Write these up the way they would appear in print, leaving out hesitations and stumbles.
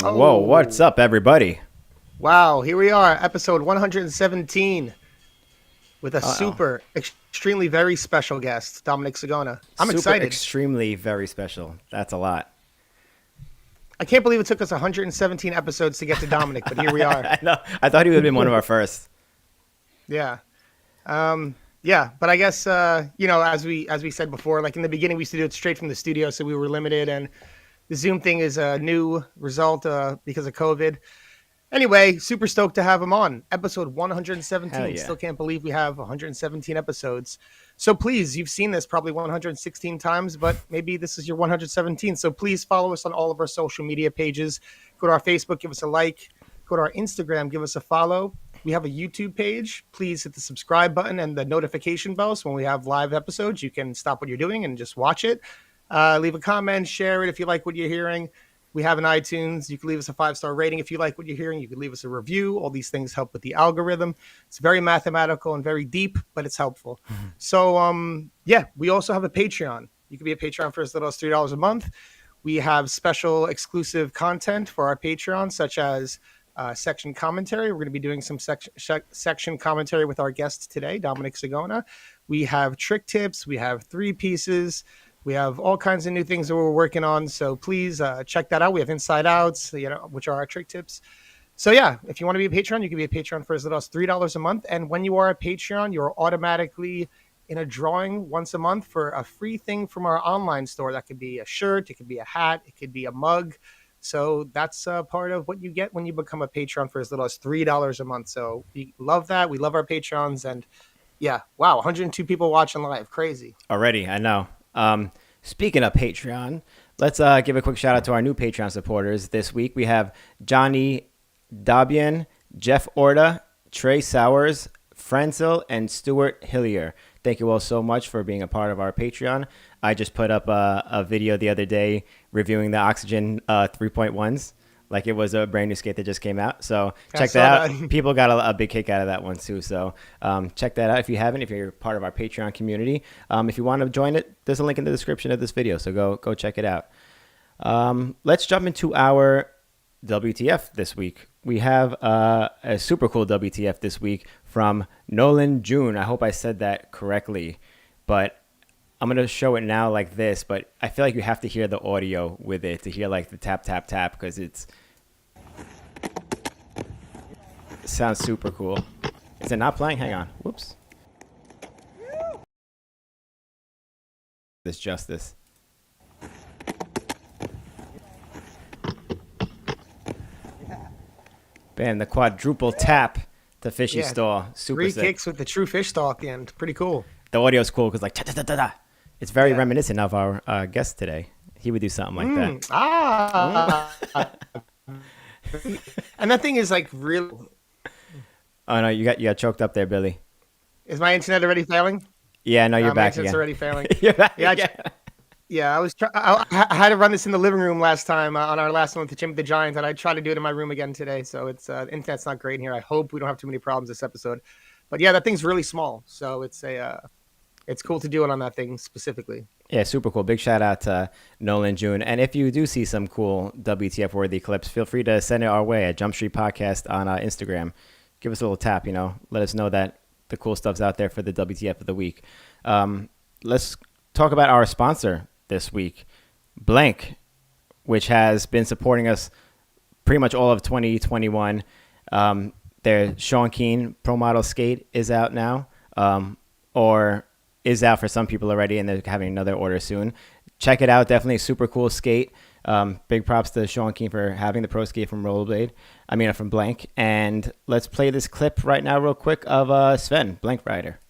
Whoa, what's Oh, up, everybody? wow. Here we are, episode 117, with a Uh-oh. super, extremely very special guest, Dominic Sagona. I'm Super excited. extremely very special. That's a lot. I can't believe it took us 117 episodes to get to Dominic, but here we are. I know. I thought he would have been one of our first. Yeah. Yeah, but I guess as we said before, like in the beginning we used to do it straight from the studio, so we were limited, and the Zoom thing is a new result because of COVID. Anyway, super stoked to have him on episode Hell 117. yeah. Still can't believe we have 117 episodes. So please, you've seen this probably 116 times, but maybe this is your 117. So please follow us on all of our social media pages. Go to our Facebook, give us a like. Go to our Instagram, give us a follow. We have a YouTube page. Please hit the subscribe button and the notification bell. So when we have live episodes, you can stop what you're doing and just watch it. Leave a comment, share it if you like what you're hearing. We have an iTunes. You can leave us a 5-star rating if you like what you're hearing. You can leave us a review. All these things help with the algorithm. It's very mathematical and very deep, but it's helpful. So, yeah, we also have a Patreon. You can be a Patreon for as little as $3 a month. We have special exclusive content for our Patreon, such as section commentary. We're going to be doing some section commentary with our guest today, Dominic Sagona. We have trick tips. We have three pieces. We have all kinds of new things that we're working on. So please check that out. We have inside outs, which are our trick tips. So yeah, if you want to be a patron, you can be a patron for as little as $3 a month. And when you are a Patreon, you're automatically in a drawing once a month for a free thing from our online store. That could be a shirt, it could be a hat, it could be a mug. So that's part of what you get when you become a patron for as little as $3 a month. So we love that. We love our patrons. And yeah, wow, 102 people watching live. Crazy. Already, I know. Speaking of Patreon, let's give a quick shout out to our new Patreon supporters. This week we have Johnny Dabian, Jeff Orta, Trey Sowers, Francil, and Stuart Hillier. Thank you all so much for being a part of our Patreon. I just put up a video the other day reviewing the Oxygen 3.1s. Like it was a brand new skate that just came out. So check that out. That. People got a big kick out of that one too. So check that out if you haven't, if you're part of our Patreon community. If you want to join it, there's a link in the description of this video. So go check it out. Let's jump into our WTF this week. We have a super cool WTF this week from Nolan June. I hope I said that correctly, but I'm going to show it now like this, but I feel like you have to hear the audio with it to hear like the tap, tap, tap, because it sounds super cool. Is it not playing? Hang on. Whoops. This justice. Bam, the quadruple tap to fishy Yeah, stall. Super three sick. kicks with the true fish stall at the end. Pretty cool. The audio's cool because like ta-ta-ta-ta-ta. It's very Yeah. reminiscent of our guest today. He would do something like that. And that thing is like really. Oh no, you got choked up there, Billy. Is my internet already failing? Yeah, no, you're My back internet's again. already failing. You're back Yeah, again. yeah. I had to run this in the living room last time on our last one with the Giants, and I tried to do it in my room again today. So it's the internet's not great in here. I hope we don't have too many problems this episode. But yeah, that thing's really small, so it's cool to do it on that thing specifically. Yeah, super cool. Big shout out to Nolan June. And if you do see some cool WTF worthy clips, feel free to send it our way at Jump Street Podcast on Instagram. Give us a little tap, let us know that the cool stuff's out there for the WTF of the week. Let's talk about our sponsor this week, Blank, which has been supporting us pretty much all of 2021. Their Sean Keen Pro Model Skate is out now, or is out for some people already, and they're having another order soon. Check it out. Definitely a super cool skate. Big props to Sean Keen for having the pro skate from from Blank. And let's play this clip right now real quick of Sven, Blank Rider.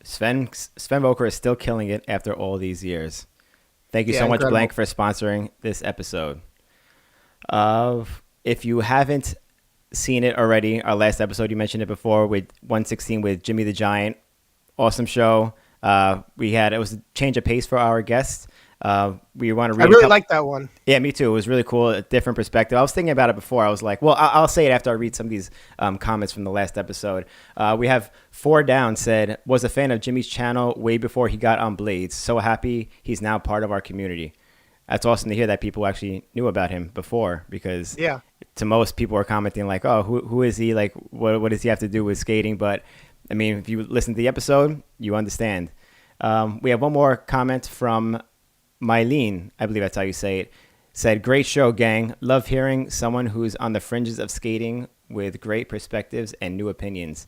Sven Volker is still killing it after all these years. Thank you so much, incredible. Blank, for sponsoring this episode. If you haven't seen it already, our last episode, you mentioned it before, with 116 with Jimmy the Giant. Awesome show. It was a change of pace for our guests. We want to read. I really like that one. Yeah, me too. It was really cool, a different perspective. I was thinking about it before. I was like, well, I'll say it after I read some of these comments from the last episode. We have 4 Down said, was a fan of Jimmy's channel way before he got on Blades. So happy he's now part of our community. That's awesome to hear that people actually knew about him before, because to most people are commenting like, oh, who is he? Like, what does he have to do with skating? But I mean, if you listen to the episode, you understand. We have one more comment from Mylene, I believe that's how you say it. Said, great show, gang. Love hearing someone who's on the fringes of skating with great perspectives and new opinions,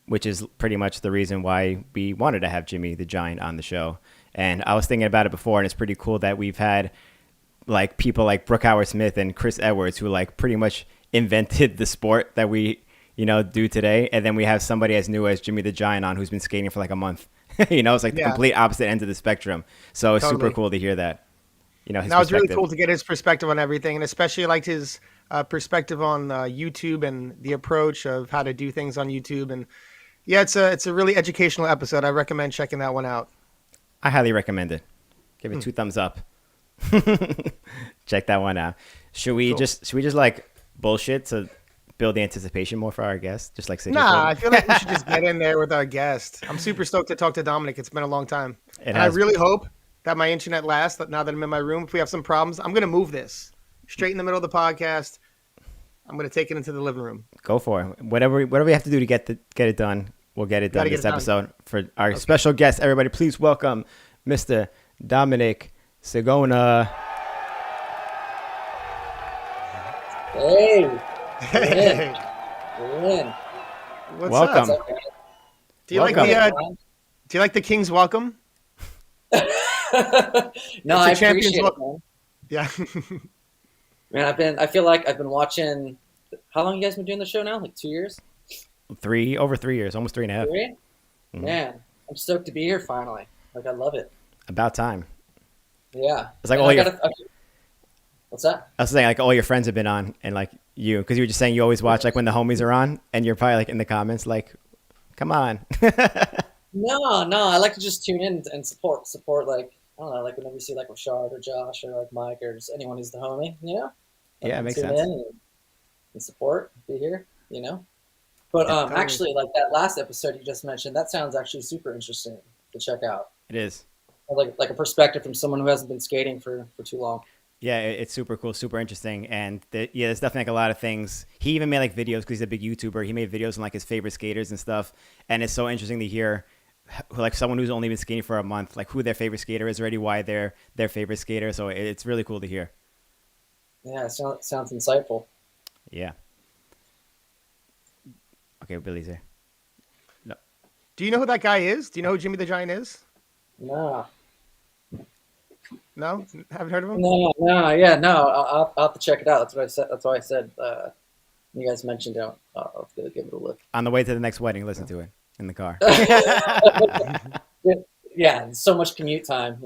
which is pretty much the reason why we wanted to have Jimmy the Giant on the show. And I was thinking about it before, and it's pretty cool that we've had like people like Brooke Howard-Smith and Chris Edwards who like pretty much invented the sport that we, do today. And then we have somebody as new as Jimmy the Giant on who's been skating for like a month. It's like the complete opposite end of the spectrum. So it's super cool to hear that. That was really cool to get his perspective on everything, and especially I liked his perspective on YouTube and the approach of how to do things on YouTube. And yeah, it's a really educational episode. I recommend checking that one out. I highly recommend it. Give it 2 thumbs up. Check that one out. Should we just like bullshit to build the anticipation more for our guest? Just like I feel like we should just get in there with our guest. I'm super stoked to talk to Dominic. It's been a long time. I really hope that my internet lasts. Now that I'm in my room, if we have some problems, I'm going to move this straight in the middle of the podcast. I'm going to take it into the living room. Go for it. Whatever we have to do to get it done, we'll get it done this episode. For our special guest, everybody, please welcome Mr. Dominic Sagona. Hey. Hey. What's welcome. Up? Do you like the King's welcome? No, I appreciate it, man. Yeah. Man, I feel like I've been watching. How long you guys been doing the show now? Like 2 years? Over 3 years, almost 3.5. 3? Mm-hmm. Man, I'm stoked to be here finally. Like, I love it. About time. Yeah. It's like what's that? I was saying, like, all your friends have been on, and like you, because you were just saying you always watch like when the homies are on, and you're probably like in the comments like, come on. No, I like to just tune in and support. Like, I don't know, like whenever you see like Rashard or Josh or like Mike or just anyone who's the homie, Yeah, it makes tune sense. In and support, be here, But actually, like that last episode you just mentioned, that sounds actually super interesting to check out. It is. Like a perspective from someone who hasn't been skating for too long. Yeah, it's super cool, super interesting, and there's definitely like a lot of things. He even made like videos because he's a big YouTuber. He made videos on like his favorite skaters and stuff, and it's so interesting to hear like someone who's only been skating for a month, like who their favorite skater is already, why they're their favorite skater. So it's really cool to hear. Yeah, it sounds insightful. Yeah. Okay, Billy's here. No. Do you know who that guy is? Do you know who Jimmy the Giant is? No. No? Haven't heard of him? No. Yeah, no. I'll have to check it out. That's what I said. That's why I said. You guys mentioned it. I'll give it a look. On the way to the next wedding, listen to it in the car. Yeah, so much commute time,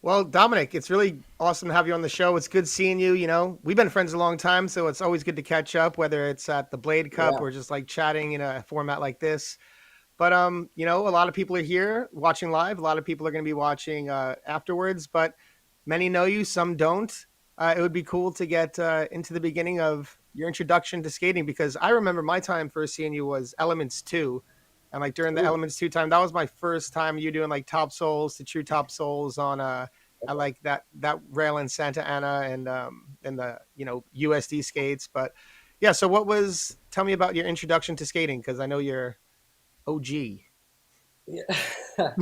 Well, Dominic, it's really awesome to have you on the show. It's good seeing you. We've been friends a long time, so it's always good to catch up, whether it's at the Blade Cup or just like chatting in a format like this. But, a lot of people are here watching live. A lot of people are going to be watching afterwards, but many know you, some don't. It would be cool to get into the beginning of your introduction to skating, because I remember my time first seeing you was Elements 2. And like during the Elements 2 time, that was my first time you doing like top soles to true top soles on I like that rail in Santa Ana and the USD skates. But yeah, so tell me about your introduction to skating, because I know you're OG. Yeah. I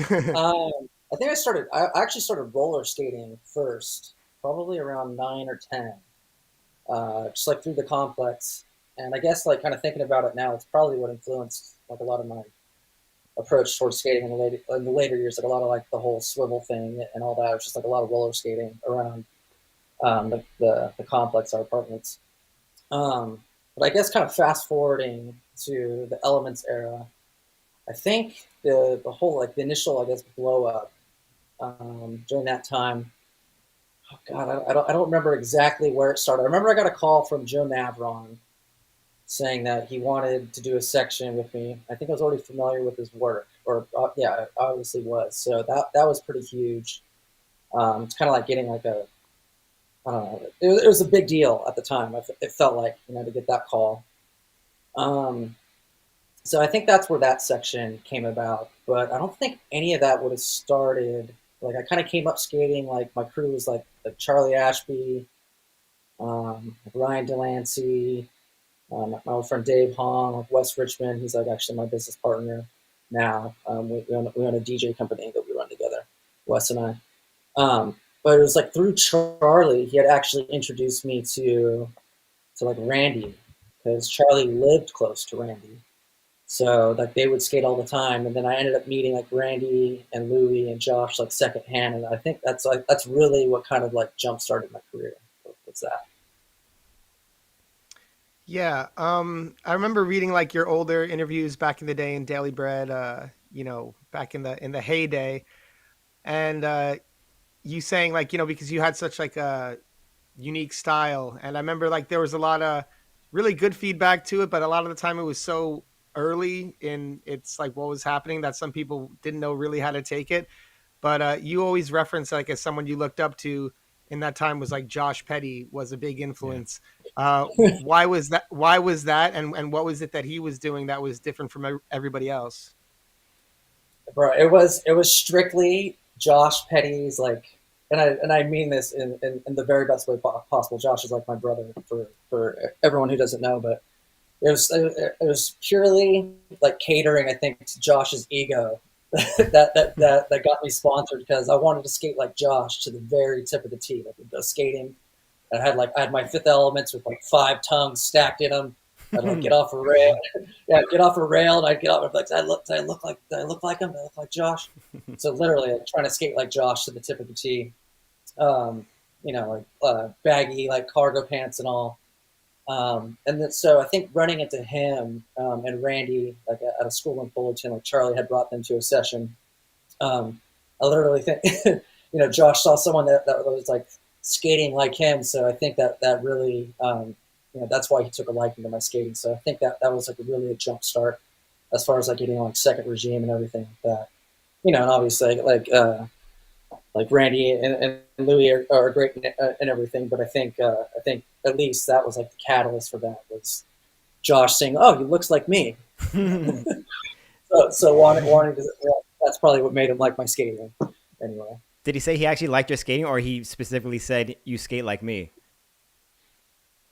think I actually started roller skating first, probably around 9 or 10, just like through the complex. And I guess like kind of thinking about it now, it's probably what influenced like a lot of my approach towards skating in the later years, like a lot of like the whole swivel thing and all that. It was just like a lot of roller skating around the complex, our apartments. But I guess kind of fast forwarding to the Elements era, I think the whole like the initial, I guess, blow up during that time. Oh God, I don't remember exactly where it started. I remember I got a call from Joe Navron saying that he wanted to do a section with me. I think I was already familiar with his work, or yeah, I obviously was. So that was pretty huge. It's kind of like getting like a, I don't know, it was a big deal at the time. It felt like, to get that call. Um, so I think that's where that section came about. But I don't think any of that would have started. Like I kind of came up skating. Like my crew was like Charlie Ashby, Ryan Delancey, my old friend Dave Hong, like Wes Richmond. He's like actually my business partner now. We own a DJ company that we run together, Wes and I. But it was like through Charlie, he had actually introduced me to like Randy, because Charlie lived close to Randy. So like they would skate all the time, and then I ended up meeting like Randy and Louie and Josh like secondhand, and I think that's really what kind of like jump started my career. What's that? Yeah, I remember reading like your older interviews back in the day in Daily Bread, back in the heyday, and you saying like, because you had such like a unique style, and I remember like there was a lot of really good feedback to it, but a lot of the time it was so early in it's like what was happening that some people didn't know really how to take it. But you always reference like as someone you looked up to in that time was like Josh Petty was a big Yeah. influence. Why was that? Why was that? And what was it that he was doing that was different from everybody else? Bro, it was strictly Josh Petty's like, and I mean this in the very best way possible. Josh is like my brother for everyone who doesn't know, but it was purely like catering, I think, to Josh's ego that got me sponsored, because I wanted to skate like Josh to the very tip of the tee. Like, go skating, I had my Fifth Elements with like 5 tongues stacked in them. I'd like get off a rail, yeah, get off a rail, and I'd get off. I'd be like, did I look like him? Did I look like Josh? So literally, like, trying to skate like Josh to the tip of the tee. Um, like baggy like cargo pants and all. And then, so I think running into him and Randy like at a school in Fullerton, like Charlie had brought them to a session. I literally think, Josh saw someone that was like skating like him. So I think that really, that's why he took a liking to my skating. So I think that was like really a jump start as far as like getting like second regime and everything like that. And obviously like Randy and Louis are great and everything, but I think at least that was like the catalyst for that was Josh saying, "Oh, he looks like me." So wanting to, that's probably what made him like my skating. Anyway, Did he say he actually liked your skating, or he specifically said you skate like me?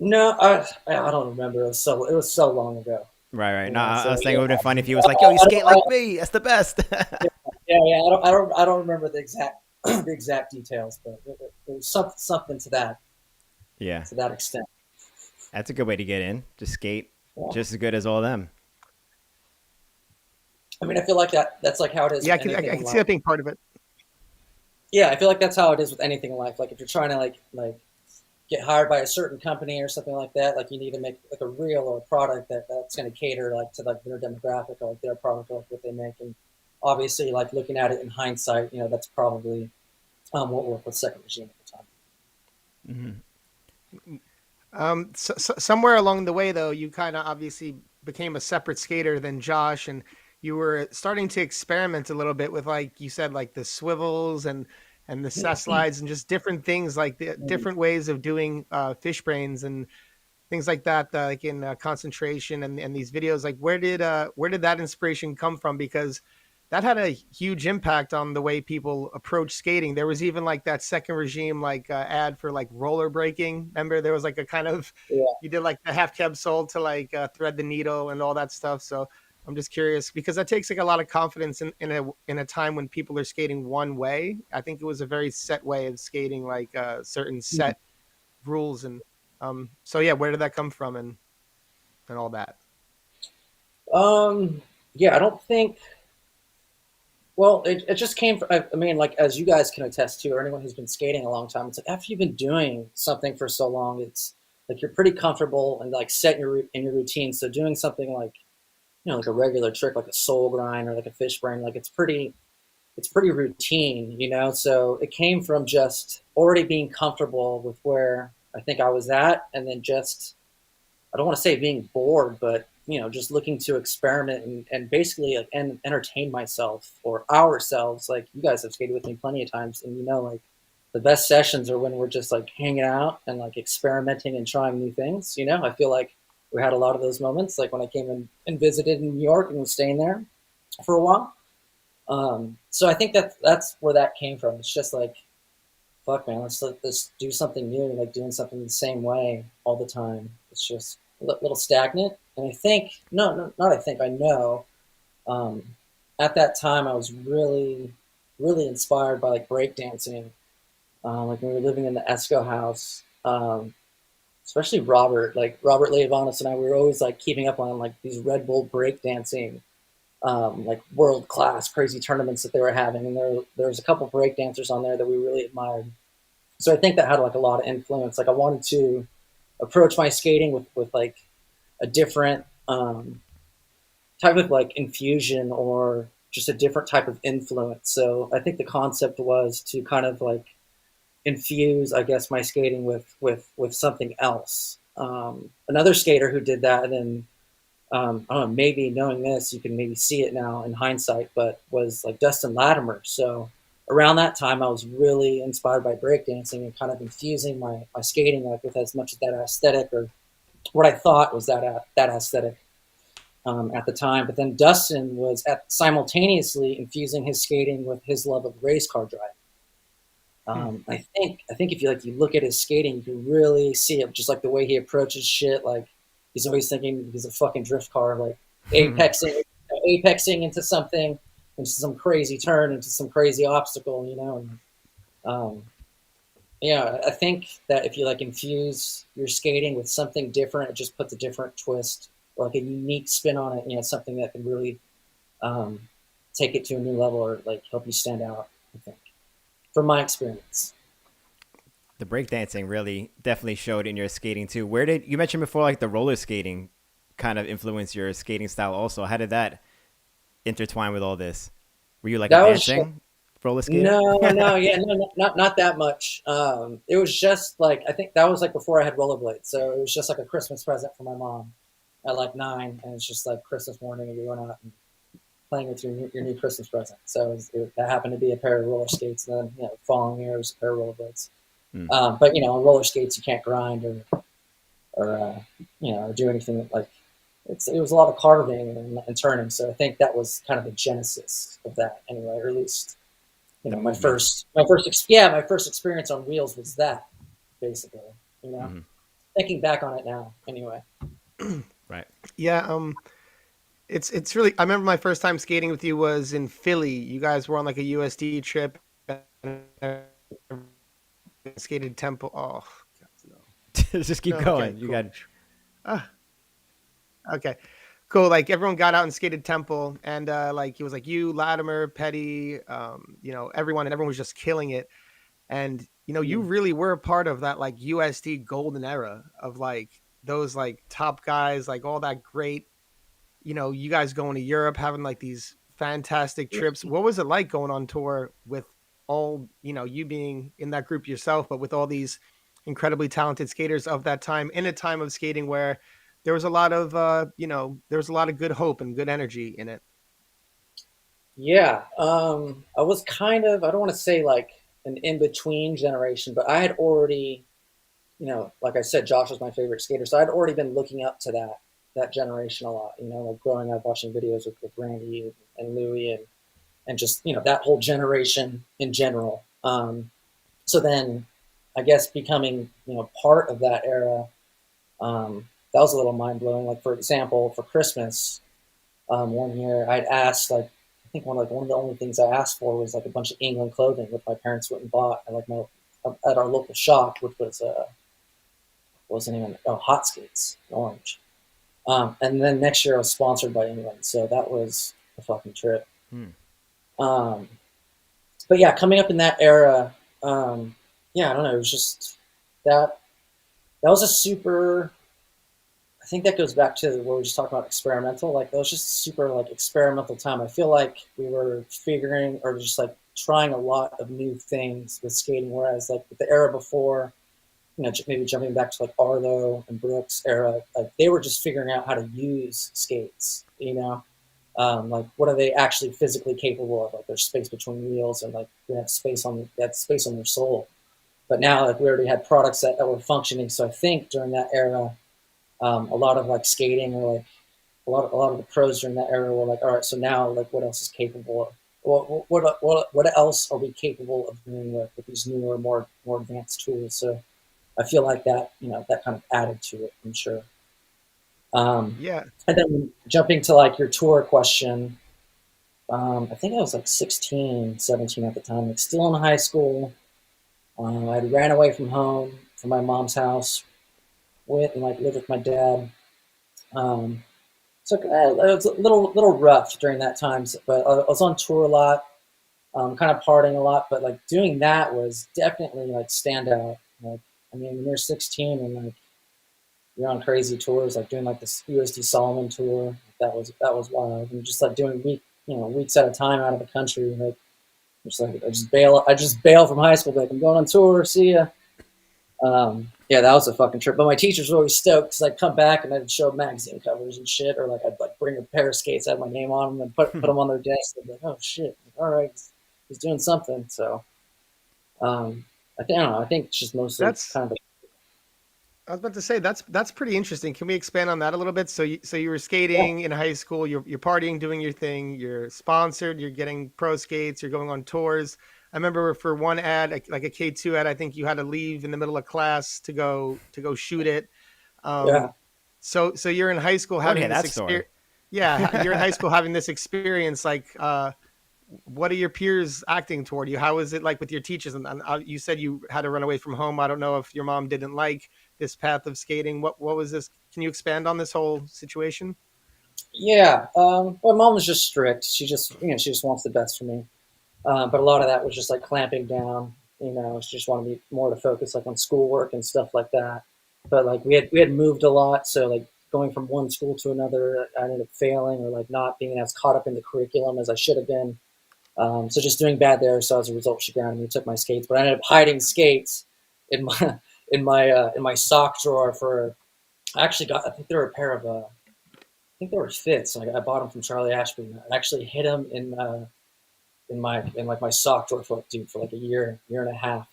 no, I don't remember. It was so long ago. Right, right. No, So I was saying it yeah, would have been funny if he was like, "Yo, you skate like me. That's the best." yeah. I don't remember the exact the exact details, but it was something Yeah, to that extent. that's a good way to get in. Just skate Yeah. just as good as all of them. I mean, I feel like that's like how it is Yeah, with anything I in can see that life. being part of it. Yeah, I feel like that's how it is with anything in life. Like if you're trying to like get hired by a certain company or something like that, like you need to make like a reel or a product that's going to cater like to like their demographic or like their product or like what they make. And obviously, like looking at it in hindsight, that's probably what worked with Second Regime at the time. Somewhere along the way, though, you kind of obviously became a separate skater than Josh, and you were starting to experiment a little bit with, like you said, like the swivels and the cess slides and just different things, like the different ways of doing fish brains and things like that, like in concentration and these videos. Like, where did that inspiration come from? Because that had a huge impact on the way people approach skating. There was even like that second regime like ad for like roller breaking. Remember, there was like a kind of Yeah. you did like the half cab sole to like thread the needle and all that stuff. So I'm just curious because that takes like a lot of confidence in a time when people are skating one way. I think it was a very set way of skating, like certain set rules. And so yeah, where did that come from and all that? Yeah, I don't think. Well, it just came from, I mean, like, as you guys can attest to, or anyone who's been skating a long time, it's like after you've been doing something for so long, it's like you're pretty comfortable and like set in your routine. So doing something like like a regular trick, like a soul grind or like a fish brain. Like it's pretty routine, So it came from just already being comfortable with where I think I was at, and then just, I don't want to say being bored, but just looking to experiment and basically like and entertain myself or ourselves. Like you guys have skated with me plenty of times, and like the best sessions are when we're just like hanging out and like experimenting and trying new things. I feel like we had a lot of those moments, like when I came in and visited in New York and was staying there for a while. So I think that's where that came from. It's just like, fuck, man, let's do something new. Like doing something the same way all the time, it's just a little stagnant. And I think, no, not I think, I know. Um, at that time, I was really, really inspired by like breakdancing. Like when we were living in the Esco house, especially Robert Leavanos and I, we were always like keeping up on like these Red Bull breakdancing, like world class crazy tournaments that they were having, and there was a couple break dancers on there that we really admired. So I think that had like a lot of influence. Like I wanted to approach my skating with like a different type of like infusion or just a different type of influence. So I think the concept was to kind of like infuse, I guess, my skating with something else. Another skater who did that, and then I don't know, maybe knowing this, you can maybe see it now in hindsight, but was like Dustin Latimer. So around that time, I was really inspired by breakdancing and kind of infusing my skating like with as much of that aesthetic, or what I thought was that aesthetic at the time. But then Dustin was simultaneously infusing his skating with his love of race car driving. I think if you look at his skating, you can really see it, just like the way he approaches shit. Like he's always thinking he's a fucking drift car, like apexing into something, into some crazy turn, into some crazy obstacle, And, I think that if you like infuse your skating with something different, it just puts a different twist, or like a unique spin on it. Something that can really take it to a new level, or like help you stand out. I think, from my experience. The breakdancing really definitely showed in your skating too. Where did you mentioned before, like the roller skating kind of influence your skating style also? How did that intertwine with all this? Were you like a dancing roller skater? No, not that much. It was just like, I think that was like before I had rollerblades, so it was just like a Christmas present for my mom at like 9, and it's just like Christmas morning, and you're going out and playing with your new Christmas present. So that happened to be a pair of roller skates, and then the following year it was a pair of rollerblades. But on roller skates you can't grind or do anything like it was a lot of carving and turning. So I think that was kind of the genesis of that anyway, or at least my first experience on wheels was that, basically. Thinking back on it now, anyway. Right. Yeah. It's really. I remember my first time skating with you was in Philly. You guys were on like a USD trip. Skated Temple. Oh, God, no. Just keep going. Okay, cool. You got. Okay, cool. Like everyone got out and skated Temple, and like he was like you, Latimer, Petty, everyone, and everyone was just killing it. And you really were a part of that like USD golden era of like those like top guys, like all that great. You guys going to Europe, having like these fantastic trips. What was it like going on tour with all, you being in that group yourself, but with all these incredibly talented skaters of that time, in a time of skating where there was a lot of, there was a lot of good hope and good energy in it. Yeah. I was kind of, I don't want to say like an in-between generation, but I had already, like I said, Josh was my favorite skater. So I'd already been looking up to that generation a lot, like growing up watching videos with Randy and Louie and just, that whole generation in general. So then I guess becoming, part of that era, that was a little mind blowing. Like, for example, for Christmas, one year I'd asked, like, I think one of the only things I asked for was like a bunch of England clothing, which my parents went and bought at our local shop, which was, wasn't even, Hot Skates in Orange. And then next year I was sponsored by England. So that was a fucking trip. But yeah, coming up in that era, I don't know. It was just that was a super, I think that goes back to what we were just talking about, experimental. Like that was just super like experimental time. I feel like we were figuring or just like trying a lot of new things with skating, whereas like the era before, you know, maybe jumping back to like Arlo and Brooks era, like they were just figuring out how to use skates, you know, like what are they actually physically capable of? Like there's space between wheels and like they have space on their sole. But now like we already had products that were functioning. So I think during that era, a lot of like skating or like a lot of the pros during that era were like, all right, so now like what else is capable of what else are we capable of doing with these newer, more advanced tools? So I feel like that, you know, that kind of added to it, I'm sure. Yeah. And then jumping to like your tour question, I think I was like 16, 17 at the time, like still in high school. I ran away from home, from my mom's house, went and like lived with my dad. Um, so it was a little rough during that time, but I was on tour a lot, kind of partying a lot. But like doing that was definitely like standout. Like I mean, when you're 16 and like you're on crazy tours, like doing like this USD Solomon tour, that was wild. And just like doing weeks at a time out of the country. Like just like I just bail from high school. Like I'm going on tour. See ya. Yeah, that was a fucking trip. But my teachers were always stoked because I'd come back and I'd show magazine covers and shit, or like I'd like bring a pair of skates, have my name on them, and put them on their desk. They'd be like, "Oh shit, all right, he's doing something." So, I think I don't know. I think it's just mostly That's kind of I was about to say that's pretty interesting. Can we expand on that a little bit? So you were yeah, skating in high school, you're partying, doing your thing, you're sponsored, you're getting pro skates, you're going on tours. I remember for one ad, like a K2 ad, I think you had to leave in the middle of class to go shoot it. yeah. Um, so you're in high school I want to having hear this that experience. story. Yeah, you're in high school having this experience. Like, what are your peers acting toward you? How is it like with your teachers? And you said you had to run away from home. I don't know if your mom didn't like this path of skating. What was this? Can you expand on this whole situation? Yeah. My mom was just strict. She just wants the best for me. But a lot of that was just like clamping down. You know, she just wanted me more to focus like on schoolwork and stuff like that. But like we had moved a lot, so like going from one school to another, I ended up failing or like not being as caught up in the curriculum as I should have been. So just doing bad there. So as a result, she grounded me, took my skates. But I ended up hiding skates in my in my sock drawer for. I actually got. I think they were a pair of. I think they were fits. Like I bought them from Charlie Ashby. I actually hid them in like my sock drawer for like a year and a half.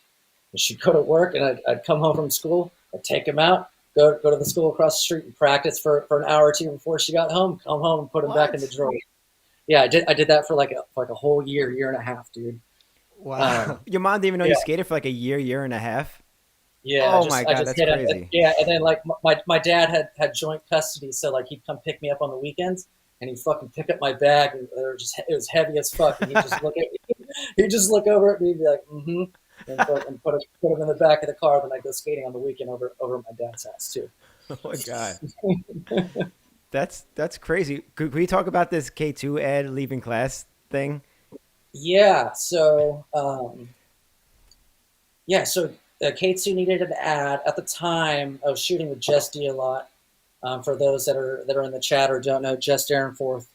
And she'd go to work, and I'd come home from school. I'd take them out, go to the school across the street and practice for an hour or two before she got home. Come home and put them back in the What? drawer. Yeah, I did that for like a whole year and a half, dude. Wow. Your mom didn't even know Yeah, you skated for like a year and a half. yeah. I Oh my just I god, just that's hit him. crazy. Yeah, and then like my dad had joint custody, so like he'd come pick me up on the weekends, and he'd fucking pick up my bag, and it was heavy as fuck, and he'd just look over at me and be like, mm-hmm, and put him in the back of the car. Then I go skating on the weekend over at my dad's house too. Oh my god, that's crazy. Could we talk about this K2 ad leaving class thing? Yeah, so K2 needed an ad at the time. I was shooting with Jess D a lot. For those that are in the chat or don't know, Jess Darenforth,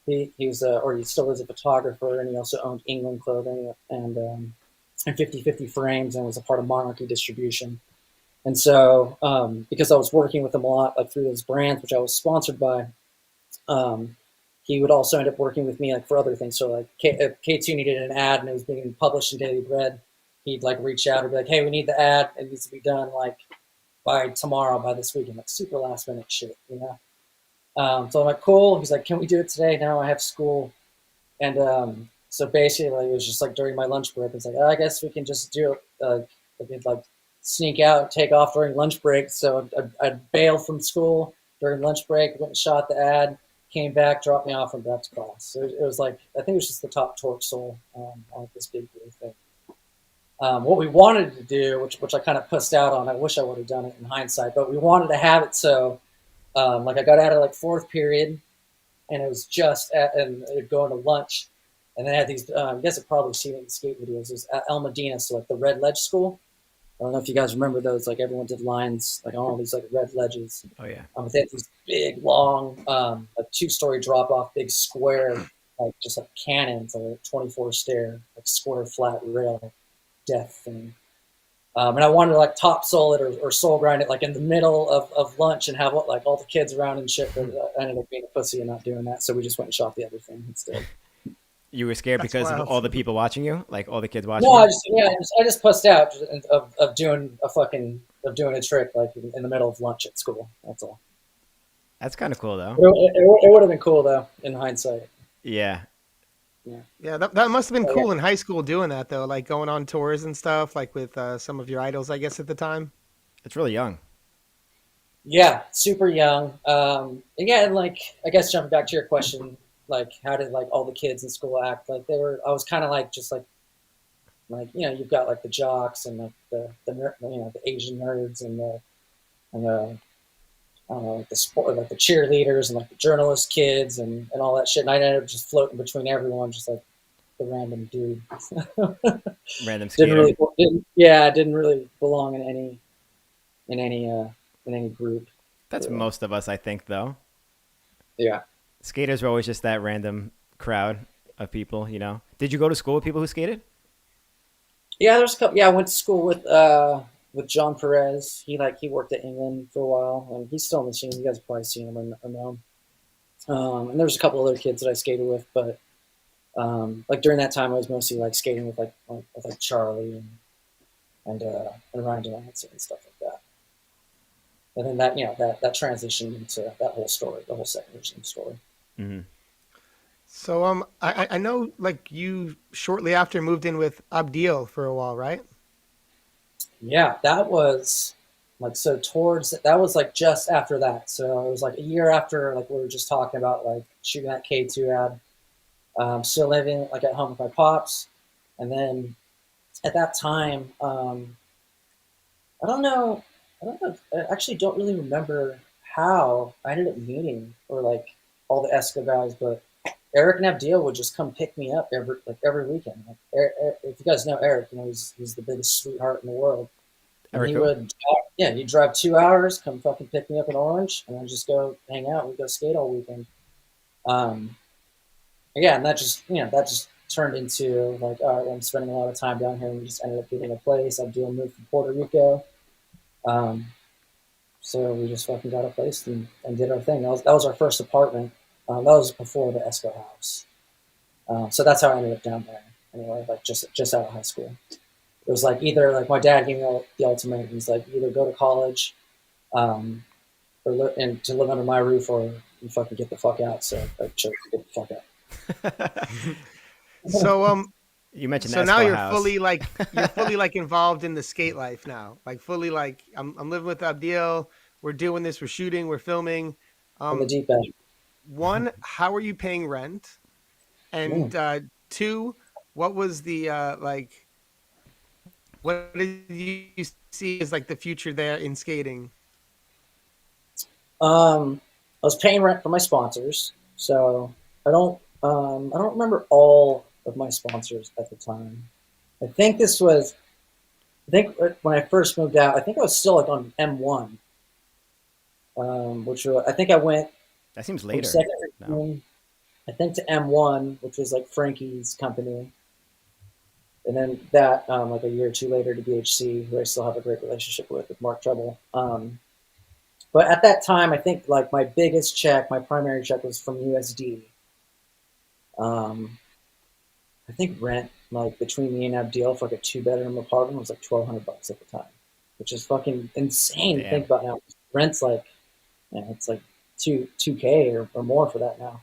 he was or he still is a photographer, and he also owned England Clothing and 50/50 Frames, and was a part of Monarchy Distribution. And so, because I was working with him a lot, like through those brands, which I was sponsored by, um, he would also end up working with me like for other things. So like if K2 needed an ad and it was being published in Daily Bread, he'd like reach out and be like, "Hey, we need the ad. It needs to be done like by tomorrow, by this weekend." Like super last minute shit, you know. So I'm like, "Cool." He's like, "Can we do it today?" Now I have school, and so basically like, it was just like during my lunch break. It's like, oh, I guess we can just do it. I could like sneak out and take off during lunch break. So I'd bail from school during lunch break, went and shot the ad, came back, dropped me off, and back to class. So it was like I think it was just the top torque soul on this big blue thing. What we wanted to do, which I kind of pussed out on, I wish I would have done it in hindsight, but we wanted to have it so like I got out of like fourth period, and it was and it'd go into lunch, and they had these. You guys have probably seen it in skate videos. It was at El Medina, so like the Red Ledge School. I don't know if you guys remember those. Like everyone did lines like on all these like red ledges. Oh yeah. They had these big, long, like 2-story drop off, big square, like just like cannons, like a 24 stair, like square flat rail death thing. And I wanted to like top soul it or soul grind it like in the middle of lunch and have like all the kids around and shit. But I ended up being a pussy and not doing that. So we just went and shot the other thing instead. You were scared That's because of wild. all the people watching you, like all the kids watching No, you? I just pussed out of doing a trick like in the middle of lunch at school. That's all. That's kind of cool though. It would have been cool though in hindsight. Yeah. Yeah. Yeah, that must have been Oh, cool yeah. in high school doing that though, like going on tours and stuff, like with some of your idols, I guess at the time. It's really young. Yeah, super young. Yeah, and like I guess jumping back to your question, like how did like all the kids in school act? Like they were. I was kind of like just like you've got like the jocks and like the Asian nerds and the I don't know like the sport like the cheerleaders and like the journalist kids and all that shit. And I ended up just floating between everyone, just like the random dude. Random didn't skater. really didn't really belong in any uh in any group. That's Really. most of us, I think, though. Yeah. Skaters were always just that random crowd of people, you know. Did you go to school with people who skated? Yeah, there's a couple. Yeah, I went to school with John Perez. He worked at England for a while, and he's still in the scene. You guys have probably seen him or know him. And there's a couple other kids that I skated with, but like during that time, I was mostly like skating with like Charlie and Ryan Johansson and stuff like that. And then that transitioned into that whole story, the whole second regime story. Mm-hmm. So I know like you shortly after moved in with Abdil for a while, right? Yeah, that was like so towards that was like just after that. So it was like a year after like we were just talking about like shooting that K2 ad. Still living like at home with my pops, and then at that time, I don't know, I don't know. I actually don't really remember how I ended up meeting or like all the Esco guys, but Eric and Abdil would just come pick me up every weekend. Like, if you guys know Eric, he's the biggest sweetheart in the world. And he Eric, would, he'd drive 2 hours, come fucking pick me up in Orange, and then just go hang out. We'd go skate all weekend. Um, yeah, and that just turned into like, all right, well, I'm spending a lot of time down here, and we just ended up getting a place. Abdul moved from Puerto Rico, um, so we just fucking got a place and did our thing. That was our first apartment. That was before the Esco house. So that's how I ended up down there. Anyway, like just out of high school. It was like either like my dad gave me the ultimatum. He's like either go to college, um, and to live under my roof, or you fucking get the fuck out. So I chose to get the fuck out. So you mentioned so that now Esco you're house. fully like involved in the skate life now. Like fully like I'm living with Abdil. We're doing this. We're shooting. We're filming. In the Um, deep end. one, how are you paying rent? And Mm. two, what was the like? What did you see as like the future there in skating? I was paying rent for my sponsors, so I don't remember all of my sponsors at the time. I think this was I think when I first moved out, I think I was still like on M1, which I think I went That seems from later. second No. regime, I think to M1, which was like Frankie's company, and then that like a year or two later to BHC, who I still have a great relationship with Mark Treble. But at that time, I think like my biggest check, my primary check was from USD. Um, I think rent like between me and Abdil for like a 2 bedroom apartment was like $1,200 at the time, which is fucking insane to think Damn. about now. Rent's like, it's like two K or more for that now.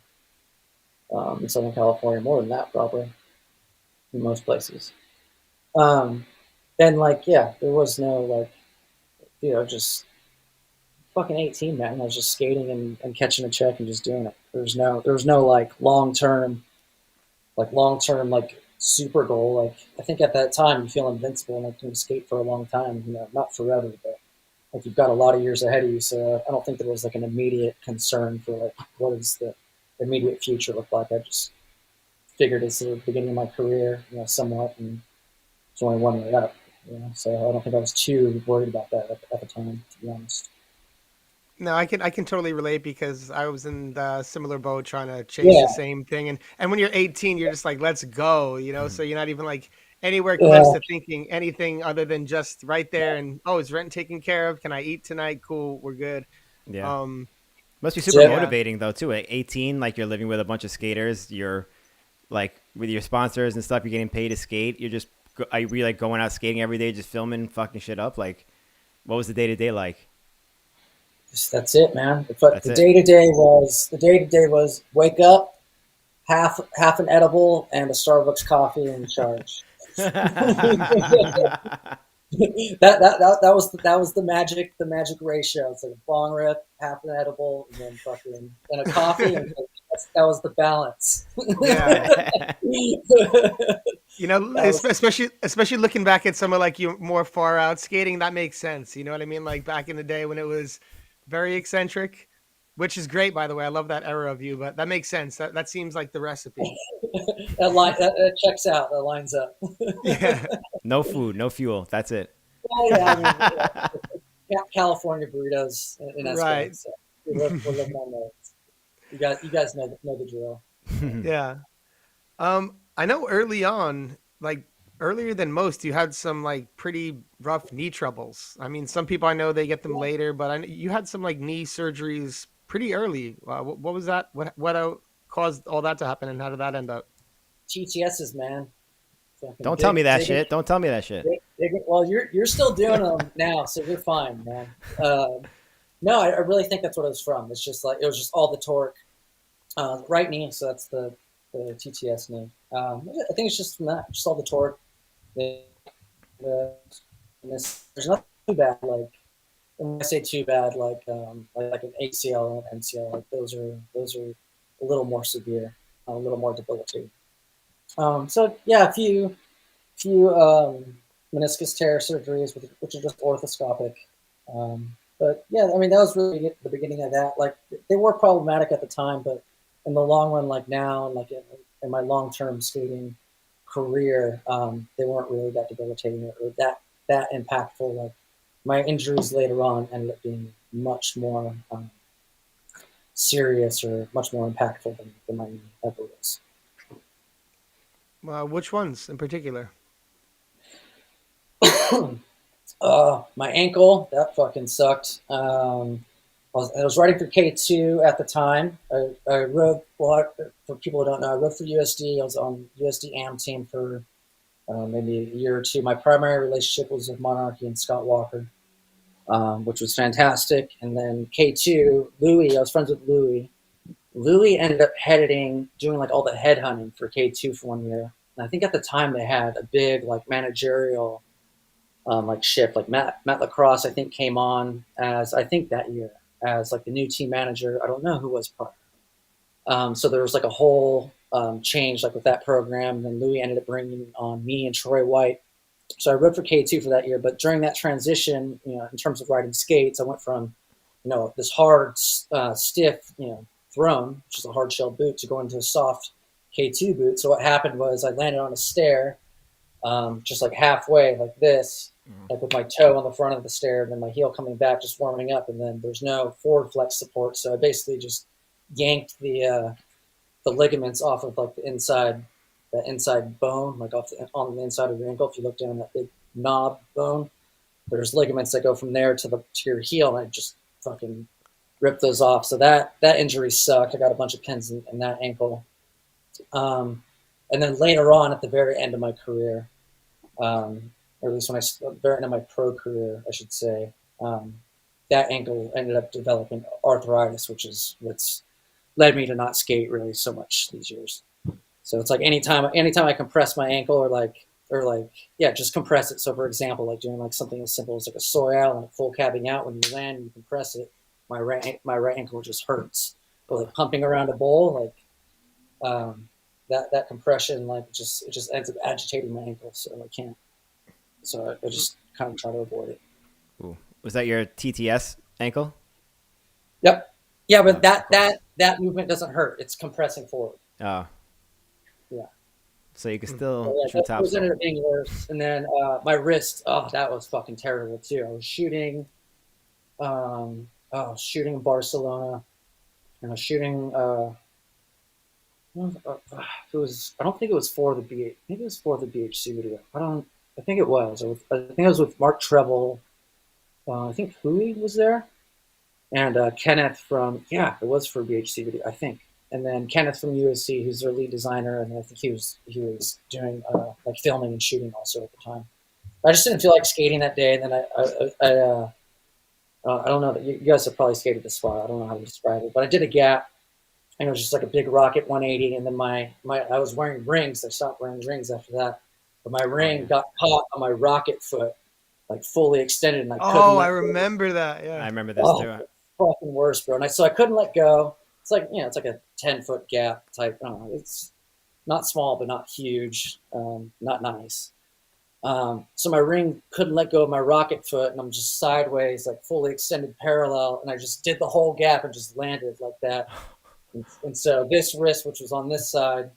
In Southern California, more than that probably in most places. Um, and like there was no like just fucking 18, man. I was just skating and catching a check and just doing it. There was no like long term like super goal. Like I think at that time you feel invincible and like you can skate for a long time. Not forever, but like you've got a lot of years ahead of you. So I don't think there was like an immediate concern for like what does the immediate future look like. I just figured it's the beginning of my career, somewhat, and it's only one way up. So I don't think I was too worried about that at the time, to be honest. No, I can totally relate because I was in the similar boat trying to chase the Yeah, same thing. And when you're 18, you're just like, let's go, Mhm. so you're not even like anywhere yeah, close to thinking anything other than just right there. And oh, is rent taken care of? Can I eat tonight? Cool, we're good. Yeah. Um, Must be super yeah. yeah, motivating though too. At 18, like you're living with a bunch of skaters. You're like with your sponsors and stuff. You're getting paid to skate. You're just are you really like going out skating every day, just filming, fucking shit up? Like, what was the day to day like? That's it, man. But That's it. the day to day was wake up, half an edible and a Starbucks coffee and charge. That was the magic ratio. It's like a bong rip, half an edible, and then fucking and a coffee, and that was the balance. yeah. That was Especially looking back at some of like you more far out skating, that makes sense. You know what I mean? Like back in the day when it was very eccentric, which is great, by the way. I love that era of you, but that makes sense. That seems like the recipe. that checks out. That lines up. Yeah. No food, no fuel. That's it. Well, yeah, I mean, California burritos in Right. Esco. So we're living on those. You guys know the drill. Yeah. I know early on, like earlier than most, you had some like pretty rough knee troubles. I mean, some people I know they get them later, but you had some like knee surgeries pretty early. What was that? What caused all that to happen, and how did that end up? TTSs, man. Fucking Don't tell me that big, shit. Don't tell me that shit. well, you're still doing them now, so you're fine, man. No, I really think that's what it was from. It's just like it was just all the torque, right knee. So that's the TTS knee. I think it's just from that, just all the torque. The, the there's nothing too bad. Like when I say too bad, like an ACL and MCL, like those are a little more severe, a little more debilitating. So yeah, a few meniscus tear surgeries, which are just orthoscopic. But yeah, I mean that was really the beginning of that. Like they were problematic at the time, but in the long run, like now, and like in my long-term skating career, they weren't really that debilitating or that impactful. Like my injuries later on ended up being much more serious or much more impactful than my knee ever was. Which ones in particular? My ankle, that fucking sucked. I was writing for K2 at the time. I wrote, well, for people who don't know, I wrote for USD. I was on USD AM team for maybe a year or two. My primary relationship was with Monarchy and Scott Walker, which was fantastic. And then K2, Louis, I was friends with Louis. Louis ended up doing like all the headhunting for K2 for 1 year. And I think at the time they had a big like managerial like shift. Like Matt Lacrosse, I think came on as I think that year as like the new team manager. I don't know who was prior. So there was like a whole change like with that program. And then Louis ended up bringing on me and Troy White. So I rode for K2 for that year. But during that transition, in terms of riding skates, I went from this hard, stiff, throne, which is a hard shell boot, to going to a soft K2 boot. So what happened was I landed on a stair, just like halfway, like this, like with my toe on the front of the stair, and then my heel coming back, just warming up, and then there's no forward flex support. So I basically just yanked the ligaments off of like the inside bone, like on the inside of your ankle. If you look down that big knob bone, there's ligaments that go from there to your heel, and I just fucking ripped those off. So that injury sucked. I got a bunch of pins in that ankle. And then later on, at the very end of my career, or at least very end of my pro career, I should say, that ankle ended up developing arthritis, which is what's led me to not skate really so much these years. So it's like anytime I compress my ankle or just compress it. So for example, like doing like something as simple as like a soil and full cabbing out, when you land and you compress it, my right ankle just hurts. But like pumping around a bowl, like that compression, like it just ends up agitating my ankle, so I can't. So I just kind of try to avoid it. Ooh. Was that your TTS ankle? Yep. Yeah, but Oh, that movement doesn't hurt. It's compressing forward. oh. Yeah. So you can Mm. still So, yeah, shoot those ended topsoil. up being worse. And then my wrist, oh, that was fucking terrible too. I was shooting, shooting in Barcelona, and I was shooting. It was. I don't think it was for the BH. Maybe it was for the BHC video. I don't. I think it was. I think it was with Mark Treble. I think Hui was there, and Kenneth from, yeah, it was for BHC video, I think. And then Kenneth from USC, who's their lead designer, and I think he was doing like filming and shooting also at the time. I just didn't feel like skating that day, and then I don't know that you guys have probably skated this spot. I don't know how to describe it, but I did a gap, and it was just like a big rocket 180, and then my I was wearing rings. I stopped wearing rings after that, but my Oh ring yeah, got caught on my rocket foot, like fully extended, and I couldn't Oh, I let go. remember that. I Yeah. remember this Oh, too. fucking worse, bro. So I couldn't let go. It's like, it's like a 10-foot gap type. I don't know. It's not small, but not huge. Not nice. So my ring couldn't let go of my rocket foot, and I'm just sideways, like fully extended parallel, and I just did the whole gap and just landed like that. And so this wrist, which was on this side,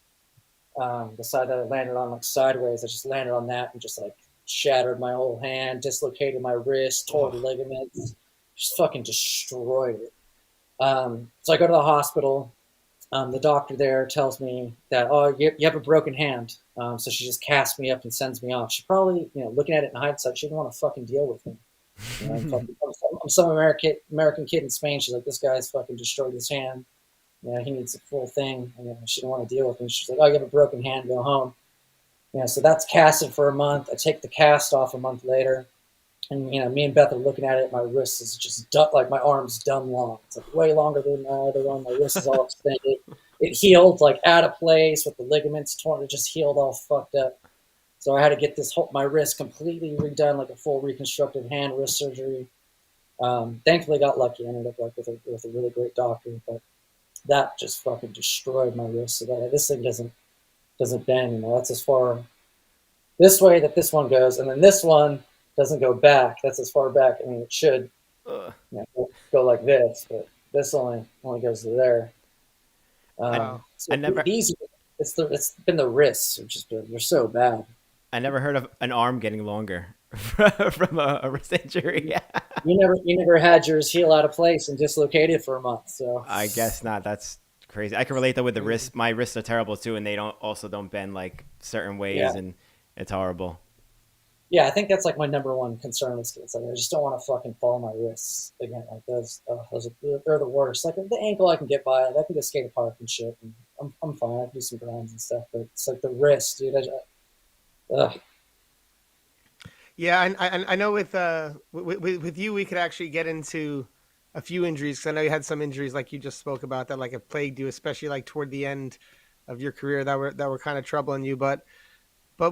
the side that I landed on, like sideways, I just landed on that and just like shattered my whole hand, dislocated my wrist, tore the Oh, ligaments, just fucking destroyed it. So I go to the hospital. The doctor there tells me that, oh, you have a broken hand. So she just casts me up and sends me off. She probably, looking at it in hindsight, she didn't want to fucking deal with me. I'm some American kid in Spain. She's like, this guy's fucking destroyed his hand. He needs a full thing. And, she didn't want to deal with me. She's like, oh, you have a broken hand, go home. So that's casted for a month. I take the cast off a month later. And, me and Beth are looking at it. My wrist is just like my arm's dumb long. It's like way longer than my other one. My wrist is all extended. It healed like out of place with the ligaments torn. It just healed all fucked up. So I had to get my wrist completely redone, like a full reconstructed hand wrist surgery. Thankfully, got lucky. I ended up like with a really great doctor, but that just fucking destroyed my wrist. So that this thing doesn't bend. That's as far this way that this one goes, and then this one doesn't go back. That's as far back. I mean, it should ugh. go like this, but this only goes to there. I Wow. I So never these, it's been the wrists, which has been, they're so bad. I never heard of an arm getting longer from a wrist injury. You never had yours heal out of place and dislocated for a month. So I guess not. That's crazy. I can relate that with the Mm. wrist. My wrists are terrible too, and they don't bend like certain ways, yeah, and it's horrible. yeah, I think that's like my number one concern with skates. Like I just don't want to fucking fall my wrists again. Like they're the worst. Like the ankle I can get by. I can just skate a park and shit, and I'm fine. I can do some grinds and stuff. But it's like the wrist, dude. Ugh. Yeah, I know with you we could actually get into a few injuries because I know you had some injuries like you just spoke about that like have plagued you, especially like toward the end of your career that were kind of troubling you. But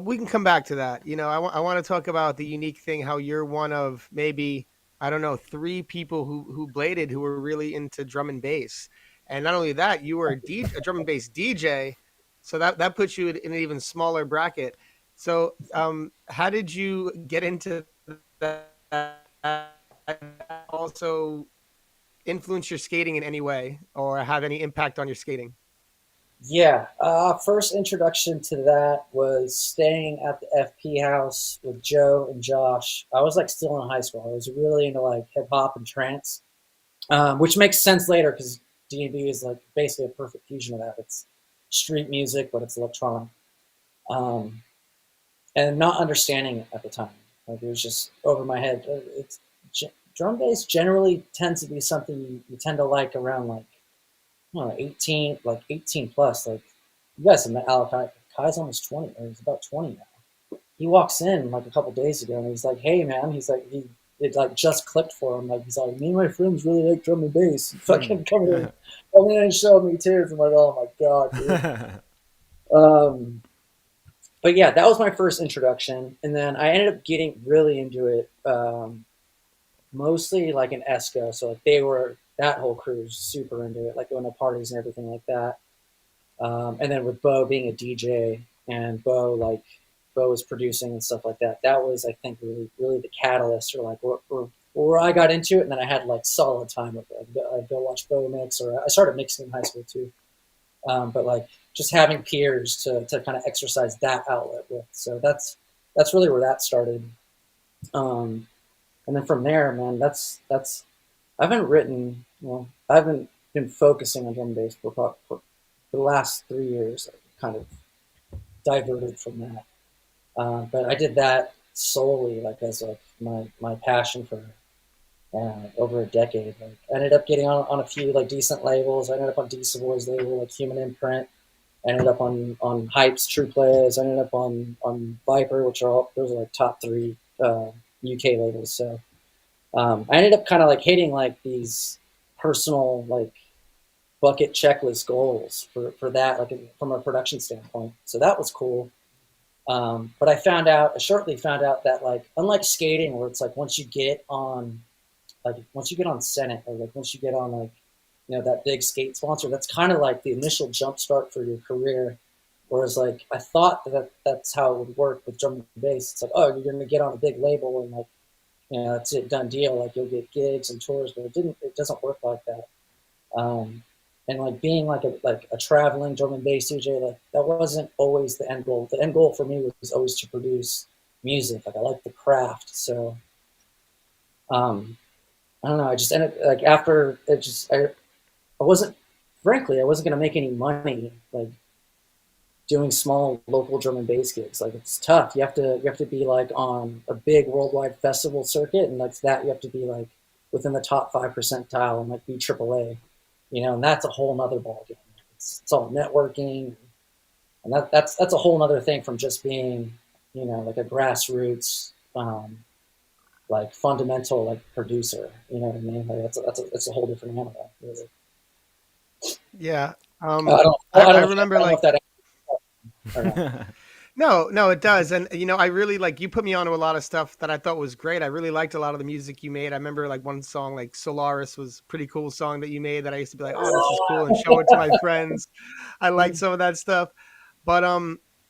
we can come back to that. I want to talk about the unique thing how you're one of maybe I don't know three people who bladed who were really into drum and bass, and not only that you were a drum and bass DJ, so that puts you in an even smaller bracket. So, how did you get into that? Also, influence your skating in any way, or have any impact on your skating? Yeah, first introduction to that was staying at the FP house with Joe and Josh. I was like still in high school. I was really into like hip hop and trance, which makes sense later because D&B is like basically a perfect fusion of that. It's street music, but it's electronic, um, and not understanding it at the time. Like it was just over my head. Drum bass generally tends to be something you tend to like around like I don't know, 18, like 18 plus. Like, you guys have met Alec. Kai's almost 20, or he's about 20 now. He walks in like a couple days ago and he's like, hey, man. He's like, it like just clicked for him. Like, he's like, me and my friends really like drum and bass. Fucking come in and show me too. I'm like, oh my God, dude. But yeah, that was my first introduction. And then I ended up getting really into it, mostly like in ESCO. So like that whole crew was super into it, like going to parties and everything like that. And then with Bo being a DJ and Bo was producing and stuff like that. That was, I think, really, really the catalyst or like where I got into it. And then I had like solid time with it. I'd go watch Bo mix, or I started mixing in high school too. but like just having peers to kind of exercise that outlet with. So that's really where that started. And then from there, man, that's I haven't written. Well, I haven't been focusing on drum and bass for the last 3 years. I kind of diverted from that, but I did that solely like as like my passion for over a decade. Like, I ended up getting on a few like decent labels. I ended up on Decent Boys label, like Human Imprint. I ended up on Hype's True Plays. I ended up on Viper, which are those are like top 3 UK labels. So I ended up kind of like hitting like these personal like bucket checklist goals for that, like from a production standpoint. So that was cool. But I shortly found out that like unlike skating, where it's like once you get on Senate, or like once you get on like that big skate sponsor, that's kind of like the initial jump start for your career. Whereas like I thought that's how it would work with drum and bass. It's like, oh, you're gonna get on a big label and like that's it, done deal. Like you'll get gigs and tours, but it doesn't work like that. And like being like a traveling drum and bass DJ, like that wasn't always the end goal. The end goal for me was always to produce music. Like I like the craft. So I don't know. I just ended like after it just I wasn't frankly I wasn't gonna make any money like doing small local drum and bass gigs. Like it's tough. You have to be like on a big worldwide festival circuit, and like that you have to be like within the top 5 percentile and like be AAA, and that's a whole nother ballgame. It's all networking, and that's a whole nother thing from just being like a grassroots like fundamental like producer. You know what I mean? Like that's a whole different animal. Really. Yeah. I remember don't know like if that or not. No, it does. And I really like you put me onto a lot of stuff that I thought was great. I really liked a lot of the music you made. I remember like one song like Solaris was a pretty cool song that you made that I used to be like, oh, this is cool, and show it to my friends. I liked some of that stuff. But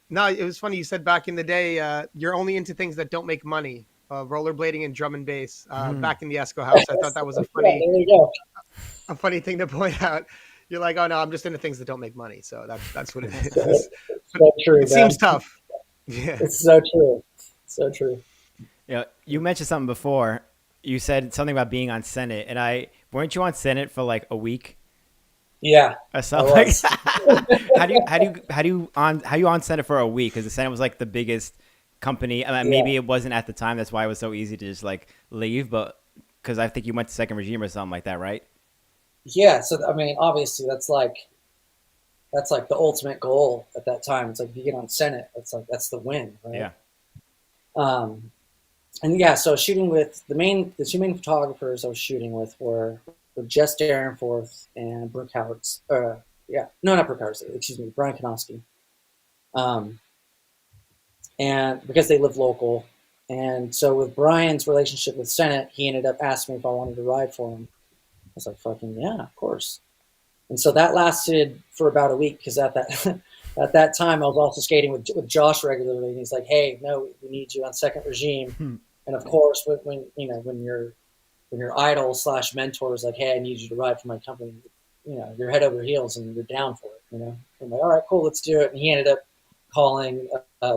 no, it was funny you said back in the day, you're only into things that don't make money. Rollerblading and drum and bass back in the Esco house. I thought that was Yeah, there you go. a funny thing to point out. You're like, oh no, I'm just into things that don't make money. So that's what it is. So true. It seems tough. Yeah. It's so true. So true. You mentioned something before. You said something about being on Senate, and weren't you on Senate for like a week? Yeah. Or something like that? How you on Senate for a week? Because the Senate was like the biggest company. I mean, maybe it wasn't at the time. That's why it was so easy to just like leave. But because I think you went to Second Regime or something like that, right? Yeah. So I mean, obviously, that's like the ultimate goal at that time. It's like if you get on Senate, that's the win, right? Yeah. And yeah, so shooting with the two main photographers I was shooting with were Jess Darenforth and Brooke Howard. Not Brooke Howard. Excuse me, Brian Kanofsky. And because they live local, and so with Brian's relationship with Senate, he ended up asking me if I wanted to ride for him. I was like, fucking yeah, of course. And so that lasted for about a week because at that time I was also skating with Josh regularly, and he's like, "Hey, no, we need you on Second Regime." And of course, when your idol / mentor is like, "Hey, I need you to ride for my company," you're head over heels and you're down for it. I'm like, "All right, cool, let's do it." And he ended up calling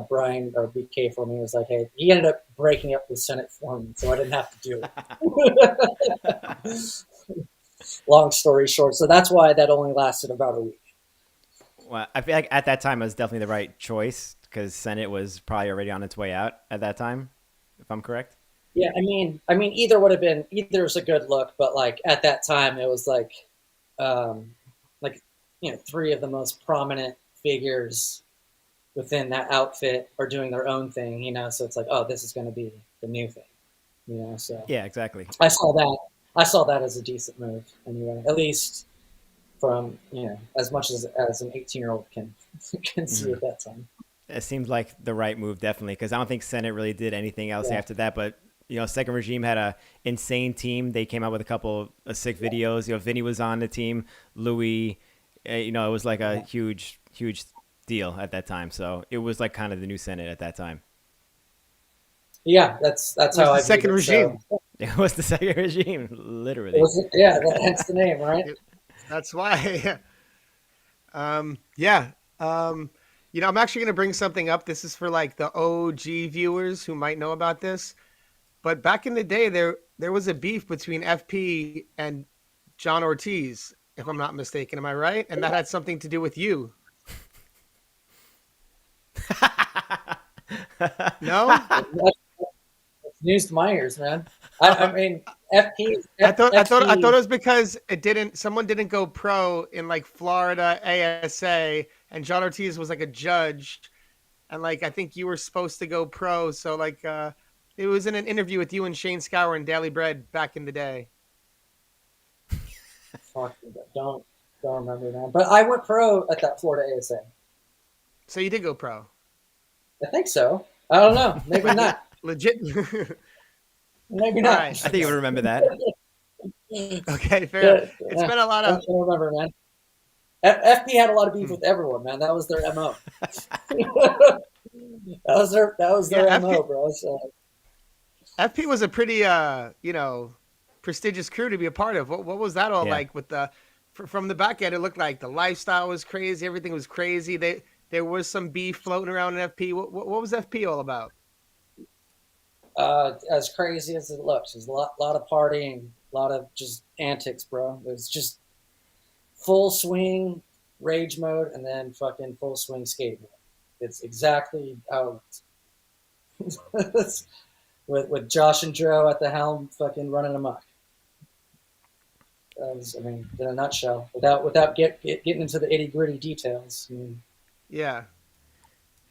Brian or BK for me. He was like, "Hey," he ended up breaking up with Senate for me, so I didn't have to do it. Long story short, so that's why that only lasted about a week. Well, I feel like at that time it was definitely the right choice because Senate was probably already on its way out at that time, if I'm correct. Yeah, I mean, either was a good look, but like at that time it was like, three of the most prominent figures within that outfit are doing their own thing, so it's like, oh, this is going to be the new thing, so. Yeah, exactly. I saw that as a decent move anyway, at least from, as much as an 18-year-old can see at that time. It seems like the right move, definitely, because I don't think Senate really did anything else after that. But, Second Regime had a insane team. They came out with a couple of sick videos. Vinny was on the team. Louis, it was like a huge, huge deal at that time. So it was like kind of the new Senate at that time. Yeah, that's how I Second Regime. So. It was the Second Regime, literally. Hence the name, right? That's why. Yeah. I'm actually going to bring something up. This is for like the OG viewers who might know about this. But back in the day, there was a beef between FP and John Ortiz, if I'm not mistaken. Am I right? And that had something to do with you. No? It's news to my ears, man. I mean, FP, I thought FP. it was because someone didn't go pro in like Florida ASA, and John Ortiz was like a judge, and like I think you were supposed to go pro. So like it was in an interview with you and Shane Scour and Daily Bread back in the day. Fuck, don't remember, man. But I went pro at that Florida ASA. So you did go pro. I think so. I don't know. Maybe not. Legit. Maybe not. Right. I think you would remember that. Okay, fair. It's been a lot I of. don't remember, man. FP had a lot of beef with everyone, man. That was their MO. that was their MO, bro. So. FP was a pretty prestigious crew to be a part of. What was that all like with from the back end? It looked like the lifestyle was crazy, everything was crazy. There was some beef floating around in FP. What was FP all about? As crazy as it looks, there's a lot of partying, a lot of just antics, bro. It was just full swing rage mode and then fucking full swing skate mode. It's exactly how it looks. with Josh and Joe at the helm, fucking running amok. That was, I mean, in a nutshell, without getting into the itty gritty details. I mean, yeah.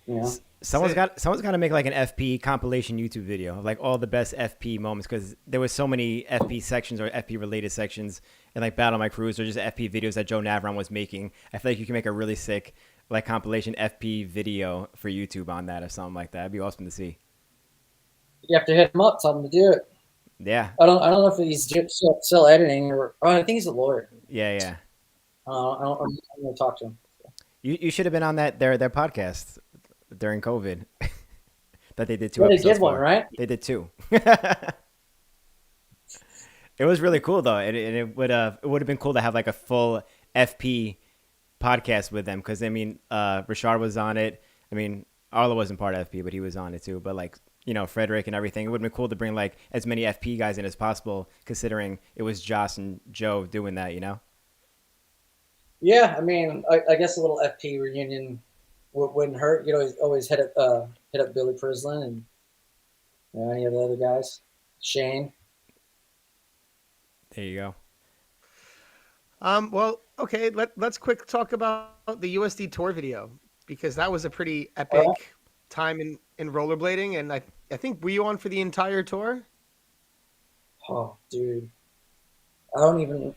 You know. Someone's got to make like an FP compilation YouTube video of like all the best FP moments, because there was so many FP sections or FP related sections in like Battle My Cruise or just FP videos that Joe Navron was making. I feel like you can make a really sick like compilation FP video for YouTube on that or something like that. It'd be awesome to see. You have to hit him up, tell him to do it. Yeah. I don't know if he's still editing or I think he's a lawyer. Yeah. I'm gonna talk to him. You should have been on their podcast during COVID that they did 2 They episodes did one, for. right? They did 2. It was really cool though, and it would have been cool to have like a full FP podcast with them, because I mean, Richard was on it. I mean, Arlo wasn't part of FP, but he was on it too. But like, Frederick and everything, it would have been cool to bring like as many FP guys in as possible, considering it was Josh and Joe doing that. Yeah, I mean, I guess a little FP reunion wouldn't hurt. Always hit up Billy Prislin and any of the other guys, Shane. There you go. Well, okay. Let's quick talk about the USD tour video, because that was a pretty epic time in rollerblading, and I think, were you on for the entire tour? Oh, dude, I don't even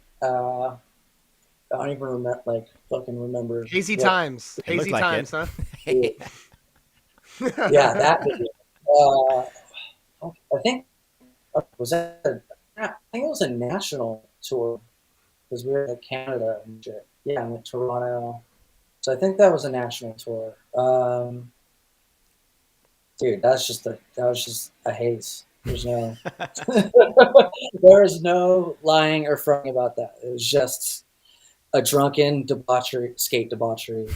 remember, remember. Hazy times, like huh? Yeah, that video. I think it was a national tour, because we were in Canada and shit. Yeah, I'm in Toronto. So I think that was a national tour. Dude, that was just a haze. There's no there is no lying or fronting about that. It was just a drunken skate debauchery.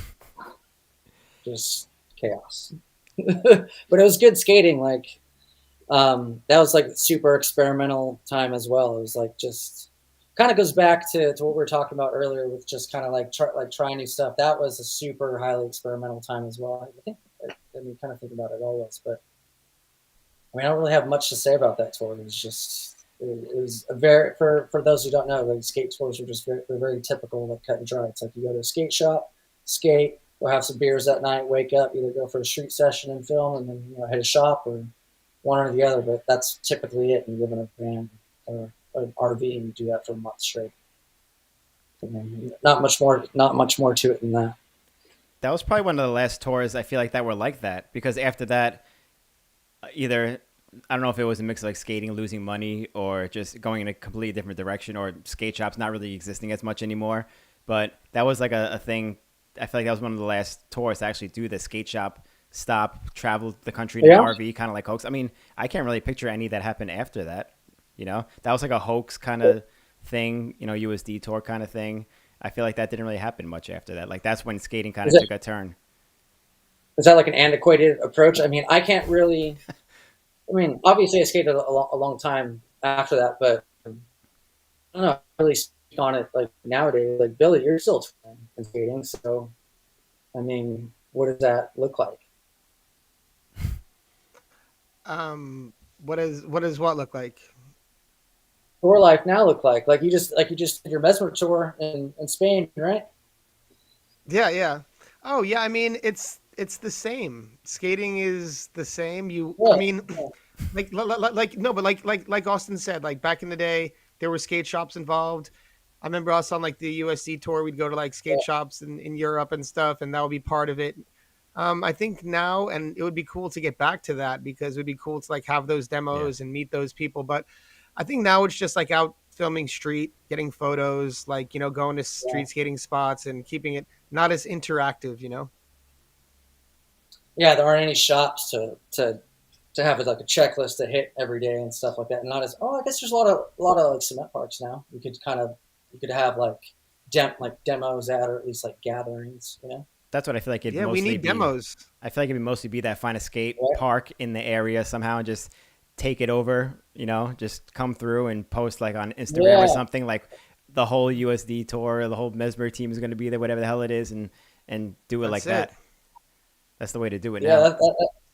Just chaos. But it was good skating. Like, that was like super experimental time as well. It was like just kind of goes back to what we were talking about earlier with just kind of like trying new stuff. That was a super highly experimental time as well. I think, kind of think about it always, but I mean, I don't really have much to say about that tour. It was just, it was a very, for those who don't know, like skate tours are just very typical, like cut and dry. It's like you go to a skate shop, skate, go have some beers that night, wake up, either go for a street session and film, and then hit a shop, or one or the other. But that's typically it. And you live in a van or an RV, and you do that for a month straight. And not much more to it than that. That was probably one of the last tours I feel like that were like that, because after that, either, I don't know if it was a mix of like skating, losing money, or just going in a completely different direction, or skate shops not really existing as much anymore. But that was like a thing. I feel like that was one of the last tours to actually do the skate shop stop, travel the country in an RV, kind of like hoax. I mean, I can't really picture any that happened after that. That was like a hoax kind of thing, USD tour kind of thing. I feel like that didn't really happen much after that. Like that's when skating kind Is of that took a turn. is that like an antiquated approach? I mean, I can't really. I mean, obviously, I skated a long time after that, but I don't know. I really speak on it like nowadays. Like Billy, you're still in skating, so I mean, what does that look like? What does what look like? Tour life now look like? Like you just did your Mesmer tour in Spain, right? Yeah, yeah. Oh, yeah. I mean, it's the same. Skating is the same. I Yeah, mean, yeah, like no, but like Austin said, like back in the day, there were skate shops involved. I remember us on like the USD tour, we'd go to like skate shops in Europe and stuff, and that would be part of it. I think now, and it would be cool to get back to that because it would be cool to like have those Yeah. demos and meet those people. But I think now it's just like out filming street, getting photos, like, going to yeah. street skating spots and keeping it not as interactive. Yeah, there aren't any shops to have like a checklist to hit every day and stuff like that. And not as I guess there's a lot of like cement parks now. You could have like demos at, or at least like gatherings. That's what I feel like it'd Yeah, we mostly need be. demos. I feel like it'd mostly be that find a skate Right? park in the area somehow and just take it over, just come through and post like on Instagram or Yeah, something like the whole USD tour, the whole Mesmer team is going to be there, whatever the hell it is, and do it like That's it. that. That's the way to do it yeah. now.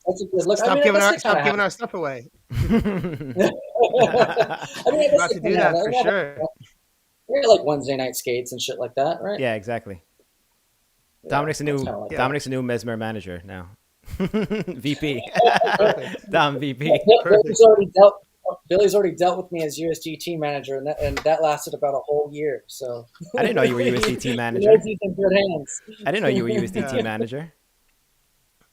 That's a good look. I Stop mean, I giving guess our they kind stop of have giving our stuff away. it. I mean, I guess About they to kind do of have that that. for sure. We have like Wednesday night skates and shit like that, right? Yeah, exactly. Yeah, that's kind of like Yeah, Dominic's a new Mesmer manager now. VP. perfect. Dom VP. that. Perfect. Billy's already dealt with me as USG team manager, and that lasted about a whole year. So I didn't know you were USD team he manager. knows he's in good hands I didn't know you were USD Yeah. team manager.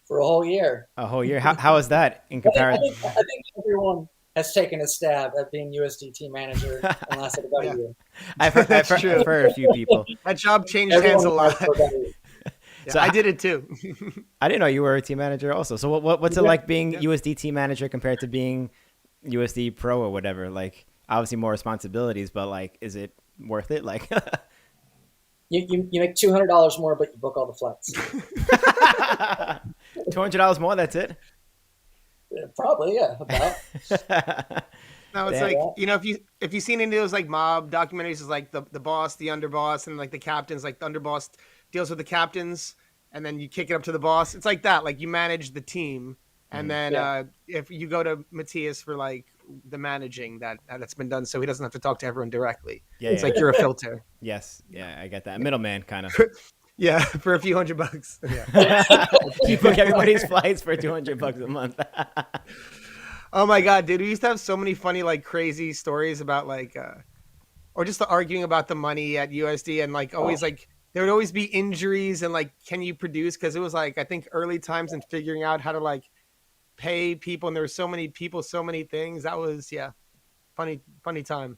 for a whole year. A whole year. How is that in comparison? I think everyone has taken a stab at being USD team manager and lasted about Yeah. a year. I've That's true. heard a few people. That job changed hands a Everyone lot. has for about a year. Yeah, So I did it too. I didn't know you were a team manager also. So what's it Yeah. like being Yeah. USD team manager compared to being USD pro or whatever? Like obviously more responsibilities, but like is it worth it? Like You make $200 more, but you book all the flights. $200 more, that's it? Yeah, probably, yeah. About. No, it's Damn. like, if you've seen any of those like mob documentaries, it's like the boss, the underboss, and like the captains, like the underboss deals with the captains, and then you kick it up to the boss. It's like that. Like you manage the team, and then Yeah. if you go to Matthias for like the managing that's been done, so he doesn't have to talk to everyone directly. Yeah, It's yeah. like you're a filter. Yes. Yeah, I get that. Middleman kind of. Yeah, for a few $100. Yeah. You book everybody's flights for $200 a month. Oh my god, dude! We used to have so many funny, like, crazy stories about like, or just the arguing about the money at USD, and like always like there would always be injuries and like, can you produce? Because it was like I think early times in figuring out how to like pay people, and there were so many people, so many things. That was funny time.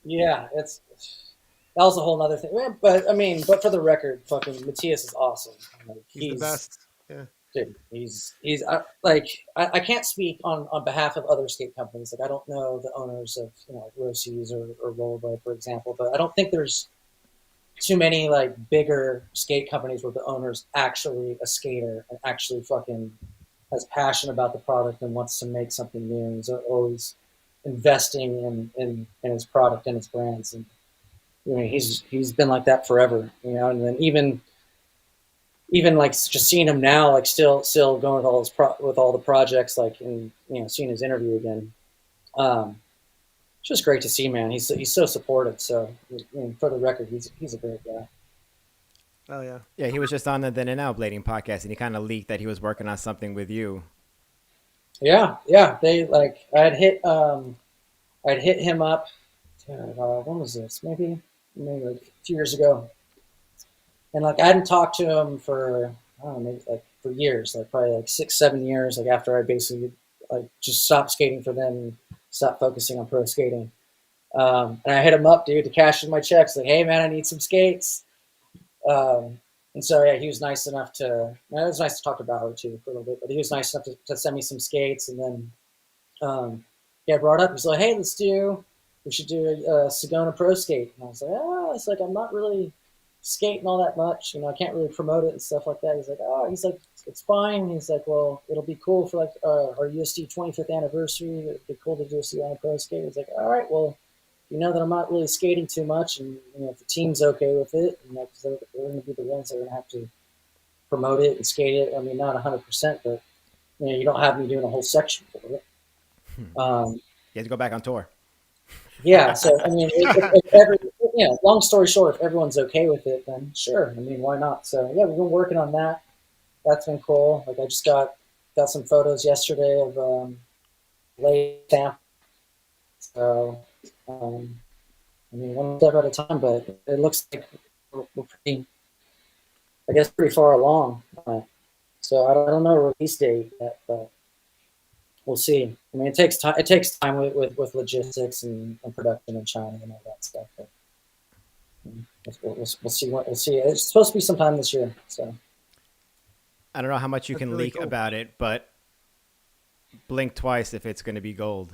Yeah, that was a whole nother thing. Yeah, but I mean, but for the record, fucking Matthias is awesome. Like, He's the best. Yeah. dude. He's I can't speak on behalf of other skate companies. Like I don't know the owners of like Rossi's or Rollerblade, for example. But I don't think there's too many like bigger skate companies where the owner's actually a skater and actually fucking has passion about the product and wants to make something new. He's always investing in his product and his brands. And he's been like that forever. And then even like just seeing him now, like still going with all with all the projects, like and seeing his interview again, it's just great to see, man. He's so supportive. So for the record, he's a great guy. Oh yeah. Yeah, he was just on the Then and Now Blading podcast, and he kind of leaked that he was working on something with you. Yeah. They like I'd hit him up. When was this? Maybe like a few years ago. And like I hadn't talked to him for I don't know, maybe like for years, like probably like 6-7 years, like after I basically like just stopped skating for them and stopped focusing on pro skating. And I hit him up, dude, to cash in my checks. Like, hey man, I need some skates. And so yeah, he was nice enough to. It was nice to talk to Bauer too for a little bit, but he was nice enough to send me some skates. And then I brought up. He's like, hey, let's do we should do a Sagona Pro Skate. And I was like, oh, it's like, I'm not really skating all that much. You know, I can't really promote it and stuff like that. He's like, oh, he's like, it's fine. He's like, well, it'll be cool for like our USD 25th anniversary. It'd be cool to do a Sagona Pro Skate. He's like, all right, well, you know that I'm not really skating too much, and you know if the team's okay with it, and because they're going to be the ones that are going to have to promote it and skate it. I mean, not 100%, but you know, you don't have me doing a whole section for it. You have to go back on tour. Yeah, so I mean, if long story short, if everyone's okay with it, then sure. I mean, why not? So yeah, we've been working on that. That's been cool. Like I just got some photos yesterday of late stamp. So I mean, one step at a time, but it looks like we're pretty, I guess, pretty far along. So I don't know a release date yet, but we'll see. I mean, it takes time. It takes time with logistics and production in China and all that stuff. But we'll see. We'll see. It's supposed to be sometime this year. So I don't know how much you can really leak cool. about it, but blink twice if it's going to be gold.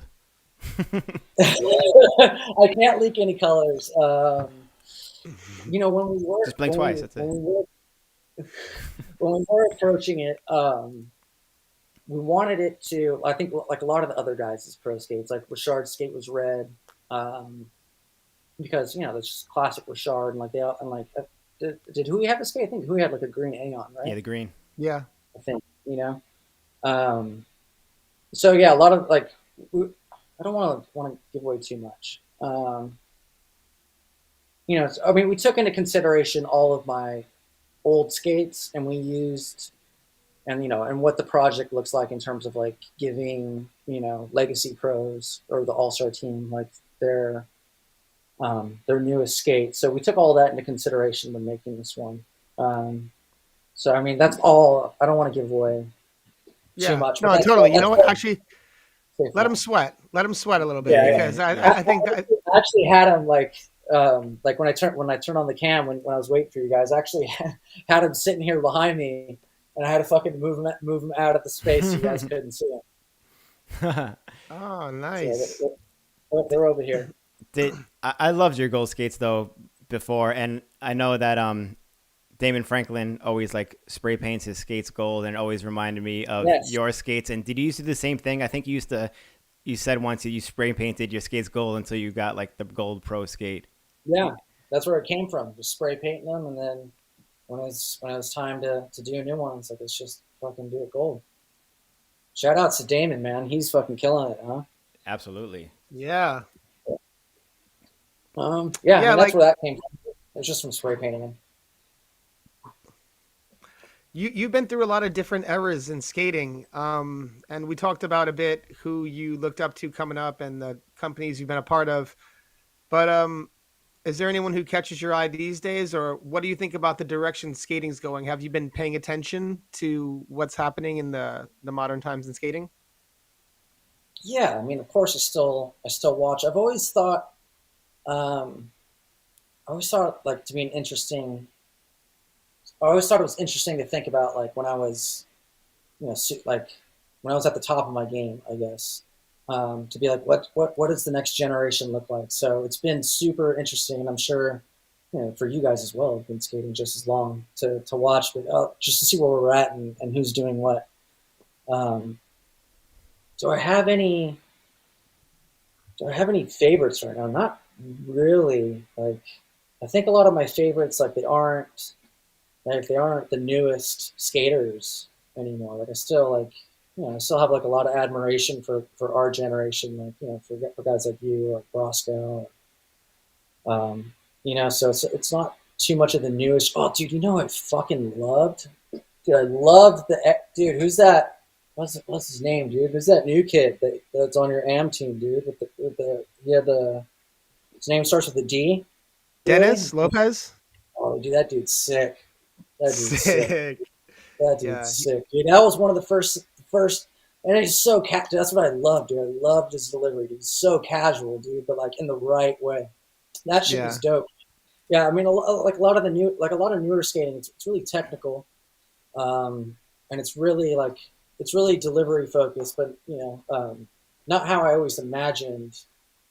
I can't leak any colors. You know, when we were Just blink twice. That's it. When we were approaching it, we wanted it to. I think like a lot of the other guys' pro skates, like Richard's skate was red, because you know that's just classic Richard, and like they all, and like did Hui have a skate? I think Hui had like a green A on, right? Yeah, the green. Yeah. I think, you know. So yeah, a lot of like I don't want to give away too much. You know, I mean, we took into consideration all of my old skates, and we used, and you know, and what the project looks like in terms of like giving, you know, legacy pros or the all-star team like their newest skate. So we took all that into consideration when making this one. So I mean, that's all. I don't want to give away too much. No, totally. You know what? Actually, let him sweat. Let him sweat a little bit because I think that I actually had him like when I turned on the cam when I was waiting for you guys. I actually had him sitting here behind me, and I had to fucking move him out of the space so you guys couldn't see him. Oh, nice. So they're over here. I loved your gold skates though before, and I know that Damon Franklin always like spray paints his skates gold, and always reminded me of your skates. And did you used to do the same thing? I think you said once that you spray painted your skates gold until you got like the gold pro skate. Yeah, that's where it came from. Just spray painting them, and then when it was time to do a new one, it's like let's just fucking do it gold. Shout out to Damon, man. He's fucking killing it, huh? Absolutely. Yeah. Yeah, I mean, that's where that came from. It's just from spray painting them. You've been through a lot of different eras in skating, and we talked about a bit who you looked up to coming up and the companies you've been a part of. But is there anyone who catches your eye these days, or what do you think about the direction skating's going? Have you been paying attention to what's happening in the modern times in skating? Yeah, I mean, of course, I still watch. I've always thought, like to be an interesting. I always thought it was interesting to think about, like when I was, you know, like when I was at the top of my game, I guess, to be like, what does the next generation look like? So it's been super interesting, and I'm sure, you know, for you guys as well, I've been skating just as long to watch, but just to see where we're at and who's doing what. Do I have any favorites right now? Not really. Like, I think a lot of my favorites, like they aren't the newest skaters anymore. Like I still I still have like a lot of admiration for our generation, like, you know, for guys like you or Roscoe. You know, so it's not too much of the newest. Oh, dude, you know, I fucking loved. Dude, I loved dude. Who's that? What's his name, dude? Who's that new kid that's on your AM team, dude? His name starts with a D. Dennis Lopez. Oh, dude, that dude's sick. That dude's sick. That dude's sick, dude. That was one of the first, and he's so that's what I love, dude. I loved his delivery, dude. He's so casual, dude, but like in the right way. That shit was dope. Yeah, I mean, like a lot of newer skating, it's really technical, and it's really delivery focused, but you know, not how I always imagined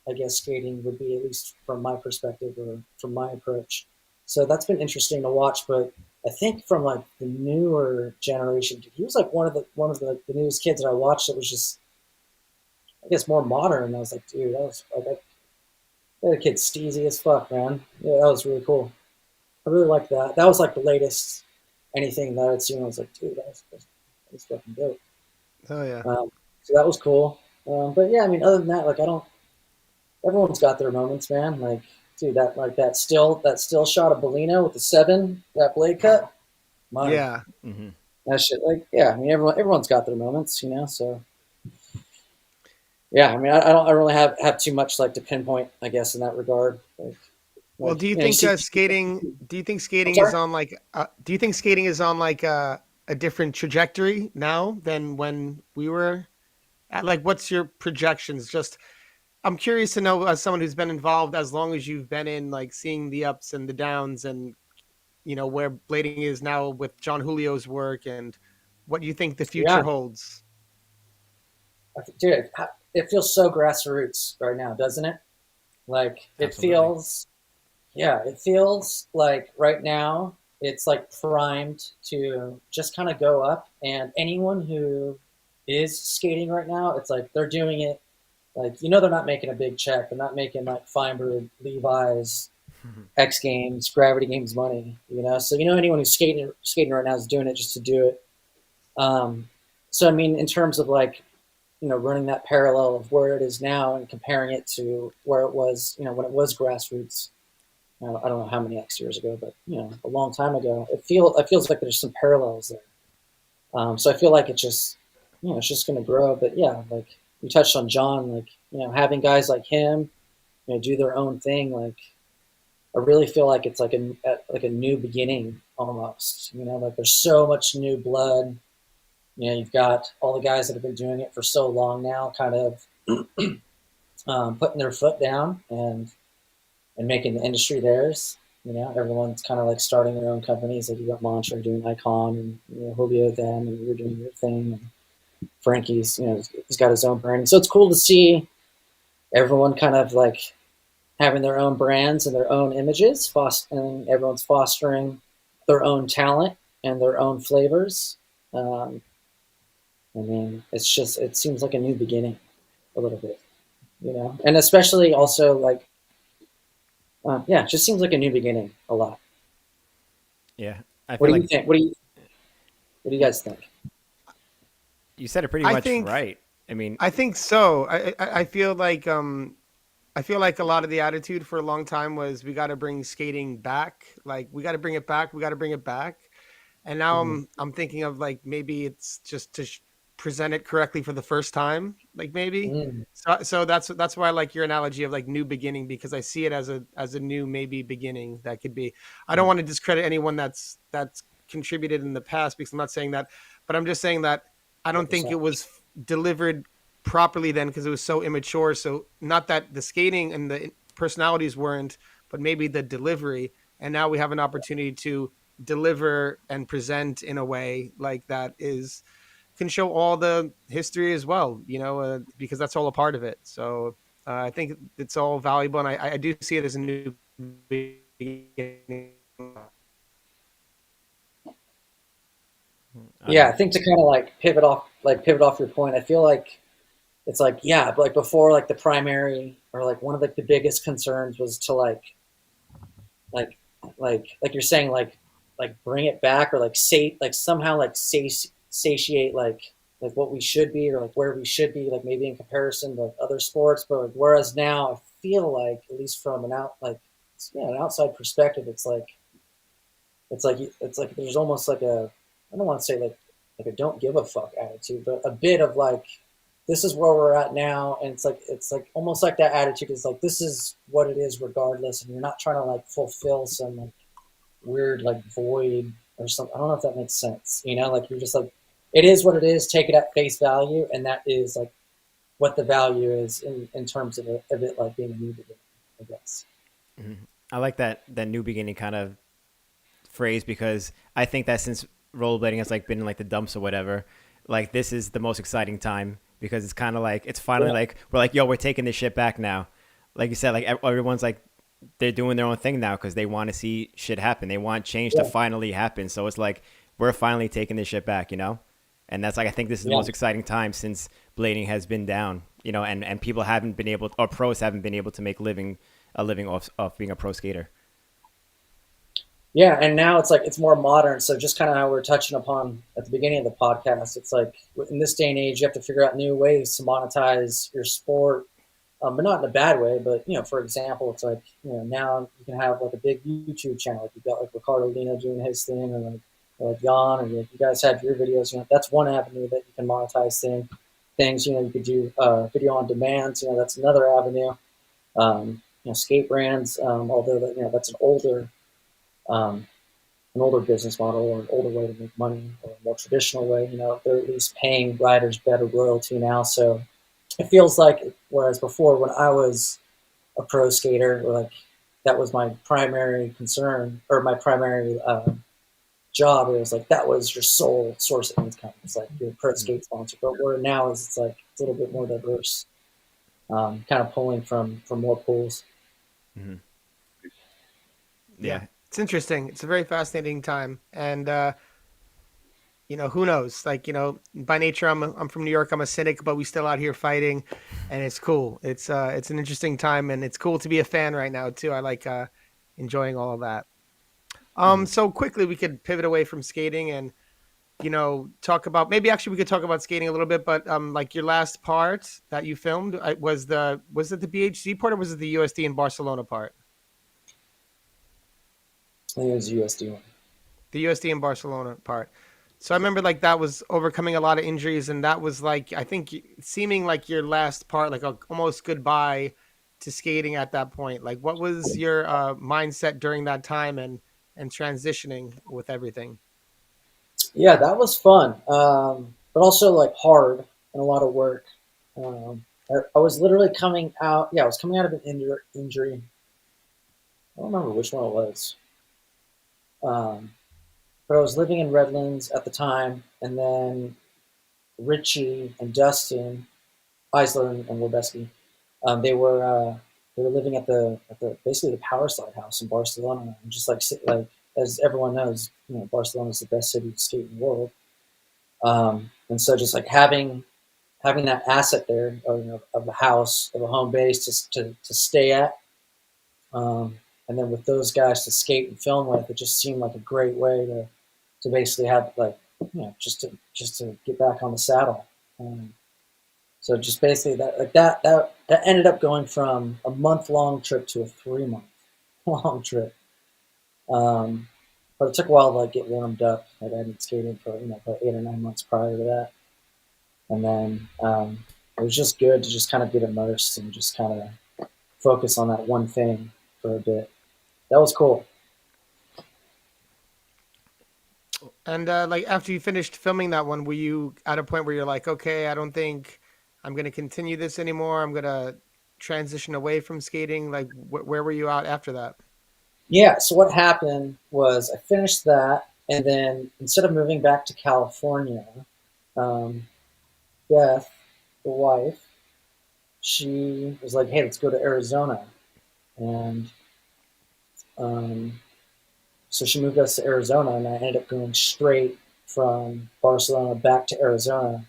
I guess skating would be, at least from my perspective or from my approach. So that's been interesting to watch. But I think from like the newer generation, he was like one of the newest kids that I watched that was just, I guess, more modern. And I was like, dude, that was like that kid's steezy as fuck, man. Yeah, that was really cool. I really liked that. That was like the latest anything that I'd seen. I was like, dude, that was fucking dope. Oh yeah. So that was cool. But yeah, I mean, other than that, like I don't. Everyone's got their moments, man. Like, dude, that still shot of Bellino with the 7, that blade cut. My Yeah. Mm-hmm. that shit. Like, yeah, I mean, everyone's got their moments, you know. So yeah, I mean, I don't really have too much like to pinpoint, I guess, in that regard. Well, do you think skating? Do you think I'm skating is sorry. on like? Do you think skating is on like a different trajectory now than when we were at? Like, what's your projections? Just, I'm curious to know, as someone who's been involved as long as you've been in, like seeing the ups and the downs, and where blading is now with John Julio's work, and what you think the future Yeah, holds. dude, it feels so grassroots right now, doesn't it? Like it Absolutely. feels, yeah, it feels like right now it's like primed to just kind of go up. And anyone who is skating right now, it's like they're doing it like, they're not making a big check. They're not making like Feinberg, Levi's, X Games, Gravity Games money, So anyone who's skating right now is doing it just to do it. So I mean, in terms of like running that parallel of where it is now and comparing it to where it was, when it was grassroots. I don't know how many X years ago, but a long time ago. It feels like there's some parallels there. So I feel like it's just going to grow. But yeah, like you touched on John, like having guys like him, do their own thing. Like I really feel like it's like a new beginning almost. Like there's so much new blood. You've got all the guys that have been doing it for so long now, kind of putting their foot down and making the industry theirs. Everyone's kind of like starting their own companies. Like you got Mantra doing Icon, and Julio them, and you're doing your thing. And Frankie's, he's got his own branding. So it's cool to see everyone kind of like having their own brands and their own images, and everyone's fostering their own talent and their own flavors. I mean, it seems like a new beginning a little bit, and especially also like, yeah, it just seems like a new beginning a lot. Yeah, I What feel do you like think? What do you guys think? you said it pretty I much think right. I mean, I think so. I feel like I feel like a lot of the attitude for a long time was we got to bring skating back. Like we got to bring it back. We got to bring it back. And now Mm-hmm. I'm thinking of like maybe it's just to present it correctly for the first time. Like maybe. Mm-hmm. So that's why I like your analogy of like new beginning, because I see it as a new maybe beginning that could be. I don't want to discredit anyone that's contributed in the past, because I'm not saying that, but I'm just saying that I don't think 100%. it was delivered properly then, because it was so immature. So not that the skating and the personalities weren't, but maybe the delivery. And now we have an opportunity to deliver and present in a way like that can show all the history as well, because that's all a part of it. So I think it's all valuable, and I do see it as a new beginning. I don't Yeah, I know. think to kind of like pivot off your point, I feel like it's like, yeah, but like before, like the primary or like one of like the biggest concerns was to like like you're saying, like bring it back, or like somehow like satiate like what we should be, or like where we should be, like maybe in comparison to like other sports. But like, whereas now I feel like, at least from an outside perspective, it's like there's almost like I don't want to say like a don't give a fuck attitude, but a bit of like, this is where we're at now. And it's like almost like that attitude is like, this is what it is regardless, and you're not trying to like fulfill some like weird like void or something. I don't know if that makes sense. Like you're just like, it is what it is, take it at face value, and that is like what the value is in terms of it like being a new beginning, I guess. Mhm. I like that new beginning kind of phrase, because I think that since rollerblading has like been in like the dumps or whatever, like this is the most exciting time, because it's kind of like it's finally Yeah. like we're like, yo, we're taking this shit back now. like you said, like everyone's like they're doing their own thing now because they want to see shit happen. They want change to Yeah, finally happen. So it's like we're finally taking this shit back, you know. And that's like I think this is the yeah. most exciting time since blading has been down, you know, and people haven't been able or pros haven't been able to make a living off being a pro skater. Yeah, and now it's like it's more modern. So just kind of how we are touching upon at the beginning of the podcast, it's like in this day and age, you have to figure out new ways to monetize your sport, but not in a bad way. But for example, it's like now you can have like a big YouTube channel, like you've got like Ricardo Lino doing his thing, or like Jan, or like you guys have your videos. That's one avenue that you can monetize things. You could do video on demand. That's another avenue. Skate brands, although that's um, an older business model or an older way to make money or a more traditional way. They're at least paying riders better royalty now. So it feels like, whereas before when I was a pro skater, like that was my primary concern or my primary job. It was like that was your sole source of income. It's like your pro skate sponsor. But where now is it's like it's a little bit more diverse, kind of pulling from more pools. Mm-hmm. Yeah, it's interesting. It's a very fascinating time, and who knows? Like, by nature, I'm from New York. I'm a cynic, but we still out here fighting, and it's cool. It's an interesting time, and it's cool to be a fan right now too. I like enjoying all of that. So quickly we could pivot away from skating and talk about maybe actually we could talk about skating a little bit, but like your last part that you filmed was it the BHC part or was it the USD in Barcelona part? I think it was USD one. The USD in Barcelona part. So I remember like that was overcoming a lot of injuries, and that was like I think seeming like your last part, like almost goodbye to skating at that point. Like, what was your mindset during that time and transitioning with everything? Yeah, that was fun, but also like hard and a lot of work. I was literally coming out. Yeah, I was coming out of an injury. I don't remember which one it was. Um, but I was living in Redlands at the time, and then Richie and Dustin, Eisler and Warbeski, they were living at the basically the Power Slide house in Barcelona, and just like as everyone knows, Barcelona is the best city to skate in the world. And so just like having that asset there of a house, of a home base to stay at, and then with those guys to skate and film with, it just seemed like a great way to basically have like just to get back on the saddle. So just basically that ended up going from a month-long trip to a 3-month long trip. But it took a while to like get warmed up. Like I hadn't skated for about 8 or 9 months prior to that, and then it was just good to just kind of get immersed and just kind of focus on that one thing for a bit. That was cool. And like after you finished filming that one, were you at a point where you're like, okay, I don't think I'm going to continue this anymore. I'm going to transition away from skating. Like, where were you out after that? Yeah. So what happened was I finished that, and then instead of moving back to California, um, Beth, the wife, she was like, "Hey, let's go to Arizona," and um, so she moved us to Arizona, and I ended up going straight from Barcelona back to Arizona,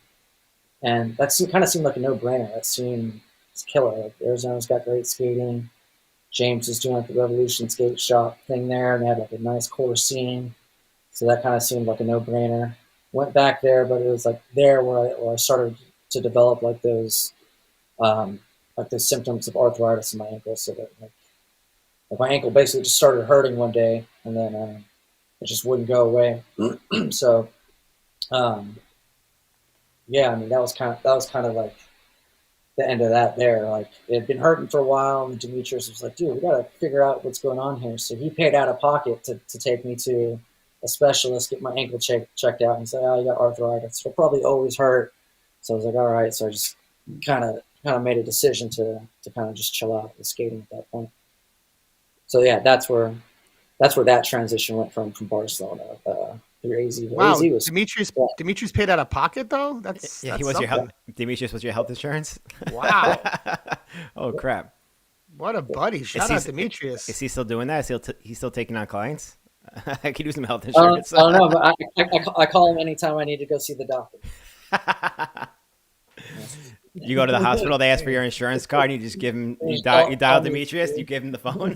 and that kind of seemed like a no-brainer. That seemed killer. Like Arizona's got great skating. James was doing like the Revolution skate shop thing there, and they had like a nice core scene, so that kind of seemed like a no-brainer. Went back there, but it was like there where I started to develop like those symptoms of arthritis in my ankle. So that like my ankle basically just started hurting one day, and then it just wouldn't go away. So um, yeah, I mean that was kind of like the end of that there. Like it had been hurting for a while, and Demetrius was like, "Dude, we got to figure out what's going on here." So he paid out of pocket to take me to a specialist, get my ankle checked out, and he said, "Oh, you got arthritis. It'll probably always hurt." So I was like, "All right." So I just kind of made a decision to kind of just chill out with skating at that point. So yeah, that's where that transition went from Barcelona through AZ. Wow, AZ was Demetrius paid out of pocket though. Yeah, he that's was your help. something. Demetrius was your health insurance. Wow. Oh crap. What a buddy! Shout out Demetrius. Is he still doing that? He's still taking on clients? I could use some health I insurance. don't know, but I call him anytime I need to go see the doctor. You go to the hospital, they ask for your insurance card, and you just give him, you dial Demetrius, you give him the phone.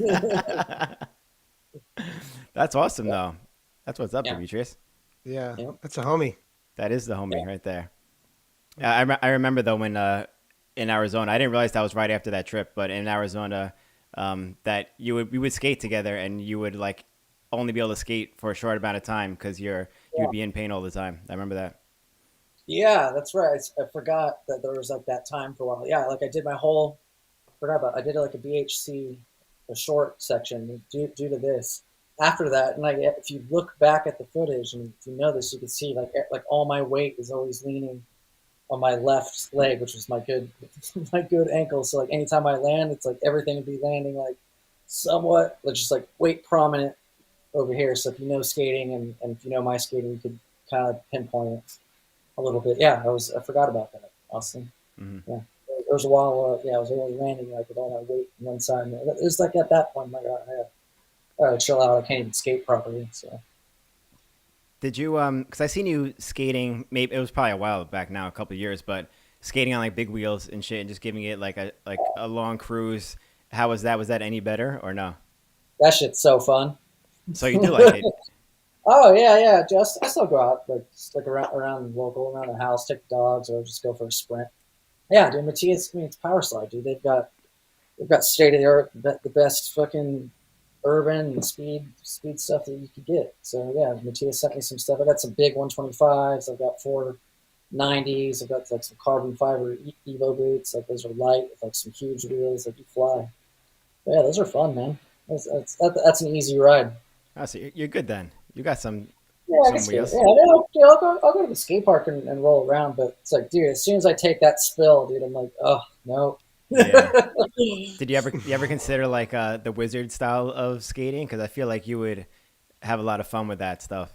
That's awesome, though. That's what's up, Demetrius. Yeah, that's a homie. That is the homie right there. I remember, though, when in Arizona, I didn't realize that was right after that trip, but in Arizona, that we would skate together, and you would like only be able to skate for a short amount of time because you'd be in pain all the time. I remember that. Yeah, that's right. I forgot that there was like that time for a while. Yeah, like I did I did like a BHC, a short section due to this. After that, and like if you look back at the footage and if you know this, you can see like all my weight is always leaning on my left leg, which was my good ankle. So like anytime I land, it's like everything would be landing like somewhat, like just like weight prominent over here. So if you know skating and if you know my skating, you could kind of pinpoint it a little bit. Yeah, I forgot about that. Awesome. Mm-hmm. Yeah, there was a while. I was always landing like with all my weight on one side. It was like at that point, I chill out. I can't even skate properly. So. Did you because I seen you skating, maybe it was probably a while back now, a couple of years, but skating on like big wheels and shit and just giving it like a long cruise. How was that? Was that any better or no? That shit's so fun. So you do like it? Oh yeah. I still go out like around the house, take the dogs, or just go for a sprint. Yeah, dude, Matthias, it's power slide, dude. They've got state of the art, the best fucking urban and speed stuff that you could get. So yeah, Matthias sent me some stuff. I got some big 125s. I've got 490s. I've got like some carbon fiber Evo boots. Like those are light with like some huge wheels that you fly. But yeah, those are fun, man. That's an easy ride. Oh, so you're good then. You got some. Yeah, some wheels. I'll go to the skate park and roll around. But it's like, dude, as soon as I take that spill, dude, I'm like, oh no. Yeah. Did you ever consider like the wizard style of skating? Because I feel like you would have a lot of fun with that stuff.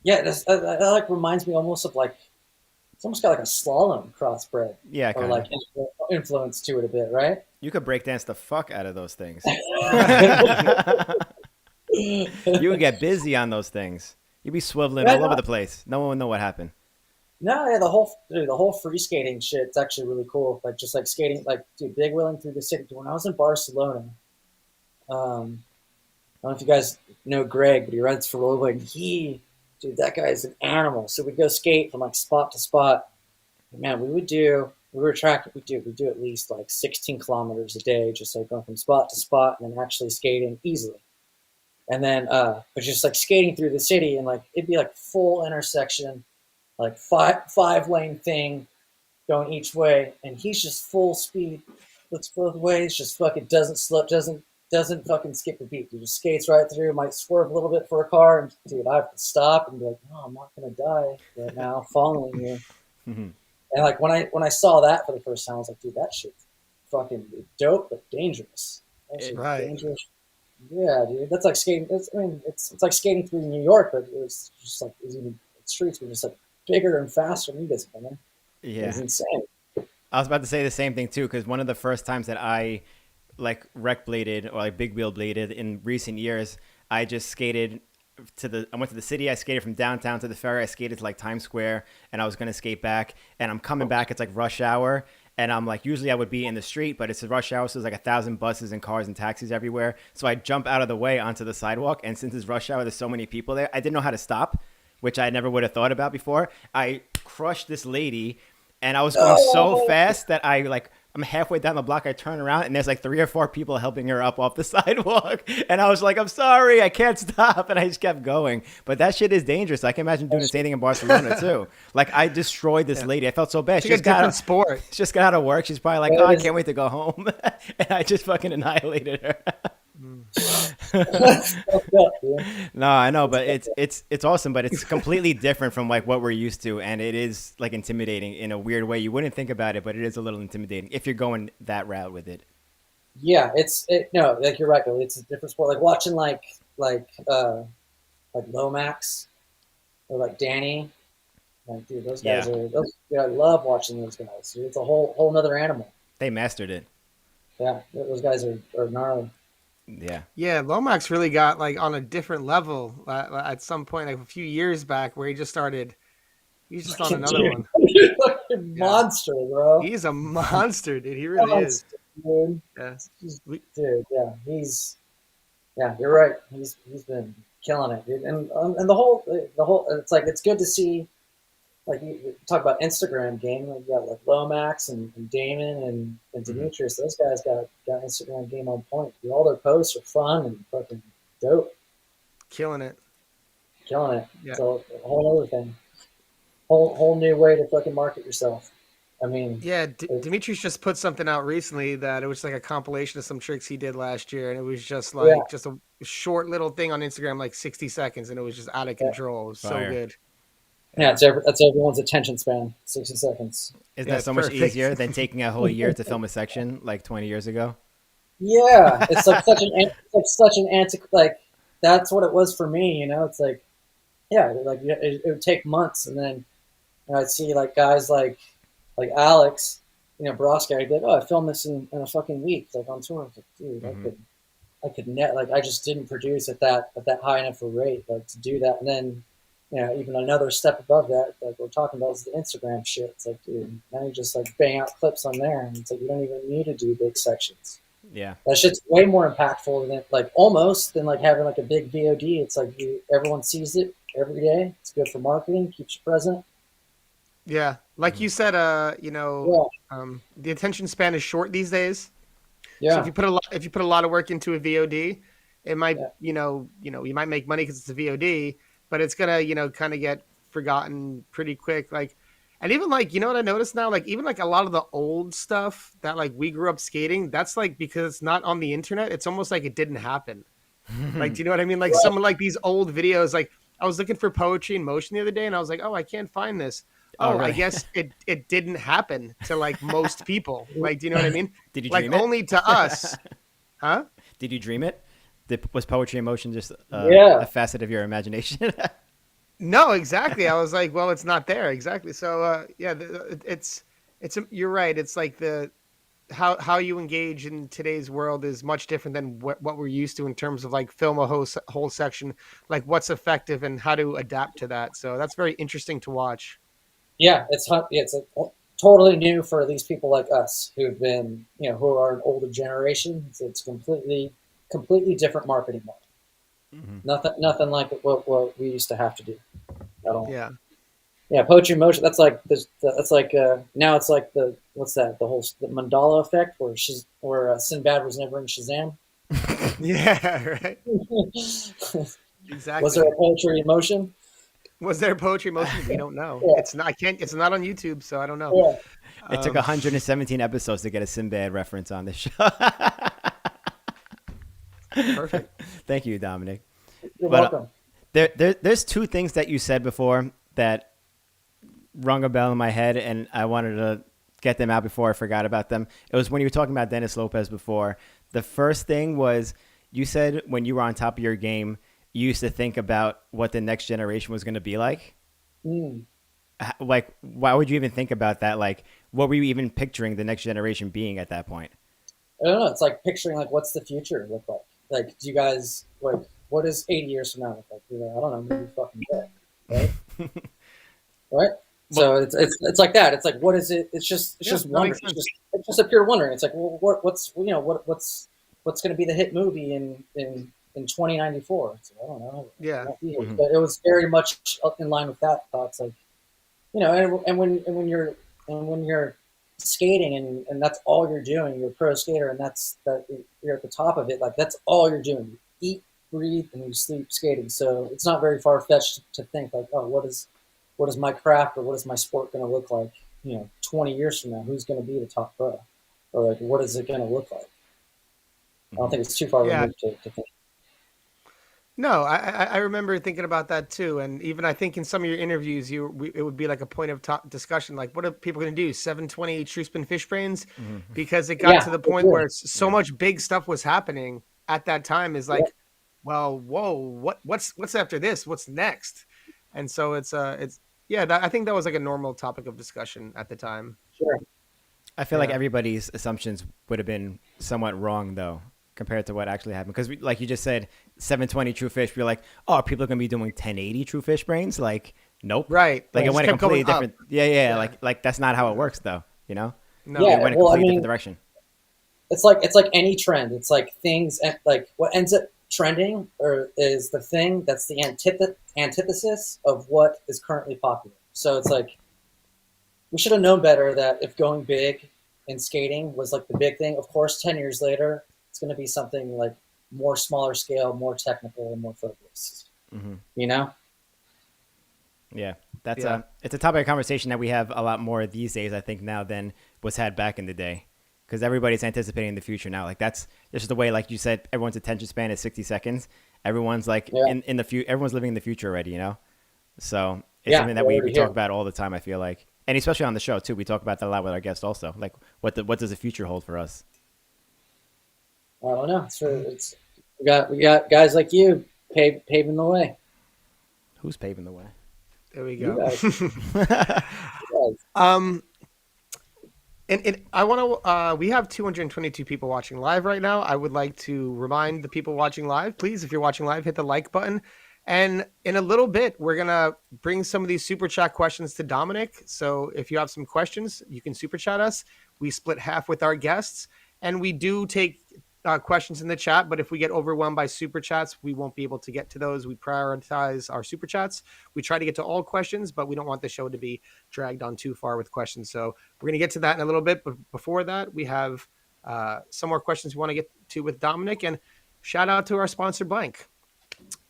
Yeah, that like reminds me almost of like it's almost got like a slalom crossbred. Yeah, or like influence to it a bit, right? You could breakdance the fuck out of those things. You would get busy on those things. You'd be swiveling all over the place. No one would know what happened. No, yeah, the whole free skating shit's actually really cool. Like just like skating, like dude, big wheeling through the city. When I was in Barcelona, I don't know if you guys know Greg, but he rides for rollerblading. Dude, that guy is an animal. So we go skate from like spot to spot. Man, we do at least like 16 kilometers a day, just like going from spot to spot and then actually skating easily. And then, but just like skating through the city and like it'd be like full intersection. Like five lane thing going each way, and he's just full speed, looks both ways, just fucking doesn't slip, doesn't fucking skip a beat. He just skates right through, might swerve a little bit for a car, and dude, I have to stop and be like, no, I'm not gonna die right now, following you. Mm-hmm. And like when I saw that for the first time, I was like, dude, that shit's fucking dope but dangerous. Right. Dangerous. Yeah, dude, that's like skating. It's like skating through New York, but it was just like streets were just like bigger and faster than you guys coming. Yeah, it's insane. I was about to say the same thing too, because one of the first times that I like rec bladed or like big wheel bladed in recent years, I just skated I went to the city. I skated from downtown to the ferry. I skated to like Times Square, and I was gonna skate back. And I'm coming back. It's like rush hour, and I'm like, usually I would be in the street, but it's a rush hour, so there's like 1,000 buses and cars and taxis everywhere. So I jump out of the way onto the sidewalk, and since it's rush hour, there's so many people there. I didn't know how to stop, which I never would have thought about before. I crushed this lady, and I was going so fast that I'm halfway down the block. I turn around, and there's like 3 or 4 people helping her up off the sidewalk. And I was like, I'm sorry, I can't stop. And I just kept going. But that shit is dangerous. I can imagine doing the same thing in Barcelona too. Like I destroyed this lady. I felt so bad. She just got out of work. She's probably like, oh, I can't wait to go home. And I just fucking annihilated her. No, I know, but it's awesome, but it's completely different from like what we're used to, and it is like intimidating in a weird way. You wouldn't think about it, but it is a little intimidating if you're going that route with it. Yeah, no, like you're right, Billy. It's a different sport. Like watching like Lomax or like Danny. Like, dude, those guys I love watching those guys. Dude, it's a whole nother animal. They mastered it. Yeah, those guys are gnarly. Yeah. Yeah, Lomax really got like on a different level at some point, like a few years back, where he just started. He's just on Fucking another dude, one. fucking Yeah, monster, bro. he's a monster, dude. He really is. Monster, dude. Yeah, we, Dude, yeah, yeah, you're right. He's been killing it, dude. And the whole it's like it's good to see. Like you talk about Instagram game, like you got like Lomax and Damon and mhm. Demetrius. Those guys got Instagram game on point. Dude, all their posts are fun and fucking dope, killing it. killing it. Yeah. So a whole other thing, whole new way to fucking market yourself. I mean, Yeah, it, Demetrius just put something out recently that it was like a compilation of some tricks he did last year, and it was just yeah, like just a short little thing on Instagram, like 60 seconds, and it was just out of yeah, control. It was so Fire. good. yeah. Yeah, That's everyone's attention span. 60 seconds. Isn't yeah, that it's so much perfect. easier than taking a whole year to film a section like 20 years ago? Yeah, it's like such an anti like that's what it was for me. It's like yeah, like it would take months, and then I'd see like guys like Alex, Broski. I'd be like, oh, I filmed this in a fucking week, like on tour. I was like, dude, Hmm. I could net like I just didn't produce at that high enough a rate like to do that, and then even another step above that, like we're talking about, is the Instagram shit. It's like, dude, now you just like bang out clips on there, and it's like you don't even need to do big sections. Yeah. That shit's way more impactful than like almost than like having like a big VOD. It's like everyone sees it every day. It's good for marketing, keeps you present. Yeah, like Mhm. you said, Yeah, the attention span is short these days. So yeah, if you put a lot of work into a VOD, it might yeah, you might make money because it's a VOD, but it's gonna kind of get forgotten pretty quick. Like, and even like what I noticed now, like even like a lot of the old stuff that like we grew up skating, that's like because it's not on the internet. It's almost like it didn't happen. Like, do you know what I mean? Like right. some of like these old videos, like I was looking for poetry in motion the other day and I was like, oh, I can't find this. Oh, Oh, I really? guess it didn't happen to like most people. Like, do you know what I mean? Did you Like dream it? only to us. Huh? Did you dream it? Was poetry in motion just a Yeah, facet of your imagination? No, exactly. I was like, well, it's not there. Exactly. So yeah, you're right. It's like the how you engage in today's world is much different than what we're used to in terms of like film a whole section, like what's effective and how to adapt to that. So that's very interesting to watch. yeah. It's totally new for these people like us who've been, who are an older generation. It's completely different marketing model. Hmm. Nothing like what we used to have to do at all. Yeah. Yeah, poetry in motion. That's like that's like now it's like the what's that? The mandala effect where Sinbad was never in Shazam. Yeah. Right. Was there Exactly. a poetry in motion? Was there poetry motion? We don't know. Yeah, It's not. I can't. It's not on YouTube, so I don't know. yeah. It took Um, 117 episodes to get a Sinbad reference on this show. Perfect. Thank you, Dominic. You're But welcome. there's two things that you said before that rung a bell in my head, and I wanted to get them out before I forgot about them. It was when you were talking about Dennis Lopez before. The first thing was you said when you were on top of your game, you used to think about what the next generation was going to be like. Mm. Like, why would you even think about that? Like, what were you even picturing the next generation being at that point? I don't know. It's like picturing like what's the future look like? Like, do you guys like what does 80 years from now look like? You're like, I don't know, maybe fucking dead, right? Right? Well, So it's like that. It's like what is it? It's Yeah, just that wonder. makes sense. It's just a pure wondering. It's like well, what's what's going to be the hit movie in 2094? So I don't know. I Yeah. won't be here. mhm. But it was very much up in line with that thought. It's like and when you're skating and that's all you're doing, you're a pro skater, and you're at the top of it. Like that's all you're doing. You eat, breathe, and you sleep skating. So it's not very far fetched to think like, oh, what is my craft or what is my sport going to look like? 20 years from now, who's going to be the top pro, or like what is it going to look like? I don't Mhm. think it's too far Yeah. removed to think. No, I remember thinking about that too, and even I think in some of your interviews, it would be like a point of discussion, like what are people going to do? 720 true spin fish brains, Mhm. because it got Yeah, to the for point sure. where so Yeah. much big stuff was happening at that time. Is Yeah, like, well, whoa, what's after this? What's next? And so it's yeah, I think that was like a normal topic of discussion at the time. sure. I feel like Yeah. everybody's assumptions would have been somewhat wrong though, compared to what actually happened. Because like you just said, 720 true fish. We're like, oh, are people gonna be doing 1080 true fish brains? Like, nope. Right. Like It it just went a kept going completely up. different. Yeah. Yeah. Like that's not how it works though. You know, No. it Yeah, went a well, I completely different mean, direction. it's like any trend. It's like things like what ends up trending or is the thing that's the antithesis of what is currently popular. So it's like we should have known better that if going big in skating was like the big thing, of course, 10 years later, it's going to be something like more smaller scale, more technical, and more focused. Hmm. You know? Yeah, that's Yeah. it's a topic of conversation that we have a lot more these days, I think, now than was had back in the day, because everybody's anticipating the future now. Like that's just the way, like you said, everyone's attention span is 60 seconds. Everyone's like Yeah. in the future. Everyone's living in the future already, you know. So it's Yeah, something that we're we already talk here. about all the time. I feel like, and especially on the show too, we talk about that a lot with our guests also. Like, what does the future hold for us? I don't know. We got guys like you paving the way. Who's paving the way? There we You go. guys, you guys. um, and I want to. We have 222 people watching live right now. I would like to remind the people watching live, please, if you're watching live, hit the like button. And in a little bit, we're gonna bring some of these super chat questions to Dominic. So if you have some questions, you can super chat us. We split half with our guests, and we do take questions in the chat. But if we get overwhelmed by super chats, we won't be able to get to those. We prioritize our super chats. We try to get to all questions, but we don't want the show to be dragged on too far with questions. So we're gonna get to that in a little bit. But before that, we have some more questions we want to get to with Dominic. And shout out to our sponsor, Blank.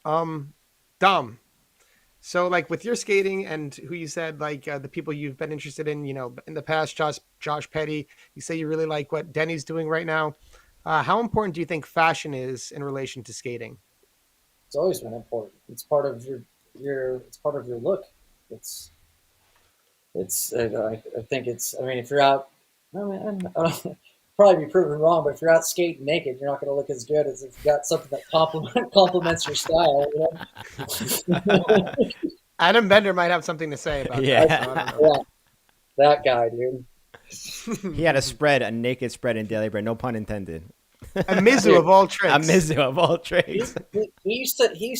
Dom, so like with your skating and who you said like the people you've been interested in, in the past, Josh Petty, you say you really like what Denny's doing right now. How important do you think fashion is in relation to skating? It's always been important. It's part of your it's part of your look. It's I think it's. I mean, if you're out, I mean, I don't, probably be proven wrong, but if you're out skating naked, you're not going to look as good as if you got something that complements your style. You know? Adam Bender might have something to say about Yeah. that. So I don't know. Yeah, that guy, dude. He had a naked spread in Daily Bread, no pun intended. A Mizu of all A tricks. Mizu of all He, trades. he used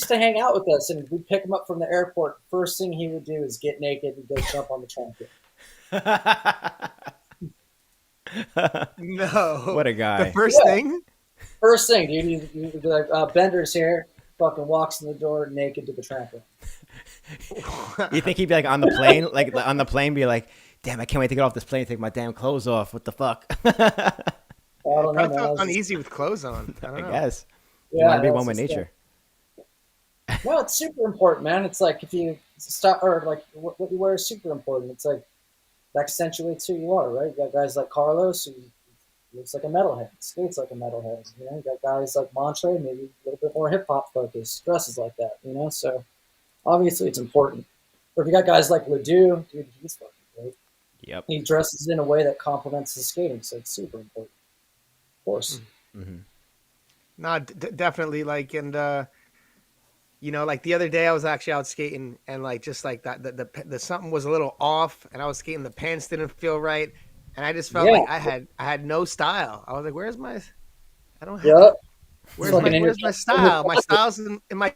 to hang out with us, and we'd pick him up from the airport. First thing he would do is get naked and go jump on the trampoline. No. What a guy. The first Yeah. thing? First thing, dude, you'd be like, Bender's here. Fucking walks in the door naked to the trampoline. You think he'd be like on the plane, like on the plane, be like, "Damn, I can't wait to get off this plane and take my damn clothes off. What the fuck?" I don't know, Probably man. felt uneasy with clothes on. I I don't know. guess you Yeah, want to be no, one it's with just, nature. no, it's super important, man. It's like if you stop or like what you wear is super important. It's like that accentuates who you are, right? You got guys like Carlos who looks like a metalhead, skates like a metalhead. You know, you got guys like Montre, maybe a little bit more hip hop focused, dresses like that. You know, so obviously it's important. Or if you got guys like Ledoux, dude, he's fucking great. Yep. He dresses in a way that complements his skating, so it's super important. Of course. Mm-hmm. No, definitely. Like, and like the other day I was actually out skating, and like just like that, the something was a little off, and I was skating. The pants didn't feel right, and I just felt Yeah. like I had no style. I was like, "Where's my? I don't have. Yep. Where's my style? My style's in my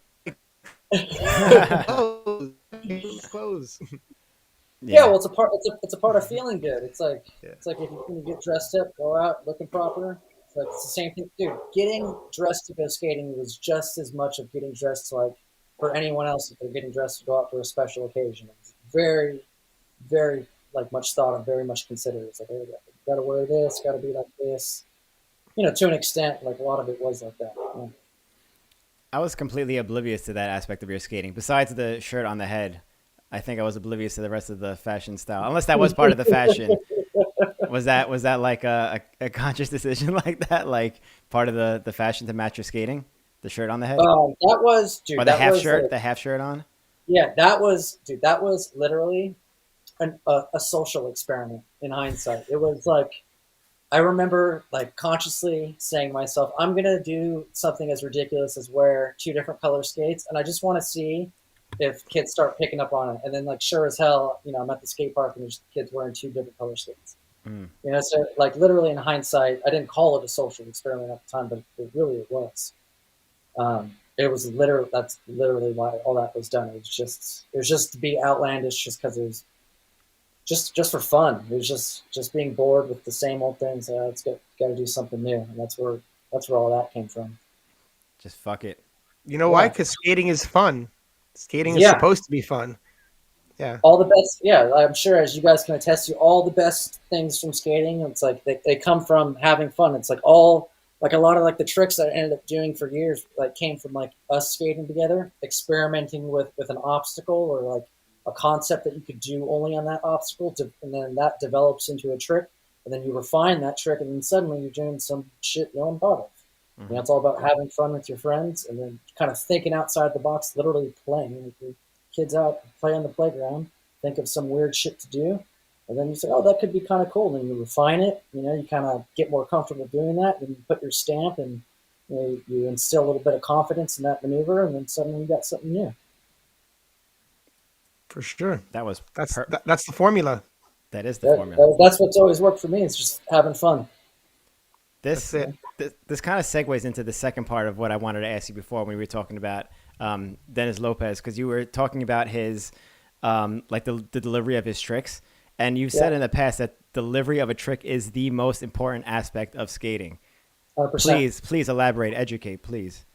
clothes." Yeah, well, it's a part of feeling good. It's like Yeah. it's like if you can get dressed up, go out looking proper. It's the same thing, dude. Getting dressed to go skating was just as much of getting dressed like for anyone else if they're getting dressed to go out for a special occasion. It's very, very like much thought of, very much considered. It's like, hey, you got to wear this, got to be like this. To an extent, like a lot of it was like that. Yeah. I was completely oblivious to that aspect of your skating. Besides the shirt on the head, I think I was oblivious to the rest of the fashion style. Unless that was part of the fashion. Was that like a conscious decision like that? Like part of the fashion to match your skating? The shirt on the head? That was, dude. Or the that half was shirt? like, The half shirt on? yeah, that was, dude. That was literally a social experiment. In hindsight, it was like I remember like consciously saying to myself, "I'm gonna do something as ridiculous as wear two different color skates, and I just want to see if kids start picking up on it." And then, like, sure as hell, I'm at the skate park and there's kids wearing two different color skates. You know, so like literally in hindsight, I didn't call it a social experiment at the time, but it was. It was literally that's literally why all that was done. It was just to be outlandish, just because it was just for fun. It was just being bored with the same old things. Let's got to do something new, and that's where all that came from. Just fuck it. You know why? Yeah, Because skating is fun. Skating is yeah. supposed to be fun. Yeah. All the best, yeah, I'm sure, as you guys can attest to, all the best things from skating, it's like they come from having fun. It's like all like a lot of like the tricks that I ended up doing for years like came from like us skating together, experimenting with an obstacle or like a concept that you could do only on that obstacle and then that develops into a trick, and then you refine that trick, and then suddenly you're doing some shit no one thought of. You know, it's all about having fun with your friends and then kind of thinking outside the box, literally playing. Like your kids out, play on the playground, think of some weird shit to do, and then you say, oh, that could be kind of cool. And then you refine it. You know, you kind of get more comfortable doing that. And you put your stamp and you instill a little bit of confidence in that maneuver, and then suddenly you got something new. For sure. That's the formula. That is the formula. That's what's always worked for me. It's just having fun. This kind of segues into the second part of what I wanted to ask you before when we were talking about Dennis Lopez, because you were talking about his like the delivery of his tricks, and you said in the past that delivery of a trick is the most important aspect of skating. 100%. Please elaborate, educate, please.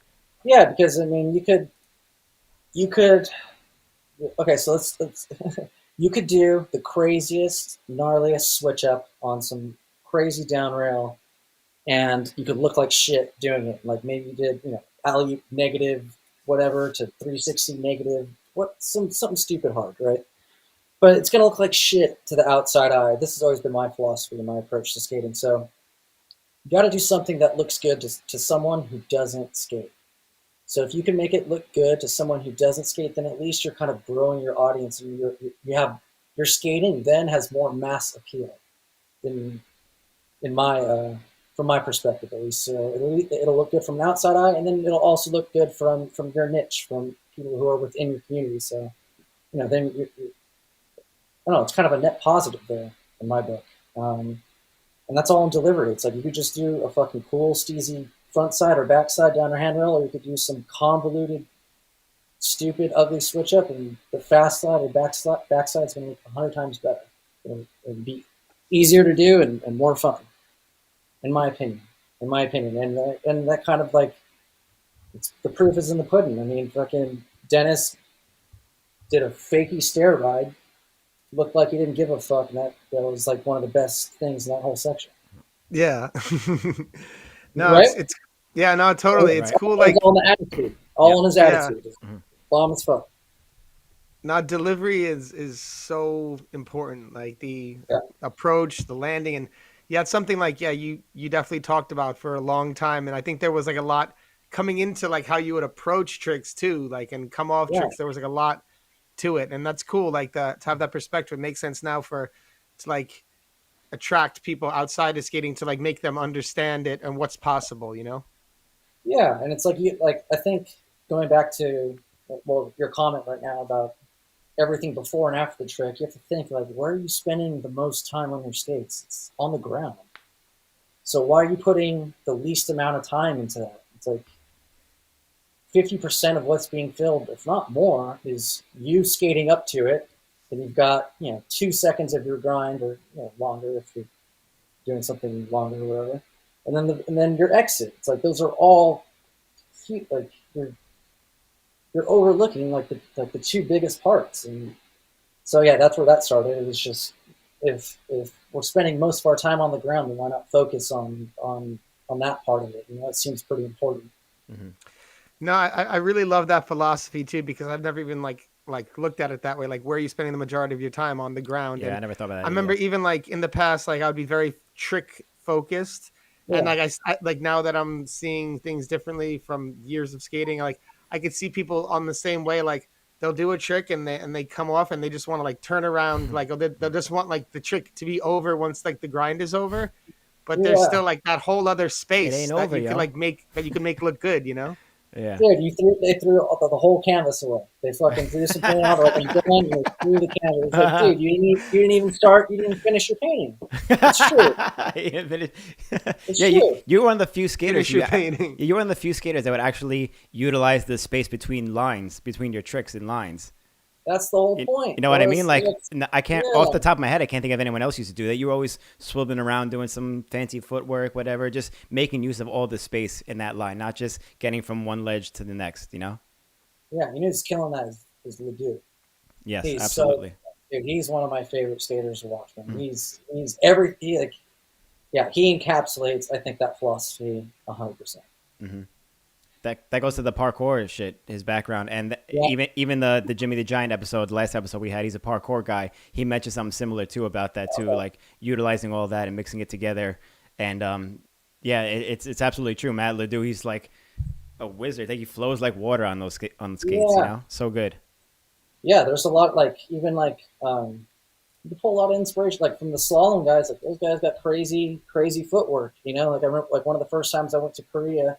Yeah, because I mean, you could. Okay, so let's you could do the craziest, gnarliest switch up on some crazy down rail, and you could look like shit doing it. Like maybe you did, alley negative whatever to 360 negative, something stupid hard, right? But it's gonna look like shit to the outside eye. This has always been my philosophy and my approach to skating. So you got to do something that looks good to someone who doesn't skate. So if you can make it look good to someone who doesn't skate, then at least you're kind of growing your audience, and your skating then has more mass appeal in my from my perspective at least. So it'll look good from an outside eye, and then it'll also look good from your niche, from people who are within your community. So then I don't know, it's kind of a net positive there in my book. And that's all in delivery. It's like you could just do a fucking cool, steezy front side or back side down your handrail, or you could use some convoluted, stupid, ugly switch up, and the fast side or back side is going to look 100 times better. It'll be easier to do and more fun, in my opinion. And that kind of like, the proof is in the pudding. I mean, fucking Dennis did a fakey stair ride, looked like he didn't give a fuck, and that was like one of the best things in that whole section. Yeah. No, right? it's yeah, no, totally. It's cool. Like all in the attitude, in his attitude. Yeah. Bomb as fuck. Now, delivery is so important. Like the approach, the landing, and it's something like you definitely talked about for a long time. And I think there was like a lot coming into like how you would approach tricks too, like and come off tricks. There was like a lot to it, and that's cool. Like to have that perspective makes sense now to like attract people outside of skating, to like make them understand it and what's possible, Yeah, and it's like I think going back to your comment right now about everything before and after the trick, you have to think like, where are you spending the most time on your skates? It's on the ground. So why are you putting the least amount of time into that? It's like 50% of what's being filmed, if not more, is you skating up to it. And you've got 2 seconds of your grind, or longer if you're doing something longer or whatever, and then your exit. It's like those are all like you're overlooking like the two biggest parts. And so that's where that started. It was just if we're spending most of our time on the ground, then why not focus on that part of it? It seems pretty important. Mm-hmm. No, I really love that philosophy too, because I've never even like looked at it that way. Like, where are you spending the majority of your time on the ground? Yeah, and I never thought about that. I remember even like in the past, like I would be very trick focused, and like I like now that I'm seeing things differently from years of skating, like I could see people on the same way. Like they'll do a trick and they come off and they just want to like turn around, like they'll just want like the trick to be over once like the grind is over, but there's still like that whole other space that you can make look good, Yeah. Dude, they threw the whole canvas away. They fucking threw some paint out, like, I'm done, and they threw the canvas. It's like, dude, you didn't even start, you didn't finish your painting. It's true. It's Yeah, true. you were one of the few skaters. Finish your painting. You were one of the few skaters that would actually utilize the space between lines, between your tricks and lines. That's the whole point. You know what I mean? Like, It's- I can't, yeah. off the top of my head, I can't think of anyone else used to do that. You were always swiveling around doing some fancy footwork, whatever, just making use of all the space in that line, not just getting from one ledge to the next, you know? Yeah, you know who's killing that is Ledoux. Yes, He's absolutely. Dude, he's one of my favorite skaters to watch, man. Mm-hmm. He's he encapsulates, I think, that philosophy 100%. Mm-hmm. That goes to the parkour shit, his background, and Yeah. even the Jimmy the Giant episode, the last episode we had, he's a parkour guy. He mentioned something similar too about that too, like utilizing all that and mixing it together. And yeah, it's absolutely true. Matt Ledoux, he's like a wizard. I think he flows like water on those on skates. Yeah. You know, so good. Yeah, there's a lot, like, even like you pull a lot of inspiration, like, from the slalom guys. Like, those guys got crazy footwork. You know, like, I remember, like, one of the first times I went to Korea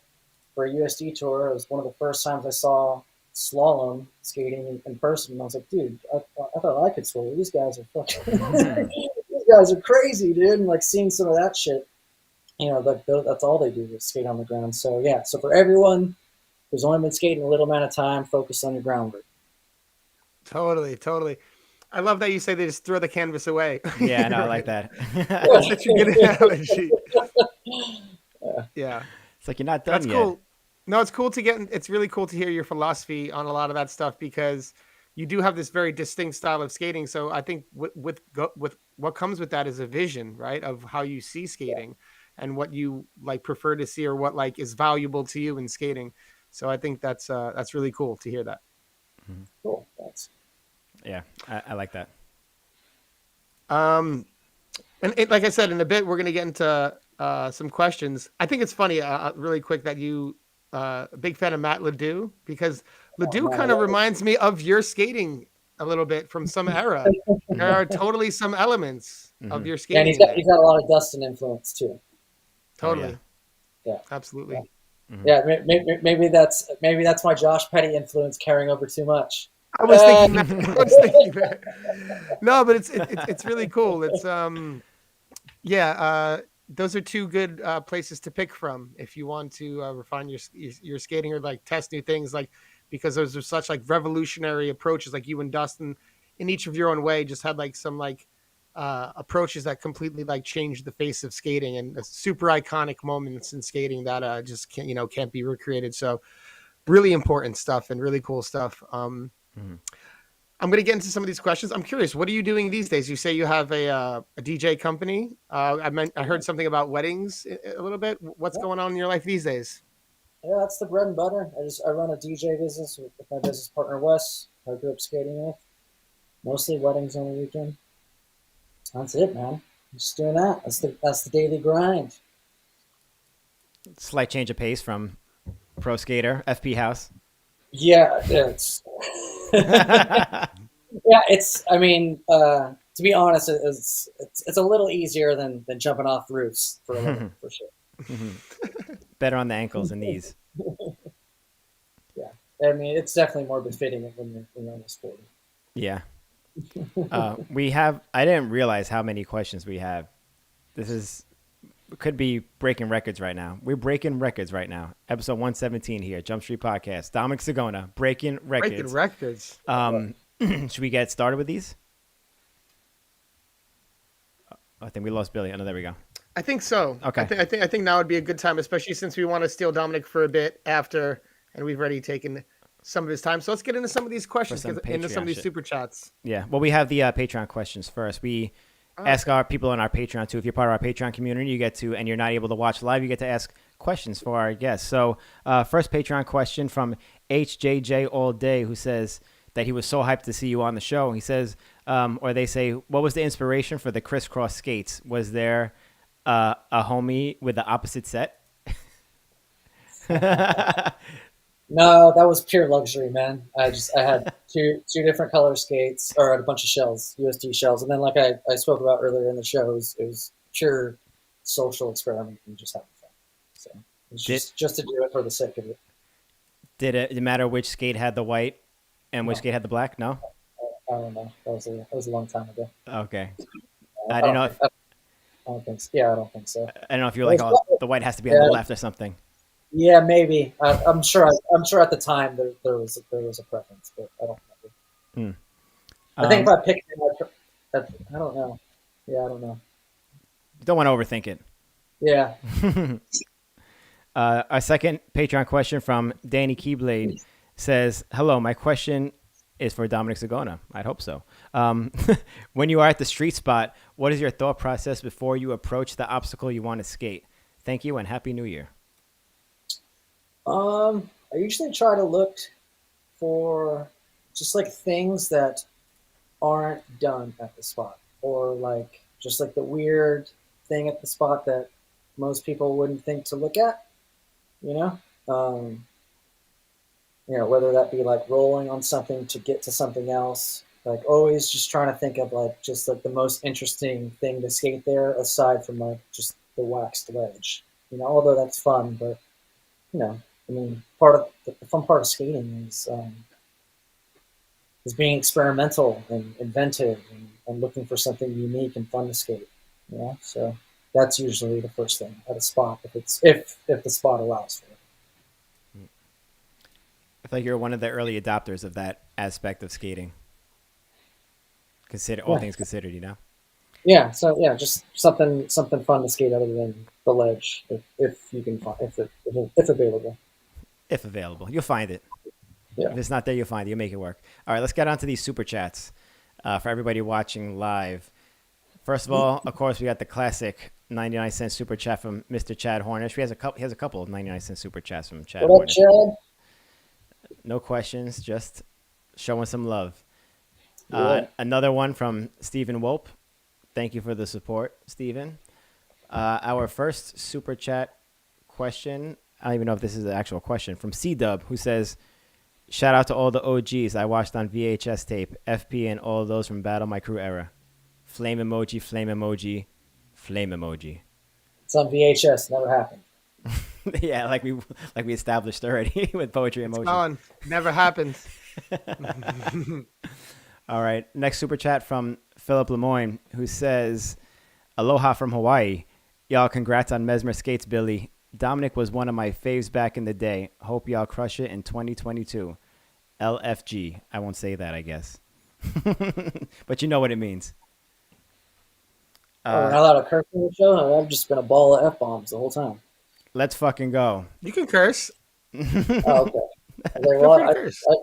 for a USD tour, it was one of the first times I saw slalom skating in person, and I was like, dude, I thought I could swim. These guys are fucking, these guys are crazy, dude. And like, seeing some of that shit, you know, that's all they do is skate on the ground. So yeah, so for everyone who's only been skating a little amount of time, focus on your groundwork. Totally. I love that you say they just throw the canvas away. Yeah, no, I like that. That's such a good analogy. Yeah. It's like you're not done That's yet. cool. No, it's cool to get. It's really cool to hear your philosophy on a lot of that stuff, because you do have this very distinct style of skating. So I think with what comes with that is a vision, right, of how you see skating and what you like prefer to see, or what like is valuable to you in skating. So I think that's really cool to hear that. Cool, thanks. Yeah, I like that. And like I said, in a bit, we're going to get into some questions. I think it's funny, really quick, that you a big fan of Matt Ledoux, because Ledoux kind of reminds me of your skating a little bit from some era. There are totally some elements of your Yeah, and skating. he's got a lot of Dustin influence too. Totally. Yeah. Absolutely. Yeah, maybe that's my Josh Petty influence carrying over too much. I was thinking that. No, but it's really cool. It's those are two good places to pick from if you want to refine your skating, or like test new things, like, because those are such like revolutionary approaches. Like, you and Dustin, in each of your own way, just had like some like approaches that completely like changed the face of skating, and super iconic moments in skating that just can't be recreated. So really important stuff and really cool stuff. I'm going to get into some of these questions. I'm curious, what are you doing these days? You say you have a DJ company. I heard something about weddings a little bit. What's going on in your life these days? Yeah, that's the bread and butter. I run a DJ business with my business partner Wes, who I grew up skating with. Mostly weddings on the weekend. That's it, man. I'm just doing that. That's the daily grind. Slight change of pace from pro skater, FP House. Yeah, it's yeah, it's. I mean, to be honest, it's a little easier than jumping off roofs for a living, for sure. Better on the ankles and knees. Yeah, I mean, it's definitely more befitting when you're in the sport. Yeah. I didn't realize how many questions we have. This could be breaking records right now. We're breaking records right now. Episode 117 here, Jump Street Podcast. Dominic Sagona, breaking records. Breaking records. Should we get started with these? I think we lost Billy. Oh, no, there we go. I think so. Okay. I think now would be a good time, especially since we want to steal Dominic for a bit after, and we've already taken some of his time. So let's get into some of these questions, into some of these super chats. Yeah. Well, we have the Patreon questions first. We ask our people on our Patreon too. If you're part of our Patreon community, you get to, and you're not able to watch live, you get to ask questions for our guests. So first Patreon question from HJJ All Day, who says that he was so hyped to see you on the show. He says, or they say, what was the inspiration for the crisscross skates? Was there a homie with the opposite set? No, that was pure luxury, man. I had two different color skates, or a bunch of shells, USD shells, and then like I spoke about earlier in the show, it was pure social experiment and just having fun. So it was just to do it for the sake of it. Did it matter which skate had the white and which No, skate had the black? No. I don't know. That was a long time ago. Okay. I I didn't don't know. think. I don't think so. Yeah, I don't think so. I don't know if you're It like, was, oh, the white has to be on the yeah, left or something. yeah, maybe. I'm sure. I'm sure at the time there was a preference, but I don't remember. Hmm. I think if Um, I picked it, I don't know. Yeah, I don't know. don't want to overthink it. Yeah. Our second Patreon question from Danny Keyblade says, "Hello, my question is for Dominic Sagona. I'd hope so. When you are at the street spot, what is your thought process before you approach the obstacle you want to skate? Thank you and Happy New Year." I usually try to look for just like things that aren't done at the spot, or like just like the weird thing at the spot that most people wouldn't think to look at. You know, um, whether that be like rolling on something to get to something else. Like always, just trying to think of like just like the most interesting thing to skate there, aside from like just the waxed ledge. Although that's fun, but I mean, part of the fun part of skating is being experimental and inventive and looking for something unique and fun to skate. So that's usually the first thing at a spot if the spot allows for it. I feel like you're one of the early adopters of that aspect of skating. Consider all Yeah, things considered. yeah. So yeah, just something fun to skate other than the ledge, if you can find if available. If available, you'll find it. Yeah. If it's not there, you'll find it. You'll make it work. All right, let's get on to these super chats for everybody watching live. First of all, of course, we got the classic 99-cent super chat from Mr. Chad Hornish. He has a couple of 99-cent super chats from Chad What up, Hornish. Chad? No questions, just showing some love. Yeah. Another one from Stephen Wolp. Thank you for the support, Stephen. Our first super chat question, I don't even know if this is an actual question, from C-Dub, who says, "Shout out to all the OGs I watched on VHS tape, FP and all those from Battle My Crew era. Flame emoji, flame emoji, flame emoji." It's on VHS. Never happened. Yeah, like we established already with poetry emoji. On. Never happened. All right, next super chat from Philip Lemoyne, who says, "Aloha from Hawaii. Y'all, congrats on Mesmer Skates, Billy. Dominic was one of my faves back in the day. Hope y'all crush it in 2022. LFG." I won't say that, I guess. But you know what it means. We're not allowed to curse on the show. I've just been a ball of f-bombs the whole time. Let's fucking go. You can curse. Oh, okay. I was like, Feel well, free to curse. I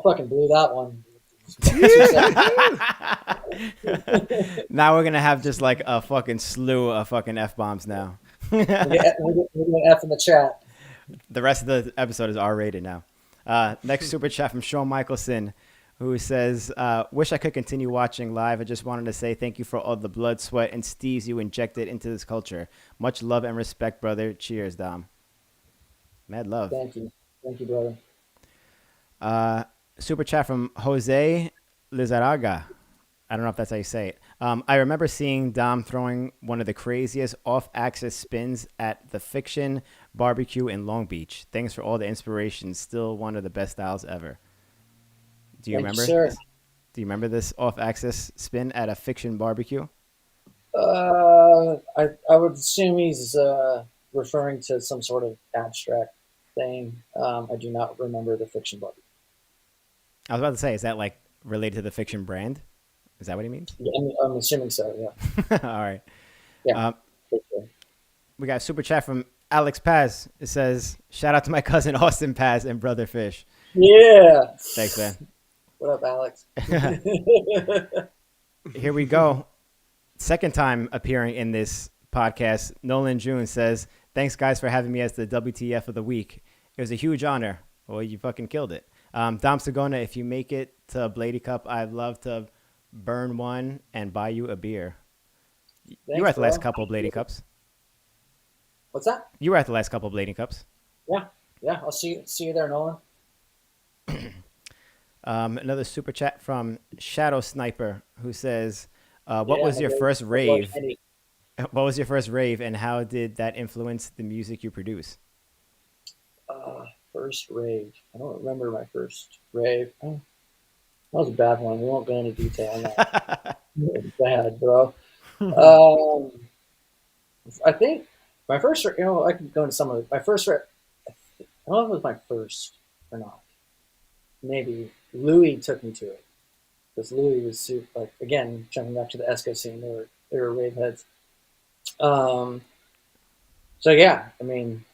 fucking blew that one. Now we're going to have just like a fucking slew of fucking F-bombs now. We're doing F in the chat. The rest of the episode is R-rated now. Next super chat from Sean Michelson, who says, "Wish I could continue watching live. I just wanted to say thank you for all the blood, sweat, and steves you injected into this culture. Much love and respect, brother. Cheers, Dom." Mad love. Thank you, brother. Super chat from Jose Lizaraga. I don't know if that's how you say it. "I remember seeing Dom throwing one of the craziest off-axis spins at the Fiction Barbecue in Long Beach. Thanks for all the inspiration. Still one of the best styles ever." Do you remember? Sir. Do you remember this off-axis spin at a Fiction Barbecue? I would assume he's referring to some sort of abstract thing. I do not remember the Fiction barbecue. I was about to say, is that like related to the Fiction brand? Is that what he means? Yeah, I'm assuming so. Yeah. All right. Yeah. For sure. We got a super chat from Alex Paz. It says, "Shout out to my cousin Austin Paz and brother Fish." Yeah. Thanks, man. What up, Alex? Here we go. Second time appearing in this podcast. Nolan June says, "Thanks, guys, for having me as the WTF of the week. It was a huge honor." Well, you fucking killed it. Dom Sagona, if you make it to Blady Cup, I'd love to burn one and buy you a beer. You were at the last couple of Blady Cups. What's that? You were at the last couple of Blady Cups. Yeah. I'll see you there, Nolan. Another super chat from Shadow Sniper, who says, what was your first rave? What was your first rave, and how did that influence the music you produce? First rave. I don't remember my first rave. Oh, that was a bad one. We won't go into detail on that. It was bad, bro. Um, I think my first, I can go into some of it. My first, I don't know if it was my first or not. Maybe Louis took me to it because Louis was super, like, again, jumping back to the Esco scene. They were rave heads. Um, so yeah, I mean,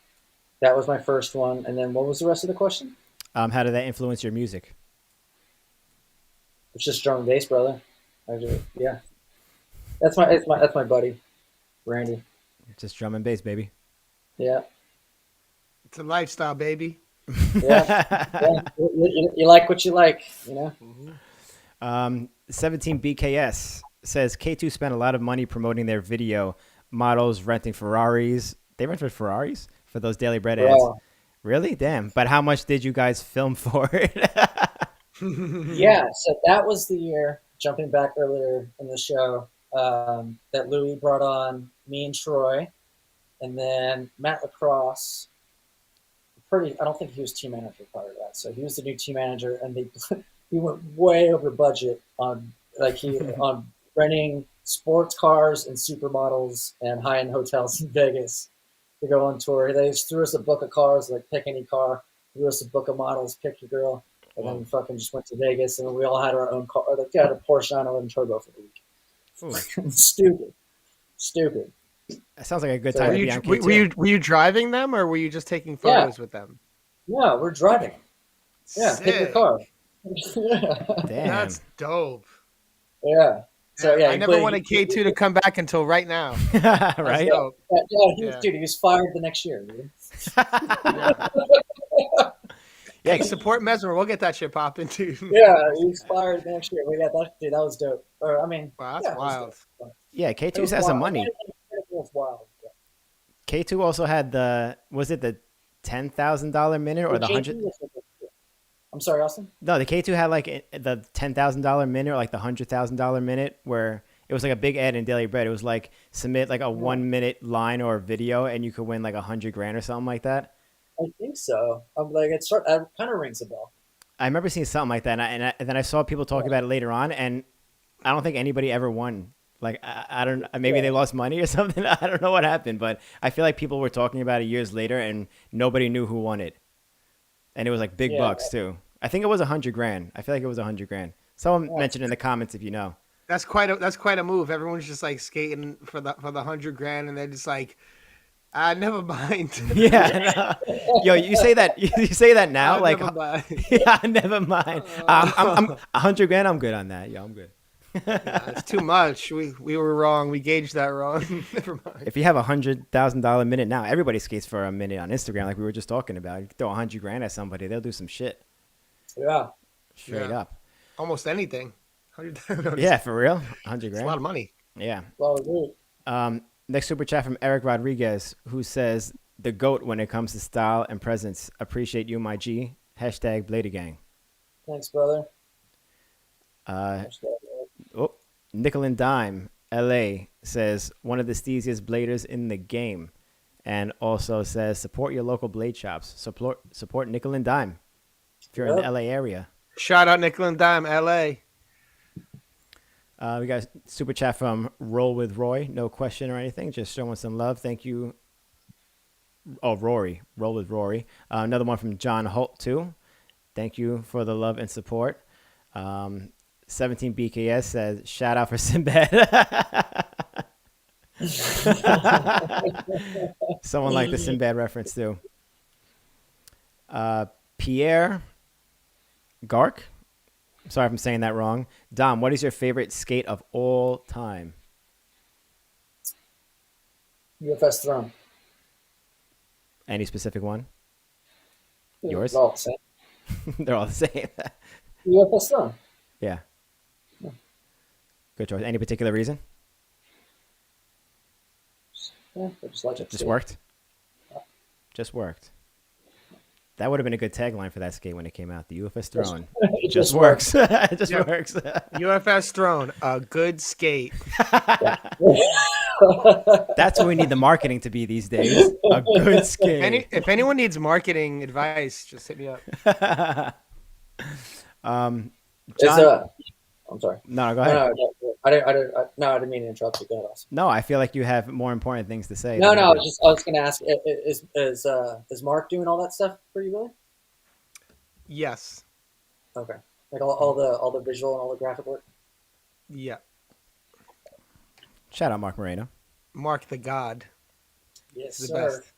that was my first one. And then what was the rest of the question? How did that influence your music? It's just drum and bass, brother. Yeah. That's my buddy, Randy. Just drum and bass, baby. Yeah. It's a lifestyle, baby. Yeah. Yeah. You like what you like, you know? 17 BKS says K2 spent a lot of money promoting their video models renting Ferraris. They rented Ferraris for those Daily Bread ads. Bro. Really? Damn. But how much did you guys film for it? Yeah, so that was the year, jumping back earlier in the show, that Louis brought on me and Troy, and then Matt Lacrosse. I don't think he was team manager prior to that, so he was the new team manager, and he went way over budget on on renting sports cars and supermodels and high end hotels in Vegas to go on tour. They just threw us a book of cars, like pick any car, threw us a book of models, pick your girl. And then we fucking just went to Vegas, and we all had our own car. Like, we had a Porsche 911 Turbo for the week. Stupid. That sounds like a good So time Were to you, be on were, K2. were you driving them, or were you just taking photos with them? Yeah, we're driving. Yeah, pick your Sick. car. Damn. That's dope. Yeah. So yeah, I never wanted K2 to come back until right now. Right? Dope. Dude, he was fired the next year, dude. Hey, support Mesmer. We'll get that shit popping too. Yeah, he was fired the next year. We got that. Dude, that was dope. Or I mean, Wow, that's wild. Yeah, K2's has some money. It was wild. Yeah. K2 also had the $10,000 minute or the 100? I'm sorry, Austin? No, the K2 had like the $10,000 minute or like the $100,000 minute where it was like a big ad in Daily Bread. It was like submit like a 1 minute line or video and you could win like $100,000 or something like that. I think so. I'm like, it kind of rings a bell. I remember seeing something like that, and then I saw people talk about it later on, and I don't think anybody ever won. Like I don't, maybe they lost money or something. I don't know what happened, but I feel like people were talking about it years later, and nobody knew who won it. And it was like big bucks too. I think it was $100,000. I feel like it was $100,000. Someone mentioned in the comments if you know. That's quite a move. Everyone's just like skating for the $100,000, and they're just like, never mind. Yeah, no. Yo, you say that now, like, never mind. yeah, never mind. I'm $100,000. I'm good on that. Yo, I'm good. It's too much. We were wrong. We gauged that wrong. Never mind. If you have $100,000 minute now, everybody skates for a minute on Instagram, like we were just talking about. You throw $100,000 at somebody, they'll do some shit. Yeah. Straight up. Almost anything. Yeah, for real. $100,000. It's a lot of money. Yeah. Well, Next super chat from Eric Rodriguez, who says, the GOAT when it comes to style and presence. Appreciate you, my G. Hashtag Bladegang. thanks, brother. Nickel and Dime, LA, says, one of the steeziest bladers in the game. And also says, support your local blade shops. Support Nickel and Dime if you're in the LA area. Shout out Nickel and Dime, LA. We got a super chat from Roll with Roy. No question or anything. Just showing some love. Thank you. Oh, Rory. Roll with Rory. Another one from John Holt, too. Thank you for the love and support. 17 BKS says, shout out for Sinbad. Someone like the Sinbad reference, too. Pierre Gark. Sorry if I'm saying that wrong. Dom, what is your favorite skate of all time? UFS Throne. Any specific one? Yours? They're all the same. They're all the same. UFS Throne. Yeah. Good choice. Any particular reason? Yeah, I just like it. Just worked? Just worked. That would have been a good tagline for that skate when it came out. The UFS throne. It Just works. It just Yep. works. UFS throne, a good skate. That's what we need the marketing to be these days. A good skate. If anyone needs marketing advice, just hit me up. John, I'm sorry. no, go ahead. I didn't mean to interrupt you. Go ahead, Austin. No, I feel like you have more important things to say. No, than no. I do. I was going to ask: is Mark doing all that stuff for you, Billy? Yes. Okay, like all the visual and all the graphic work. Yeah. Shout out Mark Moreno. Mark the God. Yes, The sir. best.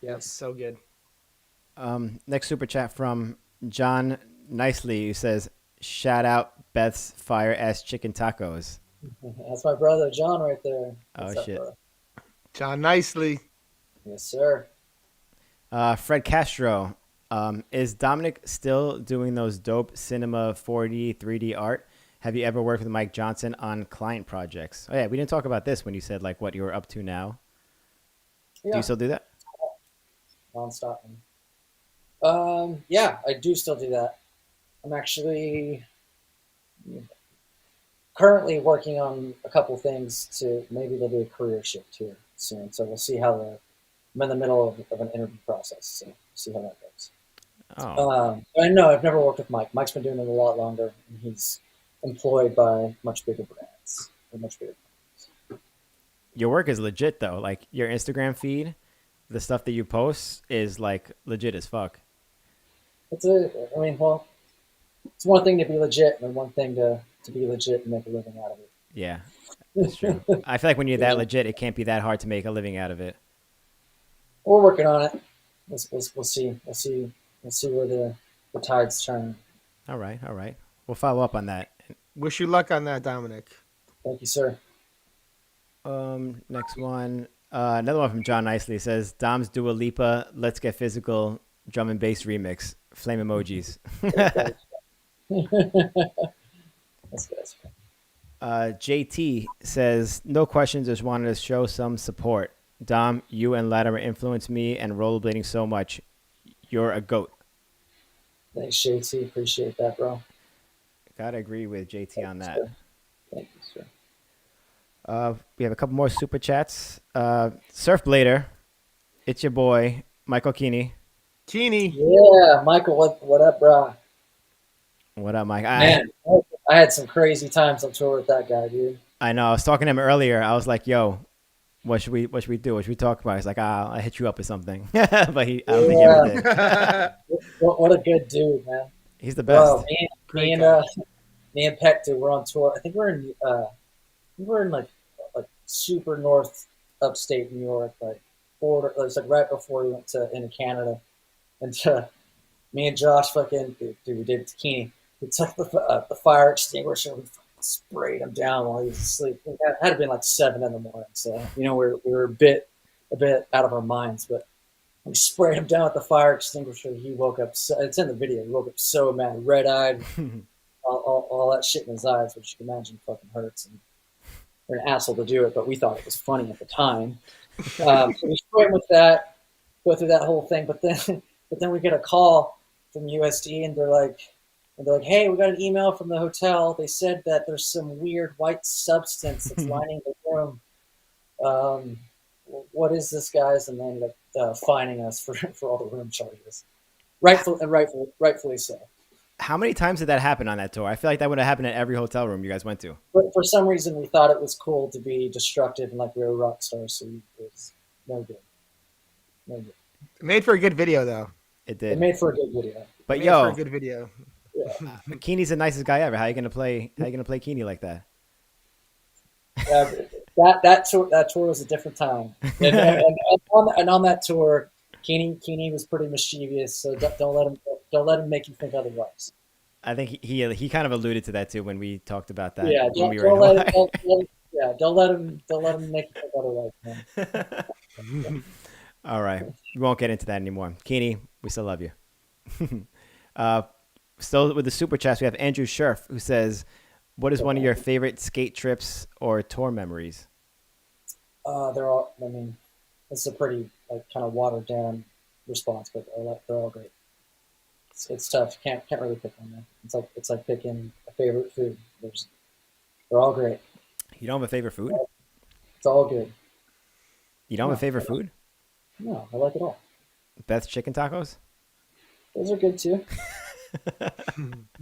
Yes, Yes. so good. Next super chat from John Nicely, who says, "Shout out Beth's fire ass chicken tacos." That's my brother John right there. Oh, What's up, shit. brother? John Nicely. Yes, sir. Fred Castro, is Dominic still doing those dope cinema 4D, 3D art? Have you ever worked with Mike Johnson on client projects? Oh yeah, we didn't talk about this when you said like what you were up to now. Yeah. Do you still do that? Nonstop. Yeah, I do still do that. I'm actually currently working on a couple things to maybe there'll be a career shift here soon. So we'll see how I'm in the middle of an interview process. So see how that goes. Oh, I know I've never worked with Mike. Mike's been doing it a lot longer, and he's employed by much bigger brands. Much bigger. your work is legit though. Like your Instagram feed, the stuff that you post is like legit as fuck. It's one thing to be legit, and one thing to be legit and make a living out of it. Yeah, that's true. I feel like when you're that legit, it can't be that hard to make a living out of it. We're working on it. We'll see. We'll see where the tides turn. All right. We'll follow up on that. Wish you luck on that, Dominic. Thank you, sir. Next one. Another one from John Nicely says, Dom's Dua Lipa, Let's Get Physical, drum and bass remix. Flame emojis. That's good. JT says, no questions, just wanted to show some support. Dom, you and Latimer influenced me and rollerblading so much. You're a goat. Thanks, JT. Appreciate that, bro. Gotta agree with JT on that. Sir. Thank you, sir. We have a couple more super chats. Surfblader, it's your boy, Michael Keeney. Keeney. Yeah, Michael, what up, bro? What up, Mike? Man, I had some crazy times on tour with that guy, dude. I know. I was talking to him earlier. I was like, yo, what should we do? What should we talk about? He's like, I'll hit you up or something. But I don't think he ever did. What a good dude, man. He's the best. Bro, me and Peck, dude, we're on tour. I think we're in like super north upstate New York, like border. It was like right before we went into Canada, and me and Josh fucking dude, we did it to Keeney. We took the fire extinguisher. We fucking sprayed him down while he was asleep. It had to be like 7 a.m. So we were a bit out of our minds, but we sprayed him down with the fire extinguisher. He woke up. It's in the video. He woke up so mad, red eyed, all that shit in his eyes, which you can imagine fucking hurts. And we're an asshole to do it, but we thought it was funny at the time. So we sprayed him with that, go through that whole thing, but then we get a call from USD, and they're like, hey, we got an email from the hotel. They said that there's some weird white substance that's lining the room. What is this, guys? And then fining us for all the room charges. Rightfully so. How many times did that happen on that tour? I feel like that would have happened at every hotel room you guys went to. But for some reason, we thought it was cool to be destructive and like we were rock stars, so it was no good. It made for a good video, though. It did. It made for a good video. But for yo, a good video. Yeah. Keeney's the nicest guy ever. How you gonna play Keeney like that? That tour was a different time, and on that tour, Keeney was pretty mischievous. So don't let him make you think otherwise. I think he kind of alluded to that too when we talked about that. Yeah, don't let him make you think otherwise, man. All right, we won't get into that anymore. Keeney, we still love you. Still with the super chats, we have Andrew Scherf who says, what is one of your favorite skate trips or tour memories? They're all. I mean, it's a pretty kind of watered down response, but they're all great. It's tough. Can't really pick one. Man. It's like picking a favorite food. They're all great. You don't have a favorite food? It's all good. You don't have a favorite food? No, I like it all. Beth's chicken tacos? Those are good too.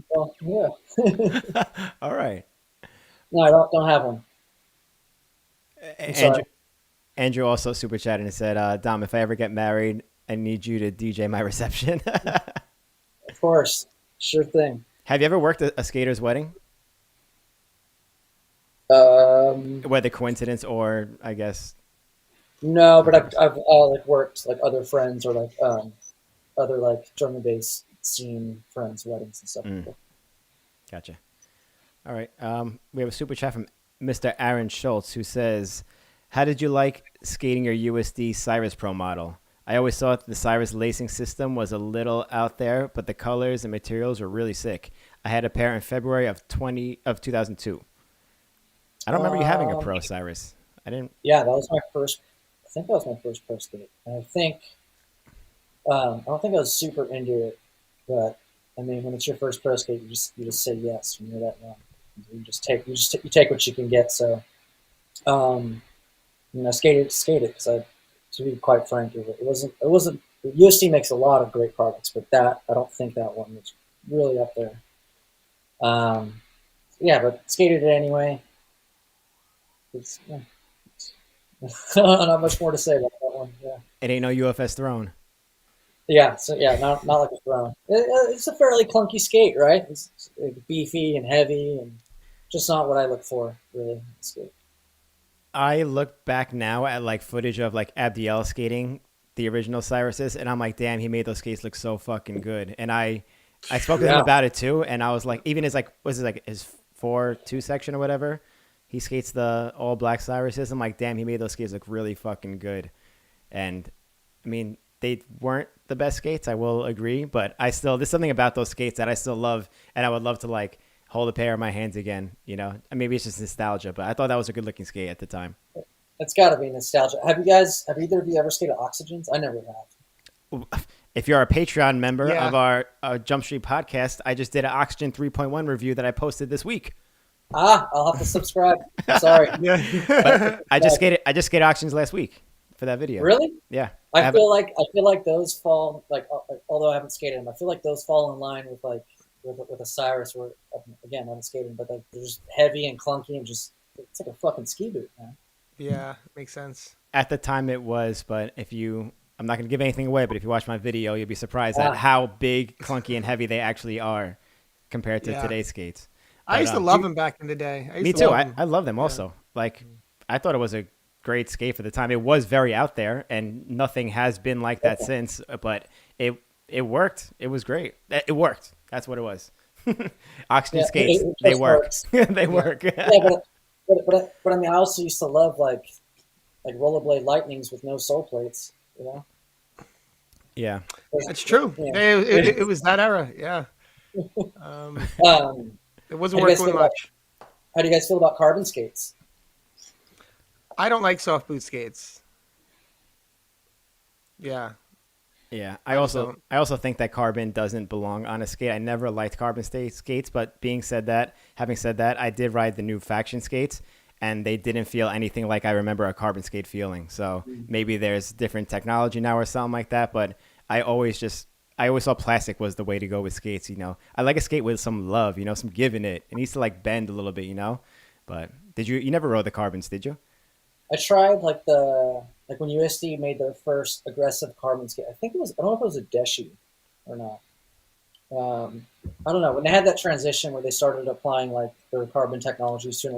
Well, yeah. All right. No, I don't have one. Andrew also super chatted and said, Dom, if I ever get married, I need you to DJ my reception. Of course. Sure thing. Have you ever worked a skater's wedding? Whether coincidence or, I guess. No, but I've like worked like other friends or like other like German-based scene friends' weddings and stuff. Gotcha. All right. We have a super chat from Mr. Aaron Schultz who says, how did you like skating your USD Cyrus Pro model? I always thought the Cyrus lacing system was a little out there, but the colors and materials were really sick. I had a pair in February of 2002. I don't remember you having a Pro Cyrus. I didn't. Yeah, that was my first. I think that was my first Pro skate. And I don't think I was super into it, but I mean, when it's your first Pro skate, you just say yes when you're that young. You take what you can get. So, skated because to be quite frank, it wasn't. USD makes a lot of great products, but I don't think that one was really up there. Yeah, but skated it anyway. Not much more to say about that one. Yeah. It ain't no UFS throne. Yeah. So yeah, not like a throne. It's a fairly clunky skate, right? It's beefy and heavy, and just not what I look for really in a skate. I look back now at like footage of like Abdiel skating the original Cyruses, and I'm like, damn, he made those skates look so fucking good. And I spoke to him about it too, and I was like, even his like, was it like his 4-2 section or whatever? He skates the all black Cyruses. I'm like, damn, he made those skates look really fucking good. And I mean, they weren't the best skates, I will agree, but there's something about those skates that I still love, and I would love to like hold a pair in my hands again, you know? And maybe it's just nostalgia, but I thought that was a good looking skate at the time. It's got to be nostalgia. Have either of you ever skated Oxygens? I never have. If you're a Patreon member of our Jump Street podcast, I just did an Oxygen 3.1 review that I posted this week. I'll have to subscribe. Sorry. But I just skated Oxygens last week for that video. Really? Yeah. I feel like those fall like although I haven't skated them, I feel like those fall in line with like with a Cyrus where again I haven't skated, but like they're just heavy and clunky and just it's like a fucking ski boot, man. Yeah, makes sense. At the time it was, but I'm not going to give anything away, but if you watch my video, you'll be surprised at how big, clunky, and heavy they actually are compared to today's skates. I used to love them back in the day. Me too. I love them also. Yeah. Like, I thought it was a great skate for the time. It was very out there, and nothing has been like that since. But it worked. It was great. It worked. That's what it was. Oxygen skates, they work. They work. Yeah, but I mean, I also used to love like rollerblade lightnings with no sole plates. You know. Yeah, that's true. Yeah. It was that era. Yeah. It wasn't working much. How do you guys feel about carbon skates? I don't like soft boot skates. Yeah. Yeah. I also think that carbon doesn't belong on a skate. I never liked carbon skates, but having said that, I did ride the new Faction skates, and they didn't feel anything like I remember a carbon skate feeling. So maybe there's different technology now or something like that, but I always saw plastic was the way to go with skates, you know. I like a skate with some love, you know, some give in it. It needs to like bend a little bit, you know. But you never rode the carbons, did you? I tried like when USD made their first aggressive carbon skate. I don't know if it was a Deshi or not. I don't know. When they had that transition where they started applying like their carbon technologies to an